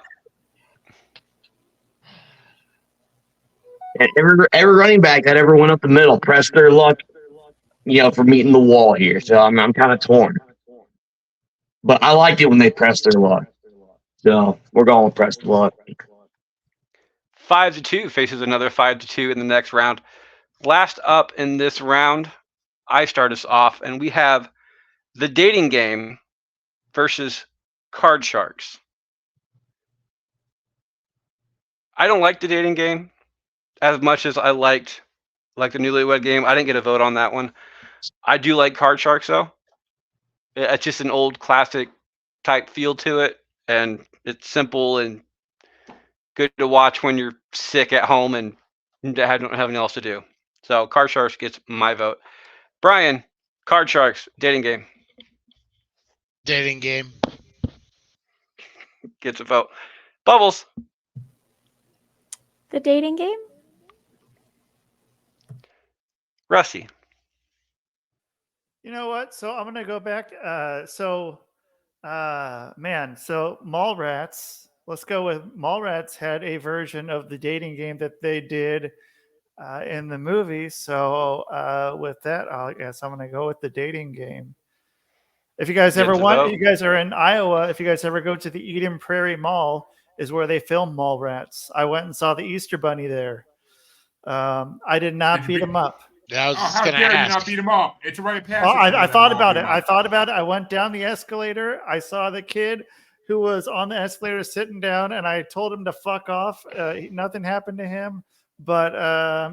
And every running back that ever went up the middle pressed their luck, for meeting the wall here. So I'm kind of torn. But I liked it when they pressed their luck. So we're going with press the luck. 5-2 faces another 5-2 in the next round. Last up in this round, I start us off, and we have the dating game versus Card Sharks. I don't like the dating game as much as I liked the Newlywed game. I didn't get a vote on that one. I do like Card Sharks, though. It's just an old classic type feel to it, and it's simple and good to watch when you're sick at home and don't have anything else to do. So Card Sharks gets my vote. Brian, Card Sharks, dating game. Dating game. Gets a vote. Bubbles. The dating game? Rusty. You know what? So I'm going to go back. So Mallrats, let's go with Mallrats had a version of the dating game that they did in the movie. So with that, I guess I'm going to go with the dating game. If you guys ever want, you guys are in Iowa. If you guys ever go to the Eden Prairie Mall, is where they film Mallrats. I went and saw the Easter Bunny there. I did not beat him up. Yeah, I was just how going to dare you ask. not beat him up? It's a right of passage. Well, I thought about it. I went down the escalator. I saw the kid who was on the escalator sitting down, and I told him to fuck off. Nothing happened to him. But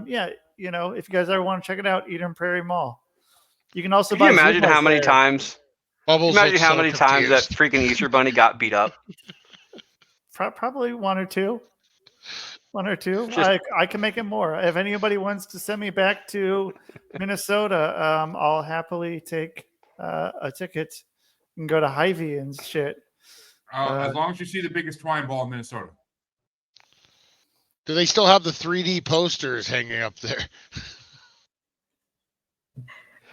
yeah, if you guys ever want to check it out, Eden Prairie Mall. You can also Can you imagine how many times? Bubbles Imagine how so many times that confused. freaking Easter Bunny got beat up. Probably one or two. I can make it more. If anybody wants to send me back to Minnesota, I'll happily take a ticket and go to Hy-Vee and shit. As long as you see the biggest twine ball in Minnesota. Do they still have the 3D posters hanging up there?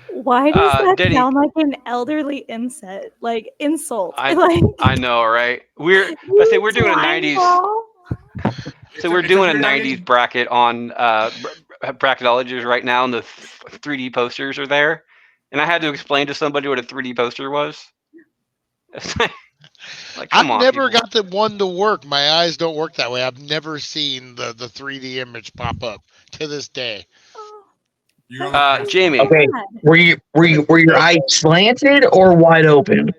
Why does that Denny. sound like an elderly insult? Like insult. I Like, know, right? We're doing a 90s. So we're doing a 90s bracket on bracketologies right now, and the 3D posters are there. And I had to explain to somebody what a 3D poster was. Like, come on, I've never people. got the one to work. My eyes don't work that way. I've never seen the 3D image pop up to this day. You gotta look Jamie. Okay. Were your eyes slanted or wide open?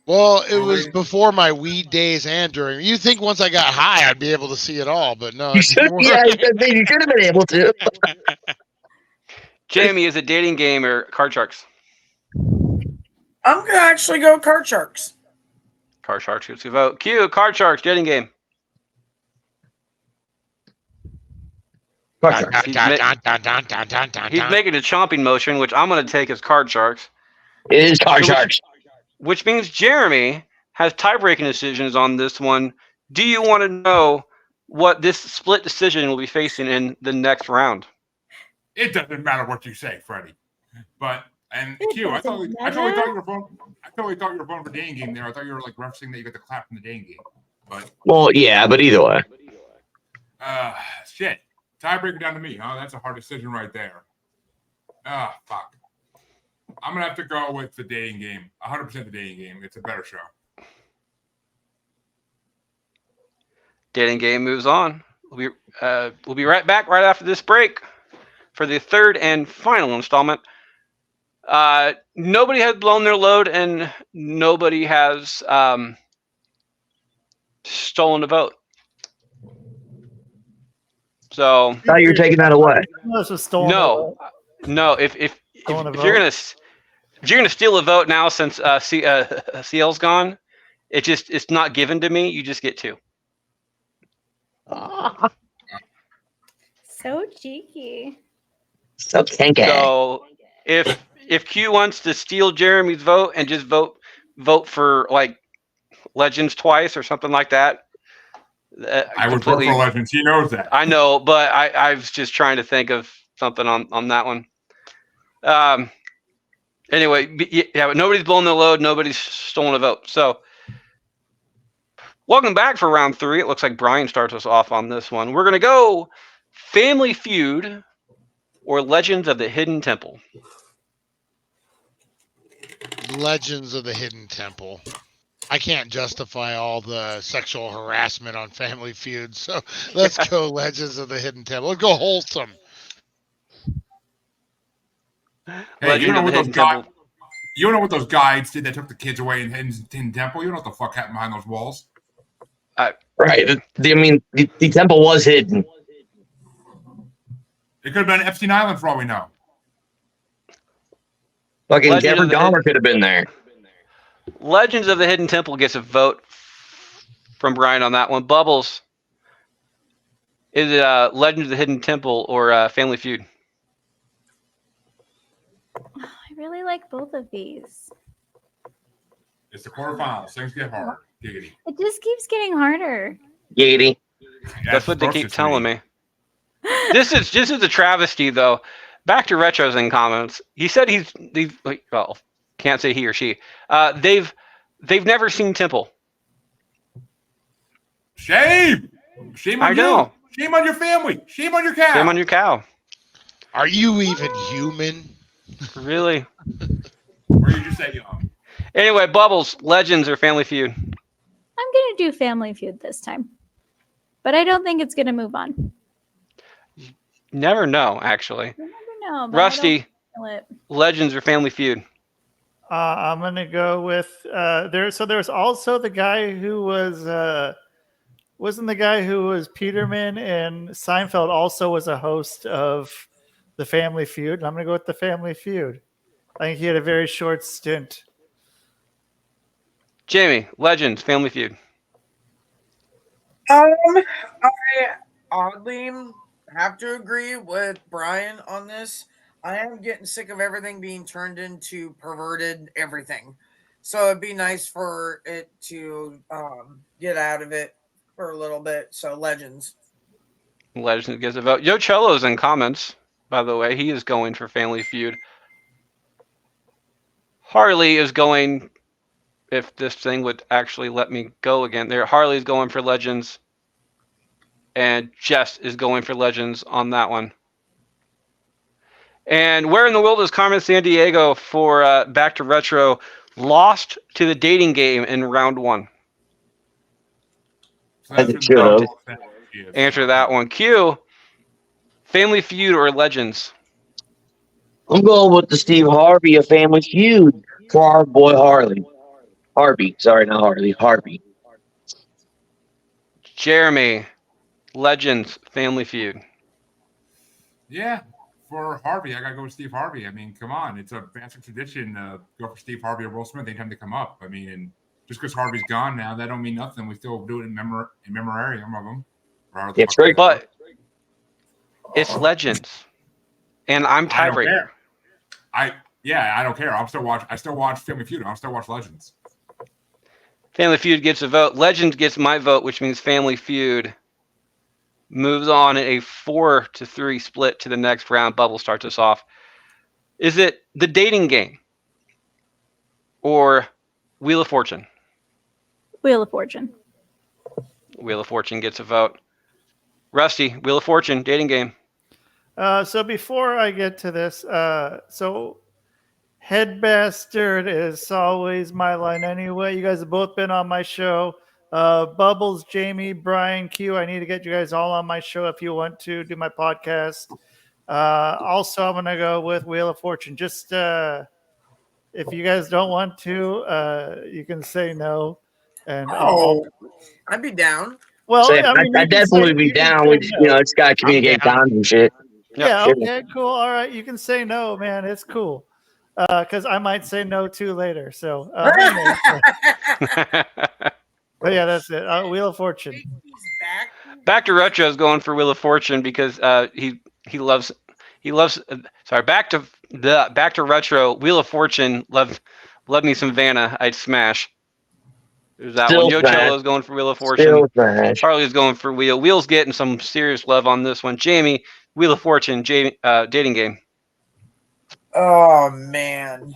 Well, it was before my weed days and during. You think once I got high, I'd be able to see it all, but no, You it should, didn't work. yeah, you should have been able to. Jamie, is it dating game or card sharks? I'm gonna actually go Card Sharks. Card sharks gets a vote. Q, card sharks, dating game. Card sharks. He's making a chomping motion, which I'm going to take as card sharks. It is card sharks. Which means Jeremy has tie-breaking decisions on this one. Do you want to know what this split decision will be facing in the next round? It doesn't matter what you say, Freddie. But Q, I totally thought you were going. I totally thought you were going for dating game there. I thought you were like referencing that you got the clap from the dating game. But well, yeah, but either way. Shit. Tiebreaker down to me, huh? That's a hard decision right there. Fuck. I'm gonna have to go with the dating game. 100% the dating game. It's a better show. Dating game moves on. We'll be right back right after this break for the third and final installment. Nobody has blown their load and nobody has stolen a vote. So Now you're taking that away. No. If you're gonna steal a vote now since CL's gone, it's not given to me. You just get two. So cheeky. So kinky. So if Q wants to steal Jeremy's vote and just vote for like Legends twice or something like that. I would vote for Legends. He knows that. I know, but I was just trying to think of something on that one. Anyway, yeah, but nobody's blown the load. Nobody's stolen a vote. So welcome back for round 3. It looks like Brian starts us off on this one. We're going to go Family Feud or Legends of the Hidden Temple. Legends of the Hidden Temple. I can't justify all the sexual harassment on Family Feud, so let's go Legends of the Hidden Temple. Let's go wholesome. Hey, you know what those guides did that took the kids away in Hidden Temple? You know what the fuck happened behind those walls? Right. The temple was hidden. It could have been Epstein Island for all we know. Fucking Jeffrey Dahmer could have been there. Legends of the Hidden Temple gets a vote from Brian on that one. Bubbles, is it Legends of the Hidden Temple or Family Feud? I really like both of these. It's the quarterfinals. Things get hard. Giggity. It just keeps getting harder. Giggity. That's what they keep telling me. This is a travesty, though. Back to Retro's in comments. He said well, can't say he or she. They've never seen Temple. Shame on I know. you. Shame on your family. Shame on your cow. Shame on your cow. Are you even human? Really? Or you just say young. Anyway, Bubbles, Legends or Family Feud? I'm going to do Family Feud this time. But I don't think it's going to move on. Never know, actually. You never know. But Rusty, I don't feel it. Legends or Family Feud? I'm going to go with So there's also the guy who was wasn't the guy who was Peterman and Seinfeld also was a host of the Family Feud. And I'm going to go with the Family Feud. I think he had a very short stint. Jamie, Legends, Family Feud. I oddly have to agree with Brian on this. I am getting sick of everything being turned into perverted everything. So it'd be nice for it to get out of it for a little bit. So Legends. Legends gets a vote. Yo Cello's in comments, by the way. He is going for Family Feud. Harley is going, if this thing would actually let me go again there. Harley's going for Legends. And Jess is going for Legends on that one. And where in the world is Carmen Sandiago for Back to Retro? Lost to the dating game in round 1. So Answer that one. Q, Family Feud or Legends? I'm going with the Steve Harvey of Family Feud for our boy Harley. Harvey. Sorry, not Harley. Harvey. Jeremy, Legends, Family Feud. Yeah, for Harvey, I gotta go with Steve Harvey. I mean, come on, it's a fancy tradition to go for Steve Harvey or Will Smith anytime they come up. I mean, and just because Harvey's gone now, that don't mean nothing. We still do it in memoriam of him. Yeah, straight. But it's Legends, and I'm I don't tiebreaker. care. I don't care. I still watch Family Feud. I'll still watch Legends. Family Feud gets a vote. Legends gets my vote, which means Family Feud moves on in a 4-3 split to the next round. Bubble starts us off. Is it the dating game or Wheel of Fortune? Wheel of Fortune. Wheel of Fortune gets a vote. Rusty, Wheel of Fortune, dating game. So before I get to this, so Head Bastard is always my line anyway. You guys have both been on my show. Bubbles, Jamie, Brian, Q. I need to get you guys all on my show if you want to do my podcast. Also, I'm going to go with Wheel of Fortune. Just if you guys don't want to, you can say no. And I'd be down. well, So, I mean, I'd definitely be down. We just, it's got to communicate times and shit. Yeah, Yep. okay, cool. All right, you can say no, man. It's cool. Because I might say no too later. So, anyway, but yeah, that's it. Wheel of Fortune. Back to Retro is going for Wheel of Fortune because he loves. Sorry, back to Retro. Wheel of Fortune. Love me some Vanna. I'd smash. There's that Still one. Yo smash. Cello's going for Wheel of Fortune. Still smash. Harley's going for Wheel. Wheel's getting some serious love on this one. Jamie, Wheel of Fortune, dating game. Oh man.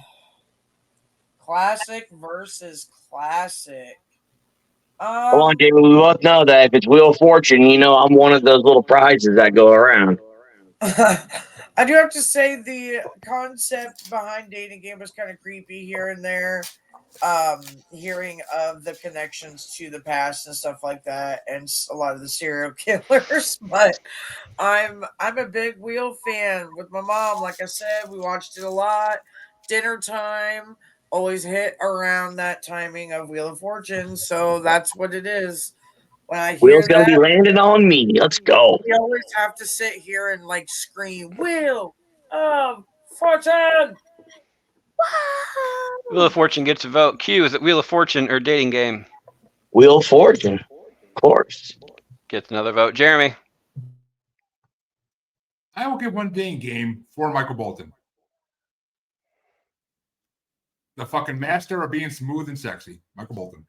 Classic versus classic. Come on, David. We both know that if it's Wheel of Fortune, I'm one of those little prizes that go around. I do have to say the concept behind dating game was kind of creepy here and there. Hearing of the connections to the past and stuff like that, and a lot of the serial killers. But I'm a big Wheel fan with my mom. Like I said, we watched it a lot. Dinner time always hit around that timing of Wheel of Fortune, so that's what it is. When I hear Wheel's gonna be landing on me. Let's go. we always have to sit here and like scream Wheel of Fortune. Wheel of Fortune gets a vote. Q, is it Wheel of Fortune or dating game? Wheel of Fortune, of course. Gets another vote. Jeremy. I will give one dating game for Michael Bolton. The fucking master of being smooth and sexy, Michael Bolton.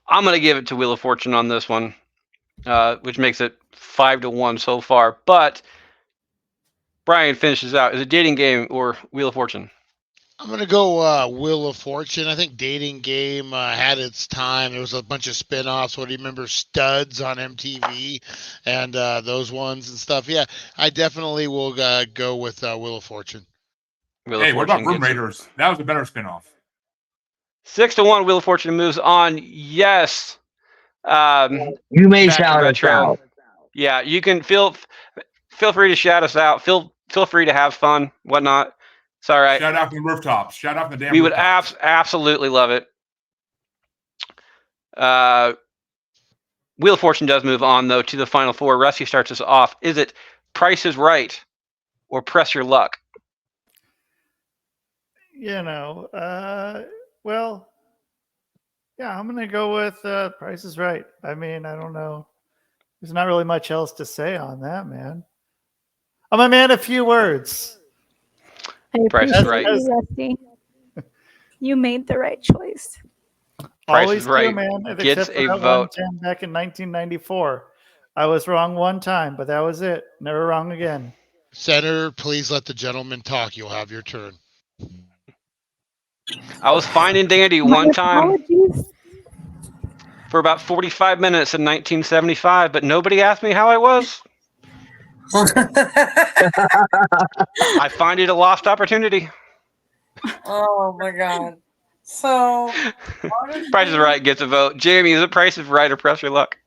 I'm going to give it to Wheel of Fortune on this one, which makes it 5-1 so far. But Brian finishes out. Is it dating game or Wheel of Fortune? I'm going to go Wheel of Fortune. I think dating game had its time. There was a bunch of spinoffs. What do you remember? Studs on MTV and those ones and stuff. Yeah, I definitely will go with Wheel of Fortune. Hey, what about Room Raiders? That was a better spinoff. 6-1. Wheel of Fortune moves on. Yes. You may shout us out. Yeah, you can feel free to shout us out. Feel free to have fun, whatnot. It's all right. Shout out from the rooftops. Shout out from the damn We would rooftops. absolutely love it. Wheel of Fortune does move on, though, to the final four. Rusty starts us off. Is it Price is Right or Press Your Luck? Well, yeah, I'm going to go with Price is Right. I mean, I don't know. There's not really much else to say on that, man. I'm a man of few words. Price is Right. Rusty. You made the right choice. Price Always is Right do, man. gets Except for a that vote. 110 back in 1994. I was wrong one time, but that was it. Never wrong again. Senator, please let the gentleman talk. You'll have your turn. I was fine and dandy My one time apologies. for about 45 minutes in 1975, but nobody asked me how I was. I find it a lost opportunity. Oh my god. So Price is Right gets a vote. Jamie, is it Price is Right or Press Your Luck?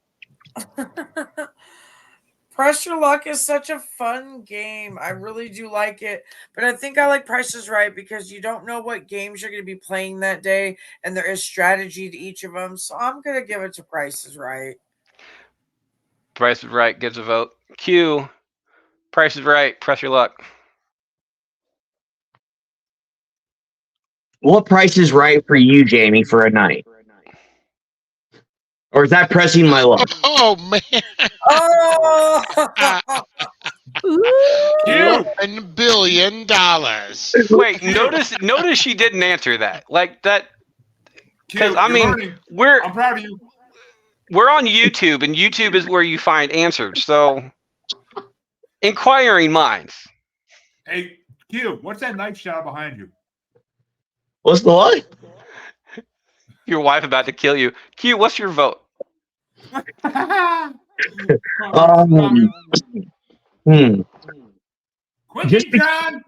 Press Your Luck is such a fun game. I really do like it. But I think I like Price is Right because you don't know what games you're going to be playing that day, and there is strategy to each of them. So I'm going to give it to Price is Right. Price is Right gets a vote. Q. Price is Right. Press your luck. What price is right for you, Jamie, for a night? Or is that pressing my luck? Oh man! Oh! Ooh. $1 billion. Wait, notice she didn't answer that. Like that, because I You're mean, learning. we're I'm proud of you. on YouTube, and YouTube is where you find answers. So, inquiring minds. Hey, Q, what's that knife shot behind you? What's the what? Your wife about to kill you. Q, what's your vote? Quickie, John.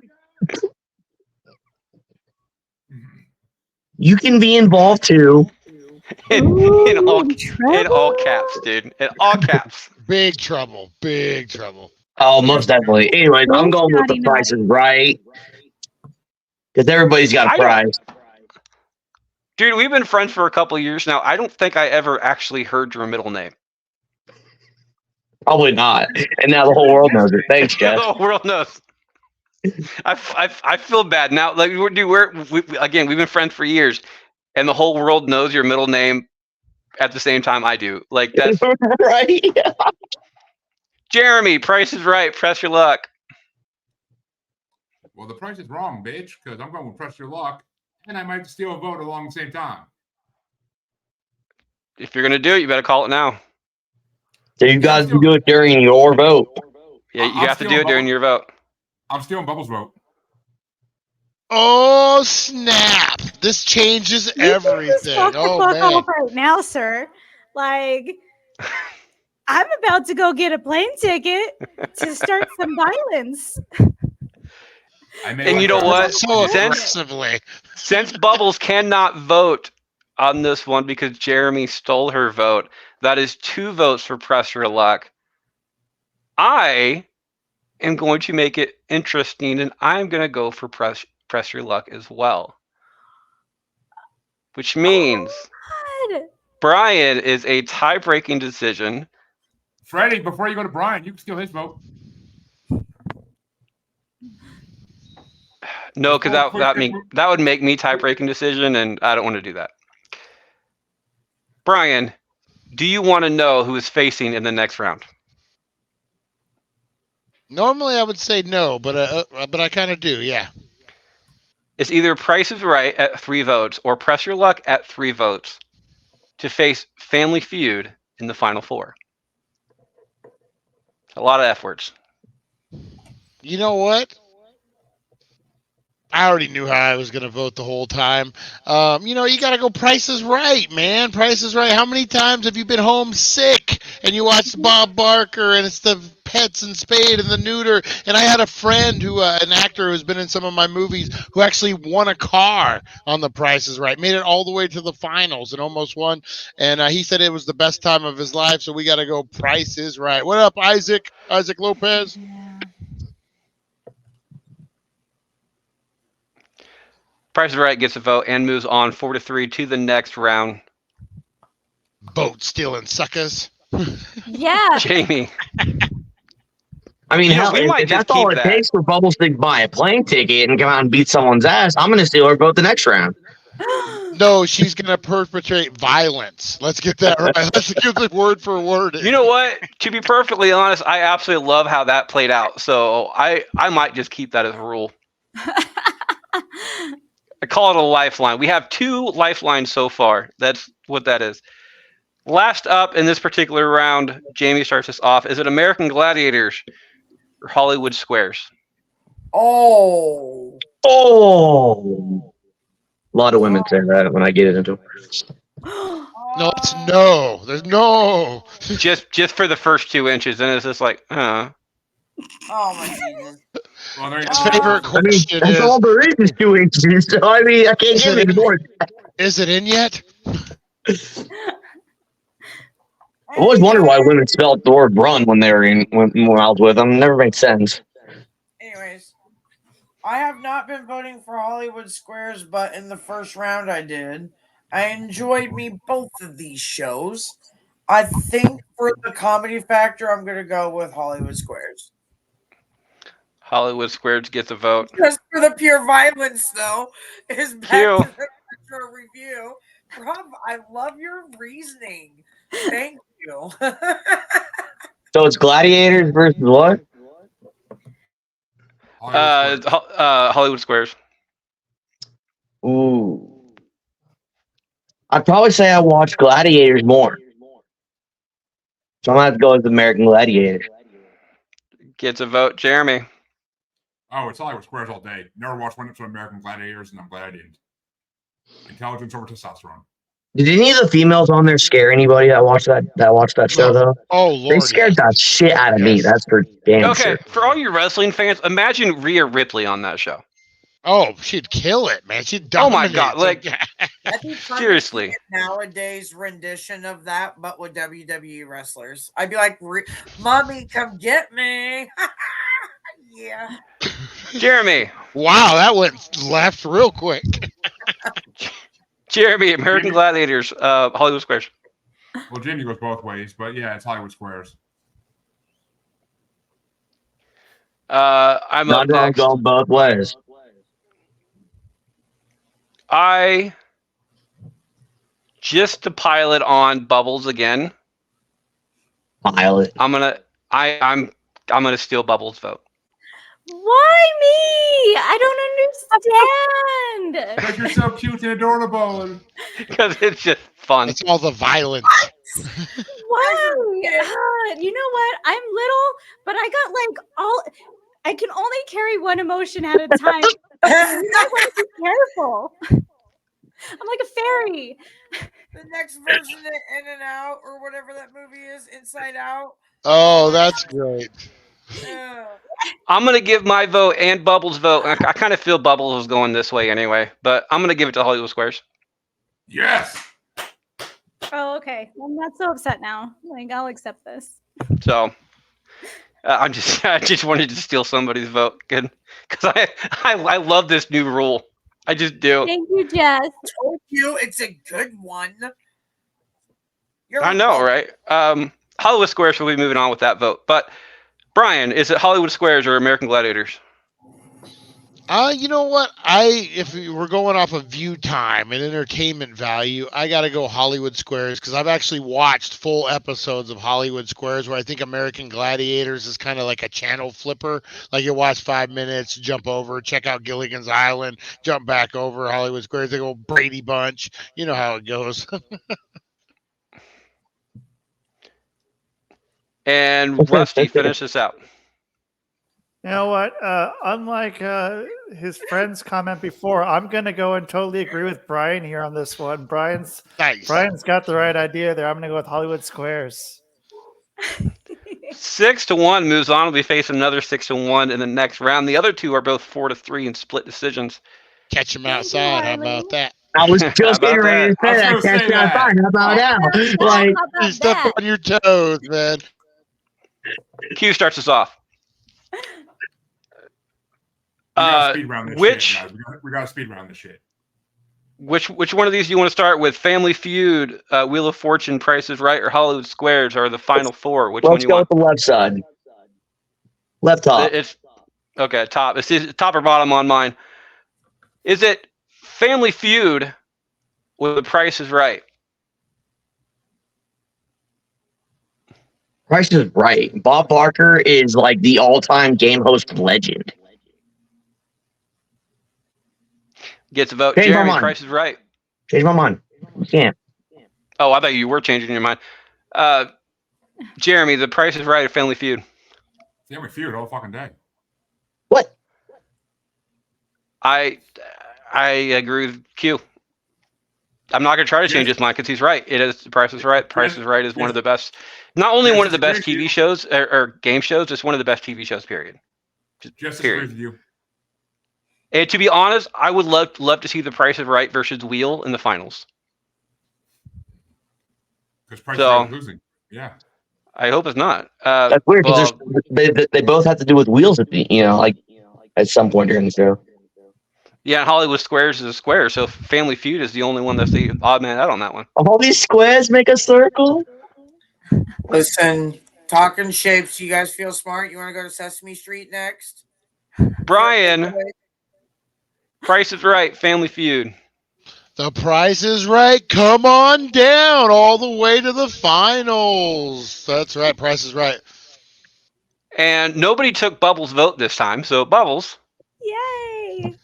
You can be involved too. In all caps, dude. In all caps. Big trouble. Big trouble. Oh, most definitely. Anyways, I'm going with the price is right. Because everybody's got a prize. Dude, we've been friends for a couple of years now. I don't think I ever actually heard your middle name. Probably not. And now the whole world knows it. Thanks, Jeff. The whole world knows. I feel bad now. Like again, we've been friends for years, and the whole world knows your middle name at the same time I do. Like that's right. Jeremy, Price is Right. Press your luck. Well, the price is wrong, bitch, because I'm going with Press Your Luck, and I might steal a vote along the same time. If you're gonna do it, you better call it now. So you guys can do it during your vote. Yeah, you have to do it during your vote. I'm stealing Bubbles' vote. Oh snap! This changes everything. Oh man! Off right now, sir. Like, I'm about to go get a plane ticket to start some violence. And you know what? So aggressively. Since Bubbles cannot vote on this one because Jeremy stole her vote, that is 2 votes for Press Your Luck. I am going to make it interesting, and I'm going to go for Press Your Luck as well. Which means Brian is a tie-breaking decision. Freddie, before you go to Brian, you can steal his vote. No, because that would make me tie-breaking decision, and I don't want to do that. Brian, do you want to know who is facing in the next round? Normally, I would say no, but I kind of do. Yeah. It's either Price is Right at 3 votes or Press Your Luck at 3 votes to face Family Feud in the final 4. A lot of F words. You know what? I already knew how I was going to vote the whole time. You got to go Price is Right, man. Price is Right. How many times have you been home sick and you watched Bob Barker and it's the Pets and Spade and the Neuter? And I had a friend an actor who's been in some of my movies who actually won a car on the Price is Right. Made it all the way to the finals and almost won. And he said it was the best time of his life. So we got to go Price is Right. What up, Isaac? Isaac Lopez? Price is Right gets a vote and moves on 4-3 to the next round. Boat stealing suckers. Yeah. Jamie. I mean, hell, if that's all it takes for Bubbles to buy a plane ticket and come out and beat someone's ass, I'm going to steal her vote the next round. No, she's going to perpetrate violence. Let's get that right. Let's give the word for word. You know what? To be perfectly honest, I absolutely love how that played out. So I might just keep that as a rule. I call it a lifeline. We have 2 lifelines so far. That's what that is. Last up in this particular round, Jamie starts us off. Is it American Gladiators or Hollywood Squares? Oh. A lot of women say that when I get it into it. No, it's no. There's no. Just for the first 2 inches, and it's just like, Oh my goodness. Well, his favorite question that's is all there is 2 inches. So I mean, I can't give it more. Is it in yet? I've always wondered why women spelled the word run when they were when I was with them. Never made sense. Anyways, I have not been voting for Hollywood Squares, but in the first round I did. I enjoyed me both of these shows. I think for the comedy factor, I'm going to go with Hollywood Squares. Hollywood Squares gets a vote. Just for the pure violence, though, is back Q. to the retro review. Rob, I love your reasoning. Thank you. So it's Gladiators versus what? Hollywood Squares. Ooh. I'd probably say I watched Gladiators more. So I'm gonna have to go with American Gladiators. Gets a vote. Jeremy. Oh, it's Hollywood Squares all day. Never watched one episode of American Gladiators, and I'm glad I didn't. Intelligence over testosterone. Did any of the females on there scare anybody that watched that show though? Oh Lord, They scared that shit out of me. Yes. That's for damn Okay, sure. for all you wrestling fans, imagine Rhea Ripley on that show. Oh, she'd kill it, man. She'd Oh my dominate. God, like That'd be fun to seriously. see a nowadays rendition of that, but with WWE wrestlers. I'd be like, "Mommy, come get me!" Yeah. Jeremy. Wow, that went left real quick. Jeremy, American Gladiators, Hollywood Squares. Well, Jamie goes both ways, but yeah, it's Hollywood Squares. I'm up next. Go both ways. I just to pile it on Bubbles again. Pilot. I'm gonna steal Bubbles' vote. Why me? I don't understand. Because you're so cute and adorable. Because it's just fun. It's all the violence. Wow. You know what? I'm little, but I got like I can only carry one emotion at a time. I want to be careful. I'm like a fairy. The next version of In and Out or whatever that movie is, Inside Out. Oh, that's great. I'm gonna give my vote and Bubbles' vote. I kind of feel Bubbles is going this way anyway, but I'm gonna give it to Hollywood Squares. Yes. Oh, okay. I'm not so upset now. Like, I'll accept this. So I just wanted to steal somebody's vote, good, because I love this new rule. I just do. Thank you, Jess. Told you it's a good one. I know, right? Hollywood Squares will be moving on with that vote, but Brian, is it Hollywood Squares or American Gladiators? You know what? If we're going off of view time and entertainment value, I got to go Hollywood Squares because I've actually watched full episodes of Hollywood Squares where I think American Gladiators is kind of like a channel flipper. Like you watch 5 minutes, jump over, check out Gilligan's Island, jump back over Hollywood Squares. They go Brady Bunch. You know how it goes. And Rusty, finish this out. You know what? Unlike his friend's comment before, I'm going to go and totally agree with Brian here on this one. Brian's got the right idea there. I'm going to go with Hollywood Squares. 6-1 moves on. We'll be facing another 6-1 in the next round. The other two are both 4-3 in split decisions. Catch him outside. How about that? I was just getting ready to say that. Catch me outside. How about that? Like, you step on your toes, man. Q starts us off. We gotta speed round this shit, guys. We gotta speed round this shit. Which one of these do you want to start with? Family Feud, Wheel of Fortune, Price is Right, or Hollywood Squares are the final four? Which one do you want? Let's go with the left side. Left top. It's okay. Top. It's top or bottom on mine. Is it Family Feud with The Price is Right? Price is Right. Bob Barker is like the all-time game host legend. Gets a vote. Change my Jeremy, mind. Price is Right. Change my mind. You can't. Oh, I thought you were changing your mind. Jeremy, The Price is Right or Family Feud? Family Feud all fucking day. What? I agree with Q. I'm not going to try to change his mind because he's right. It is The Price is Right. Price is Right is one of the best, not only one of the best TV shows or game shows, it's one of the best TV shows, period. Just agrees with you. And to be honest, I would love to see The Price is Right versus Wheel in the finals. Because Price is Right is losing. Yeah. I hope it's not. That's weird because well, they both have to do with wheels at the like at some point during the show. yeah, Hollywood Squares is a square, so Family Feud is the only one that's the odd man out on that one. All these squares make a circle. Listen, talking shapes. You guys feel smart? You want to go to Sesame Street next? Brian, Price is Right, Family Feud. The Price is Right. Come on down all the way to the finals. That's right. Price is Right. And nobody took Bubbles' vote this time, so Bubbles. Yay!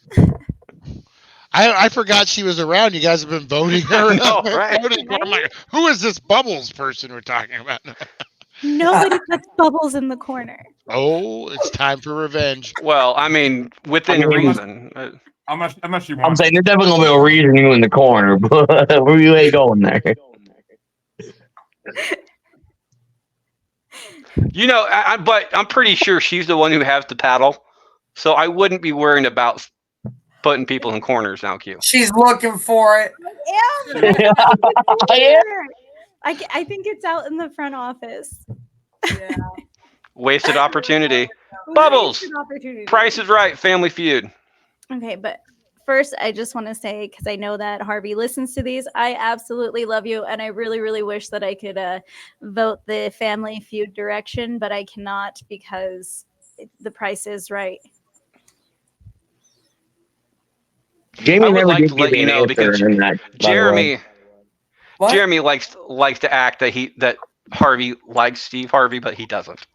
I forgot she was around. You guys have been voting her. know, right? I'm like, who is this Bubbles person we're talking about? Nobody puts Bubbles in the corner. Oh, it's time for revenge. Well, I mean, within reason. Unless you I'm want. saying there's definitely gonna be a reason you in the corner, but where you ain't going there. You know, but I'm pretty sure she's the one who has the paddle, so I wouldn't be worrying about putting people in corners now, Q. She's looking for it. I think it's out in the front office. Yeah. Wasted opportunity. Bubbles! Wasted opportunity. Price is Right, Family Feud. Okay, but first, I just want to say, because I know that Harvey listens to these, I absolutely love you, and I really, really wish that I could vote the Family Feud direction, but I cannot because the Price is Right. Jamie I would never like did to give let me you an know answer because in that, by the way. Jeremy What? Jeremy likes to act that Harvey likes Steve Harvey, but he doesn't.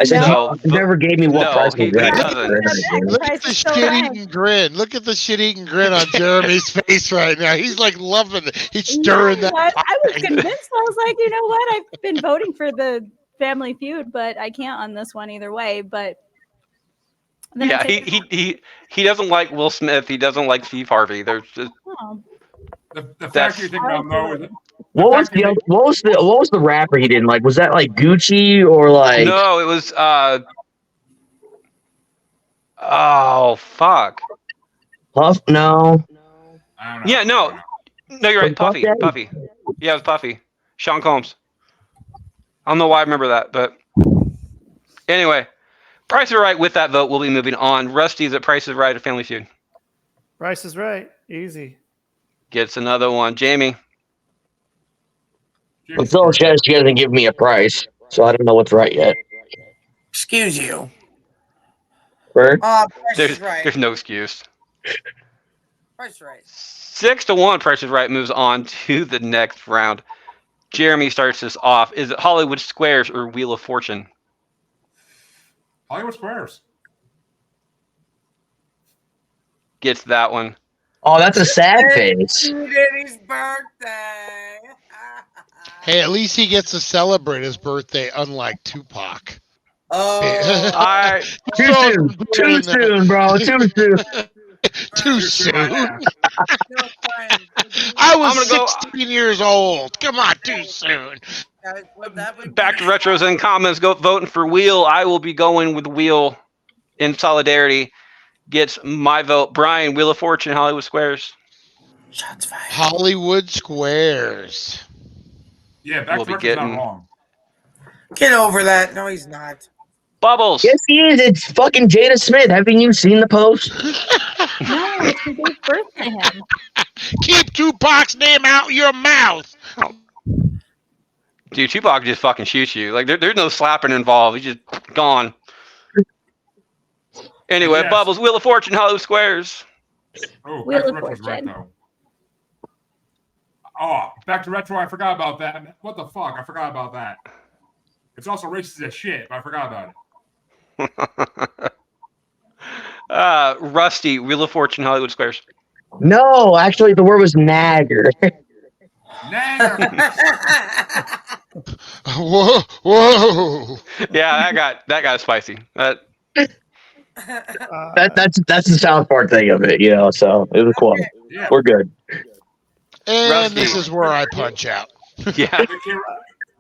I said No, he never gave me what no, price he was right. doesn't. Look at the shit-eating grin. Look at the shit-eating grin on Jeremy's face right now. He's like loving it. He's stirring that. I was convinced. I was like, you know what? I've been voting for the Family Feud, but I can't on this one either way. But then Yeah, I'm thinking, he doesn't like Will Smith. He doesn't like Steve Harvey. There's just oh, The fact you're thinking of Mo is What was the rapper he didn't like? Was that like Gucci or like no. It was oh fuck. Puff? No. I don't know. Yeah, no, you're right. Puff Puffy. Daddy? Yeah, it was Puffy. Sean Combs. I don't know why I remember that, but anyway, Price is Right. With that vote, we'll be moving on. Rusty's at Price is Right at Family Feud. Price is Right. Easy. Gets another one. Jamie. I'm still she hasn't given me a price, so I don't know what's right yet. Excuse you. Bert? Price There's is Right. there's no excuse. Price is Right. 6-1. Price is Right moves on to the next round. Jeremy starts this off. Is it Hollywood Squares or Wheel of Fortune? Hollywood Squares. Gets that one. Oh, that's a sad face. Diddy's birthday. Hey, at least he gets to celebrate his birthday, unlike Tupac. Oh. Too soon, bro. Too soon. Too soon. No, fine. I was I'm gonna 16 years old. Come on, too soon. That would Back be- to retros and comments. Go voting for Wheel. I will be going with Wheel in solidarity. Gets my vote. Brian, Wheel of Fortune, Hollywood Squares. Shots fired. Hollywood Squares. Yeah, back We'll to be Richard's not getting- wrong. Get over that. No, he's not. Bubbles. Yes, he is. It's fucking Jada Smith. Haven't you seen the post? no, it's who gave birth to him. Keep Tupac's name out your mouth. Dude, Tupac just fucking shoots you. Like there's no slapping involved. He's just gone. Anyway, Yes. Bubbles, Wheel of Fortune, Hollywood Squares. Oh, Wheel back to of Retro's right, Fortune. though. Oh, back to Retro. I forgot about that. What the fuck? I forgot about that. It's also racist as shit, but I forgot about it. Rusty, Wheel of Fortune, Hollywood Squares. No, actually, the word was nagger. Nagger. Whoa, whoa. Yeah, that got spicy. Uh, That's the South Park thing of it, you know. So it was close. Yeah. We're good. And Rusty. this is where I punch out. Yeah,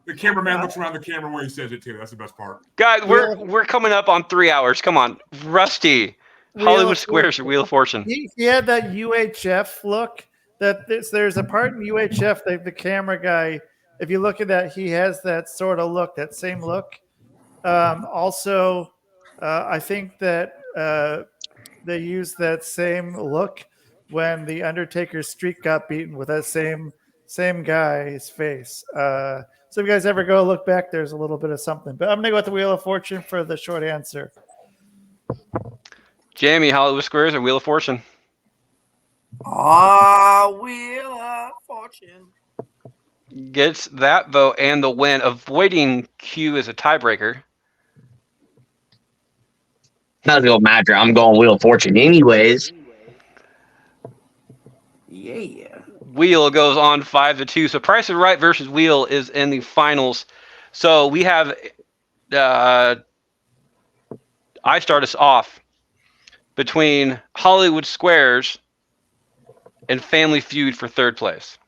The cameraman looks around the camera when he says it too. That's the best part. guys, we're coming up on 3 hours. Come on, Rusty, Wheel Hollywood of Squares or Wheel of Fortune. he had that UHF look. There's a part in UHF that the camera guy if you look at that, he has that sort of look, that same look. Also, I think that they used that same look when the Undertaker's streak got beaten with that same guy's face. So if you guys ever go look back, there's a little bit of something. But I'm gonna go with the Wheel of Fortune for the short answer. Jamie, Hollywood Squares or Wheel of Fortune? Wheel of Fortune. Gets that vote and the win, avoiding Q as a tiebreaker. Not gonna matter. I'm going Wheel of Fortune anyways. Yeah. Wheel goes on 5-2. So Price is Right versus Wheel is in the finals. So we have I start us off between Hollywood Squares and Family Feud for third place.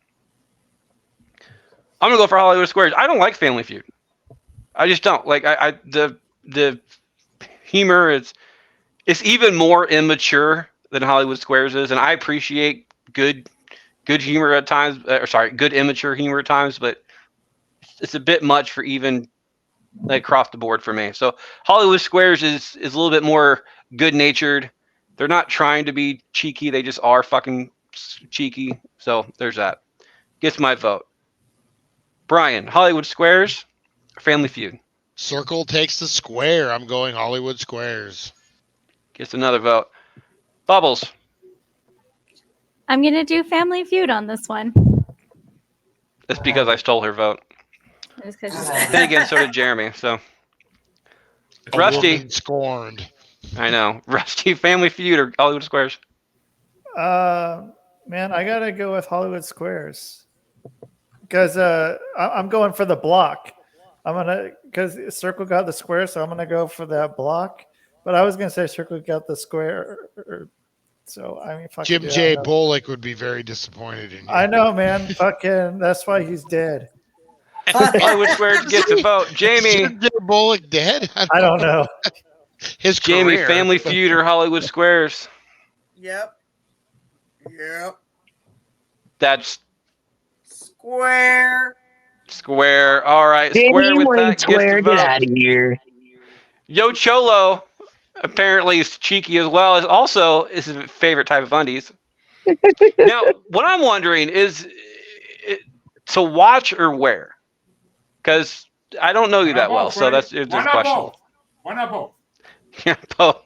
I'm gonna go for Hollywood Squares. I don't like Family Feud. I just don't like. The humor it's even more immature than Hollywood Squares is, and I appreciate good humor at times. Good immature humor at times, but it's a bit much for even like across the board for me. So Hollywood Squares is a little bit more good natured. They're not trying to be cheeky; they just are fucking cheeky. So there's that. Gets my vote. Brian, Hollywood Squares, or Family Feud? Circle takes the square. I'm going Hollywood Squares. Gets another vote. Bubbles. I'm gonna do Family Feud on this one. That's because I stole her vote. Just 'cause she's- Then again, so did Jeremy. So A Rusty. woman scorned. I know. Rusty, Family Feud or Hollywood Squares? Man, I gotta go with Hollywood Squares because I'm going for the block. Because Circle got the square, so I'm gonna go for that block. But I was gonna say Circle got the square. So I mean, fucking Jim J. Bullock would be very disappointed in you. I know, man. Fucking, that's why he's dead. Hollywood Squares gets a vote. Jamie. Jim J. Bullock dead? I don't know. His Jamie, career. Family Feud or Hollywood Squares? Yep. That's Square. All right. Square with that Square, gets the get vote. out of here. Yo Cholo apparently is cheeky as well. Is also his favorite type of undies. Now, what I'm wondering is to watch or wear? Because I don't know you that well, so that's it's Why a not question. both? Why not both? Yeah, both.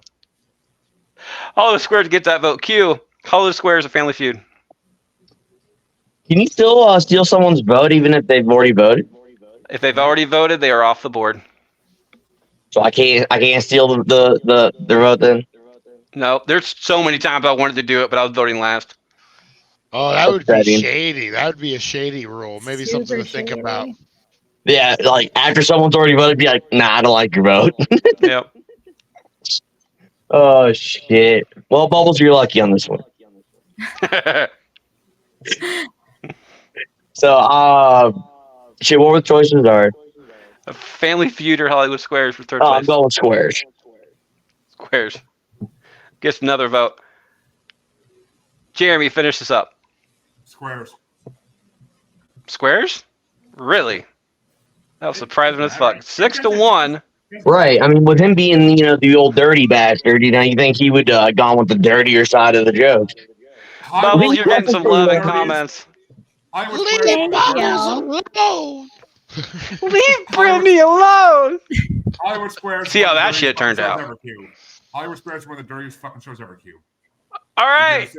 Hollywood Squares gets that vote. Q. Hollywood Squares a Family Feud. Can you still steal someone's vote even if they've already voted? If they've already voted, they are off the board. So I can't steal the vote then. No, there's so many times I wanted to do it, but I was voting last. Oh, that would be Upsetting. shady. That would be a shady rule. Maybe something Super to think shady. about. Yeah, like after someone's already voted, be like, nah, I don't like your vote. Yep. Oh shit. Well, Bubbles, you're lucky on this one. So, shit. What were the choices? Are A Family Feud or Hollywood Squares for third I'm place. going squares. Squares. Gets another vote. Jeremy, finish this up. Squares. Squares? Really? That was surprising as fuck. 6-1. Right. I mean, with him being the old dirty bastard, you think he would gone with the dirtier side of the joke. Bubbles, you're getting some love in Squares. comments. Hollywood Leave Squares. Thank Bubbles alone. Leave Brimmy alone. Hollywood Squares. See how one of the that dirtiest shit turned fucking shows out. ever, Q. Hollywood Squares is one of the dirtiest fucking shows ever, Q. All right.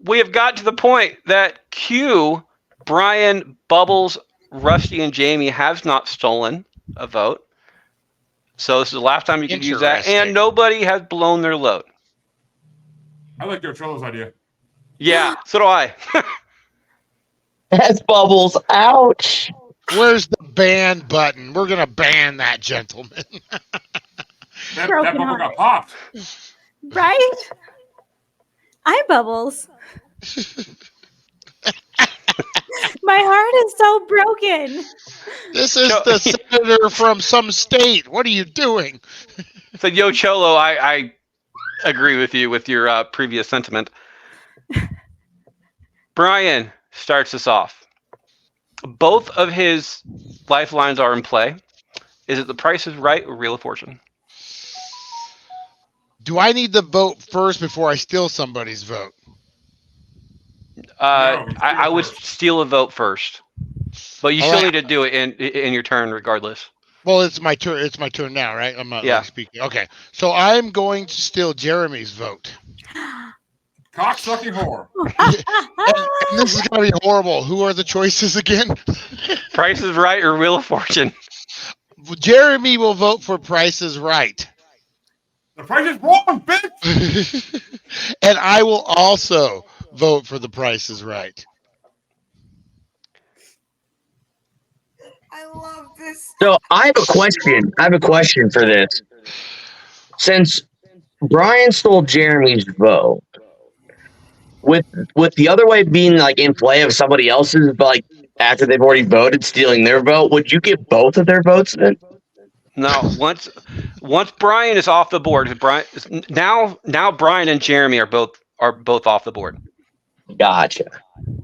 We have got to the point that Q, Brian, Bubbles, Rusty, and Jamie have not stolen a vote. So this is the last time you can use that. And Interesting. nobody has blown their load. I like Joe Cholo's idea. Yeah, so do I. That's Bubbles. Ouch. Where's the ban button? We're going to ban that gentleman. That Broken bubble heart. got popped. Right? I'm Bubbles. My heart is so broken. This is the senator from some state. What are you doing? So, Yo Cholo, I agree with you with your previous sentiment. Brian starts us off. Both of his lifelines are in play. Is it The Price is Right or Wheel of Fortune? Do I need to vote first before I steal somebody's vote? No, you I would first. steal a vote first, but you All still right. need to do it in your turn regardless. Well, it's my turn. It's my turn now, right? I'm not Yeah. like speaking. Okay, so I'm going to steal Jeremy's vote. Cocksucking whore. And this is gonna be horrible. Who are the choices again? Price is Right or Wheel of Fortune? Jeremy will vote for Price is Right. The price is wrong, bitch. And I will also vote for The Price is Right. I love this. So I have a question. I have a question for this. Since Brian stole Jeremy's vote, with the other way being like in play of somebody else's, but like after they've already voted, stealing their vote, would you get both of their votes then? No, once Brian is off the board, now Brian and Jeremy are both off the board. Gotcha.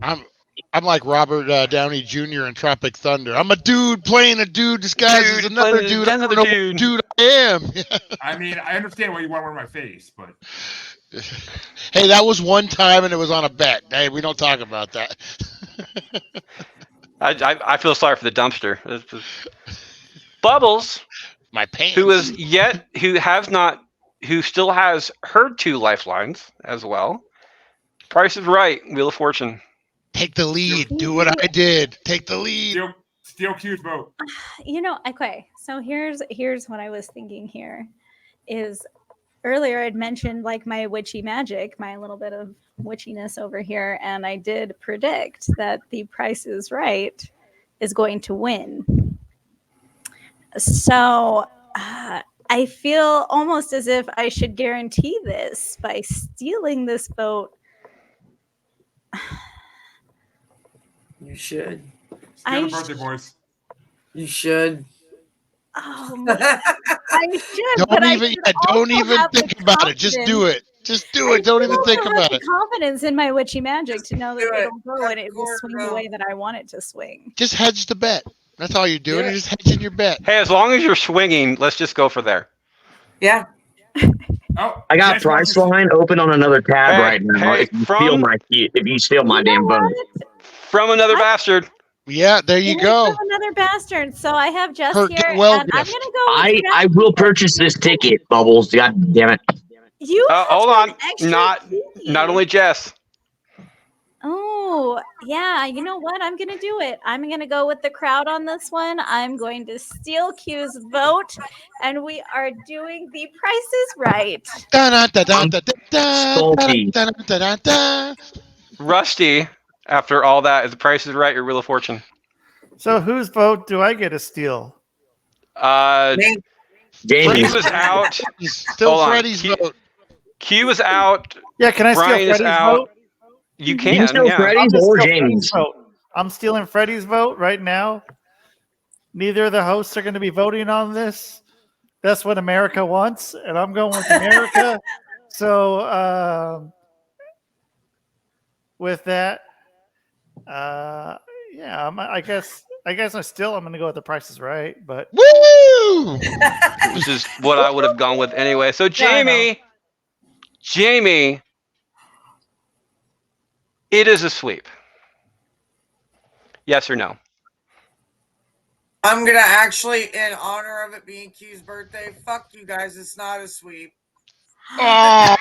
I'm like Robert Downey Jr. in Tropic Thunder. I'm a dude playing a dude disguised as another dude. I don't know what dude I am. I mean, I understand why you want to wear my face, but Hey, that was one time and it was on a bet. Hey, we don't talk about that. I feel sorry for the dumpster. Bubbles, My pants. who still has her 2 lifelines as well. Price is Right, Wheel of Fortune. Take the lead. Do what I did. Take the lead. steal Q's vote. Okay. So here's what I was thinking here is earlier I'd mentioned like my witchy magic, my little bit of witchiness over here, and I did predict that The Price is Right is going to win. So I feel almost as if I should guarantee this by stealing this vote. You should. Steal the birthday boys. You should. Oh, I should. Don't even think about it. Just do it. Just do it. Don't even think about it. Confidence in my witchy magic to know that Do it. it'll go and it will swing the way that I want it to swing. Just hedge the bet. That's all you're doing. You're just hedging your bet. Hey, as long as you're swinging, let's just go for there. Yeah. Oh, I got Priceline open on another tab right now. hey, if you steal my damn vote. From another bastard. Yeah, there you go. Another bastard. So I have Jess Her here, well and I'm gift. gonna go. With I will purchase this ticket, Bubbles. God damn it. You Hold have on. extra Not key. only Jess. Oh, yeah. You know what? I'm going to do it. I'm going to go with the crowd on this one. I'm going to steal Q's vote, and we are doing The Price is Right. Salty. Rusty, after all that, is The Price is Right or Wheel of Fortune? So whose vote do I get to steal? Q Jamie's. was out. Still Hold on. Freddie's vote. Q is out. Yeah, can I Brian steal is Freddie's out. vote? You You can, can steal yeah. Freddie's I'll just or steal Jamie's. Freddie's vote. I'm stealing Freddie's vote right now. Neither of the hosts are going to be voting on this. That's what America wants, and I'm going with America. So with that, yeah, I guess I'm going to go with The Price is Right. But Woo! Which is what I would have gone with anyway. So Jamie, it is a sweep. Yes or no? I'm gonna actually, in honor of it being Q's birthday, fuck you guys. It's not a sweep. Oh.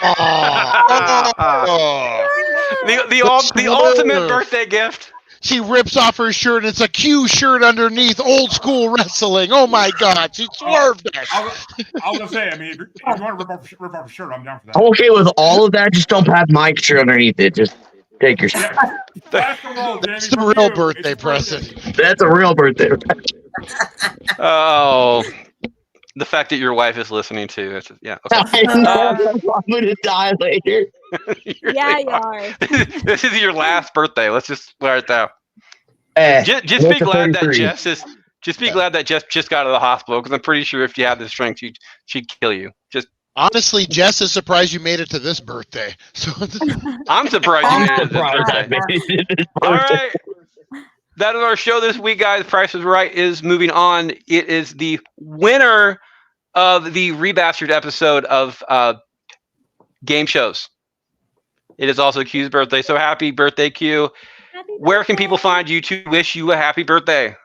The ultimate birthday gift. She rips off her shirt and it's a Q shirt underneath. Old school wrestling. Oh my God. She swerved us. I was gonna say, I mean, if you want to rip off a shirt, I'm down for that. I'm okay with all of that. Just don't have my shirt underneath it. Just take your shit. That's the real birthday present. That's a real birthday. Oh, the fact that your wife is listening to it. Yeah. Okay. I know. I'm gonna die later. Yeah, you are. This is your last birthday. Let's just start there. Just be what's the glad that 33? Jess is. Just be glad that Jess just got out of the hospital, because I'm pretty sure if you had the strength, she'd kill you. Just honestly, Jess is surprised you made it to this birthday. So I'm surprised you made it to this birthday. All right. That is our show this week, guys. Price is Right is moving on. It is the winner of the remastered episode of Game Shows. It is also Q's birthday, so happy birthday, Q. Happy Where can people birthday. find you to wish you a happy birthday?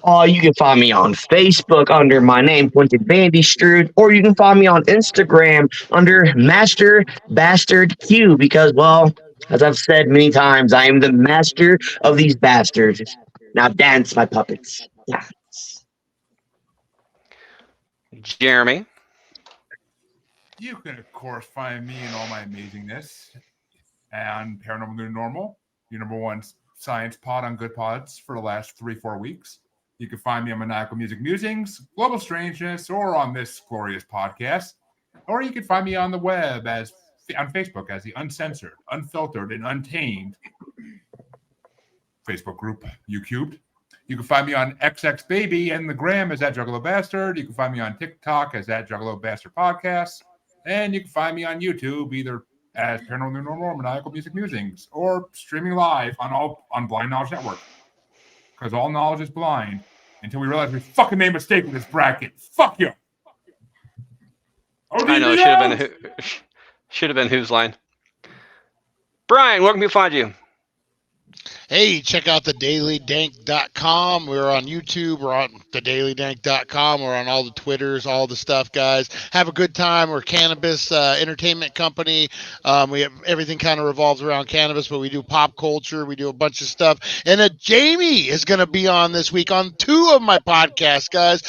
You can find me on Facebook under my name, Quentin Bandystrud, or you can find me on Instagram under Master Bastard Q because, well, as I've said many times, I am the master of these bastards. Now dance, my puppets. Yeah. Jeremy. You can, of course, find me and all my amazingness and Paranormal New Normal, your number one science pod on Good Pods for the last 3-4 weeks. You can find me on Maniacal Music Musings, Global Strangeness, or on this glorious podcast. Or you can find me on the web on Facebook as the Uncensored, Unfiltered, and Untamed Facebook group, YouCubed. You can find me on XXBaby and the gram as that Juggalo Bastard. You can find me on TikTok as that Juggalo Bastard Podcast. And you can find me on YouTube either as Paranormal New Normal or Maniacal Music Musings, or streaming live on Blind Knowledge Network. Because all knowledge is blind until we realize we fucking made a mistake with this bracket. Fuck you. I know, it should have been Who's Line. Brian, where can people find you? Hey, check out thedailydank.com. We're on YouTube. We're on thedailydank.com. We're on all the Twitters, all the stuff, guys. Have a good time. We're a cannabis entertainment company. We have everything kind of revolves around cannabis, but we do pop culture. We do a bunch of stuff. And Jamie is going to be on this week on 2 of my podcasts, guys.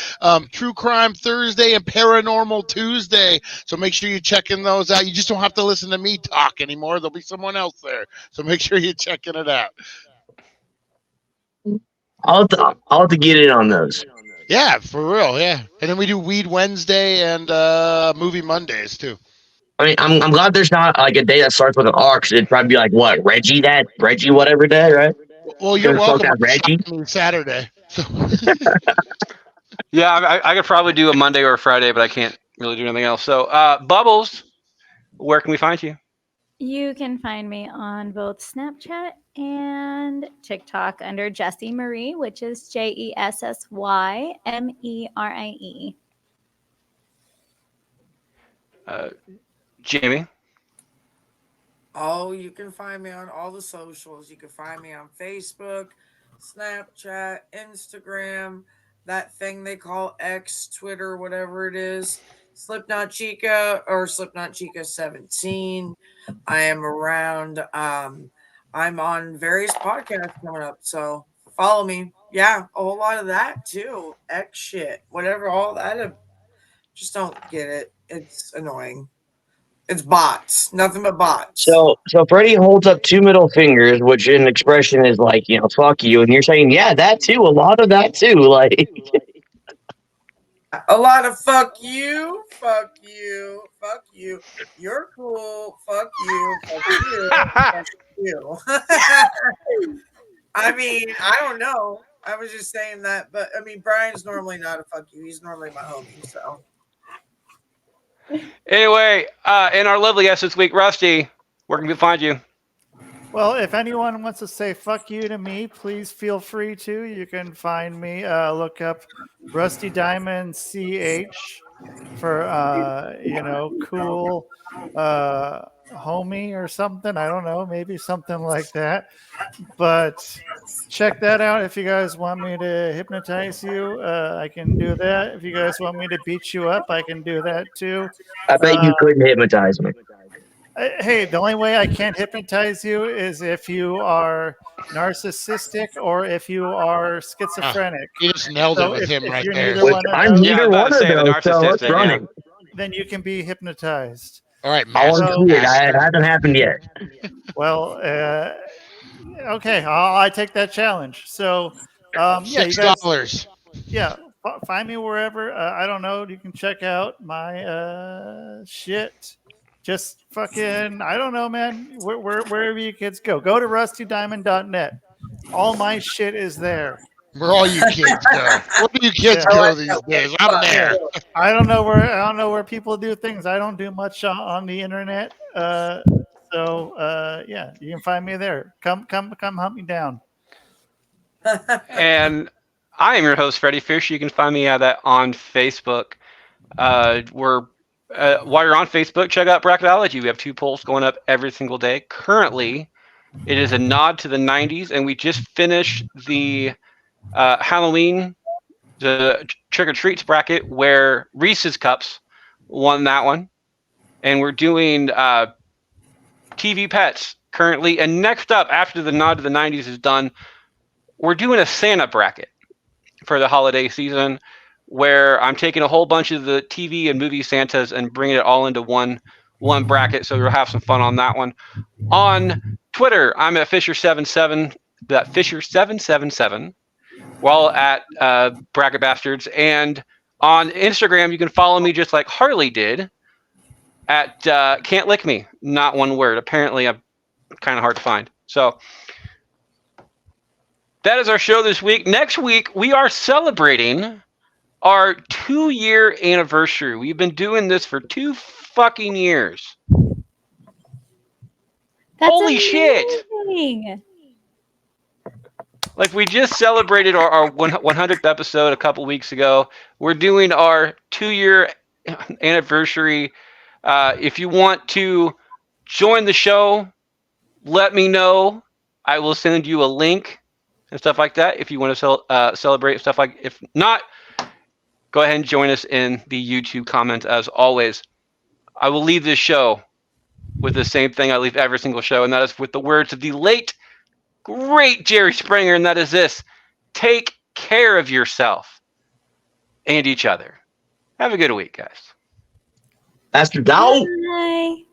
True Crime Thursday and Paranormal Tuesday. So make sure you're checking those out. You just don't have to listen to me talk anymore. There'll be someone else there. So make sure you're checking it out. I'll have to get in on those. Yeah, for real, yeah. And then we do Weed Wednesday and Movie Mondays, too. I mean, I'm glad there's not like a day that starts with an R, because it'd probably be like, what, Reggie whatever day, right? Well, you're welcome on Reggie. Saturday. So. Yeah, I could probably do a Monday or a Friday, but I can't really do anything else. So, Bubbles, where can we find you? You can find me on both Snapchat and TikTok under Jessie Marie, which is JESSYMERIE. Jamie. Oh, you can find me on all the socials. You can find me on Facebook, Snapchat, Instagram, that thing they call X, Twitter, whatever it is. Slipknot Chica or Slipknot Chica 17. I am around. I'm on various podcasts coming up, so follow me. Yeah, a whole lot of that too. X shit, whatever, all that. Just don't get it. It's annoying. It's bots. Nothing but bots. So Freddie holds up 2 middle fingers, which in expression is like, fuck you, and you're saying, yeah, that too, a lot of that too, like. A lot of fuck you, fuck you, fuck you. You're cool. Fuck you, fuck you, fuck you. I mean, I don't know. I was just saying that, but I mean, Brian's normally not a fuck you. He's normally my homie, so. Anyway, and our lovely guest this week, Rusty, where can we find you? Well, if anyone wants to say fuck you to me, please feel free to. You can find me, look up Rusty Diamond CH for, cool homie or something. I don't know, maybe something like that. But check that out. If you guys want me to hypnotize you, I can do that. If you guys want me to beat you up, I can do that too. I bet you couldn't hypnotize me. Hey, the only way I can't hypnotize you is if you are narcissistic or if you are schizophrenic. You just nailed it with him right there. I'm neither one of those, so let's run it. Then you can be hypnotized. All right, it hasn't happened yet. Well, okay, I take that challenge. So, yeah, $6. Yeah, find me wherever. I don't know. You can check out my shit. Just fucking, I don't know, man. Wherever you kids go to rustydiamond.net. All my shit is there. Where all you kids go? Where do you kids go these days? I'm there. I don't know where people do things. I don't do much on the internet. So yeah, you can find me there. Come hunt me down. And I am your host, Freddie Fish. You can find me at that on Facebook. While you're on Facebook, check out Bracketology. We have 2 polls going up every single day. Currently, it is a nod to the 90s, and we just finished the Halloween, the Trick or Treats bracket, where Reese's Cups won that one. And we're doing TV Pets currently. And next up, after the nod to the 90s is done, we're doing a Santa bracket for the holiday season, where I'm taking a whole bunch of the TV and movie Santas and bringing it all into one bracket. So we'll have some fun on that one. On Twitter, I'm at Fisher77, that Fisher777. While at Bracket Bastards, and on Instagram, you can follow me just like Harley did at Can't Lick Me. Not one word. Apparently, I'm kind of hard to find. So that is our show this week. Next week, we are celebrating our 2-year anniversary. We've been doing this for 2 fucking years. That's Holy shit! amazing. Like, we just celebrated our 100th episode a couple weeks ago. We're doing our 2-year anniversary. If you want to join the show, let me know. I will send you a link and stuff like that if you want to celebrate stuff like. If not, go ahead and join us in the YouTube comments as always. I will leave this show with the same thing I leave every single show, and that is with the words of the late, great Jerry Springer, and that is this: take care of yourself and each other. Have a good week, guys. Bastard out. Bye.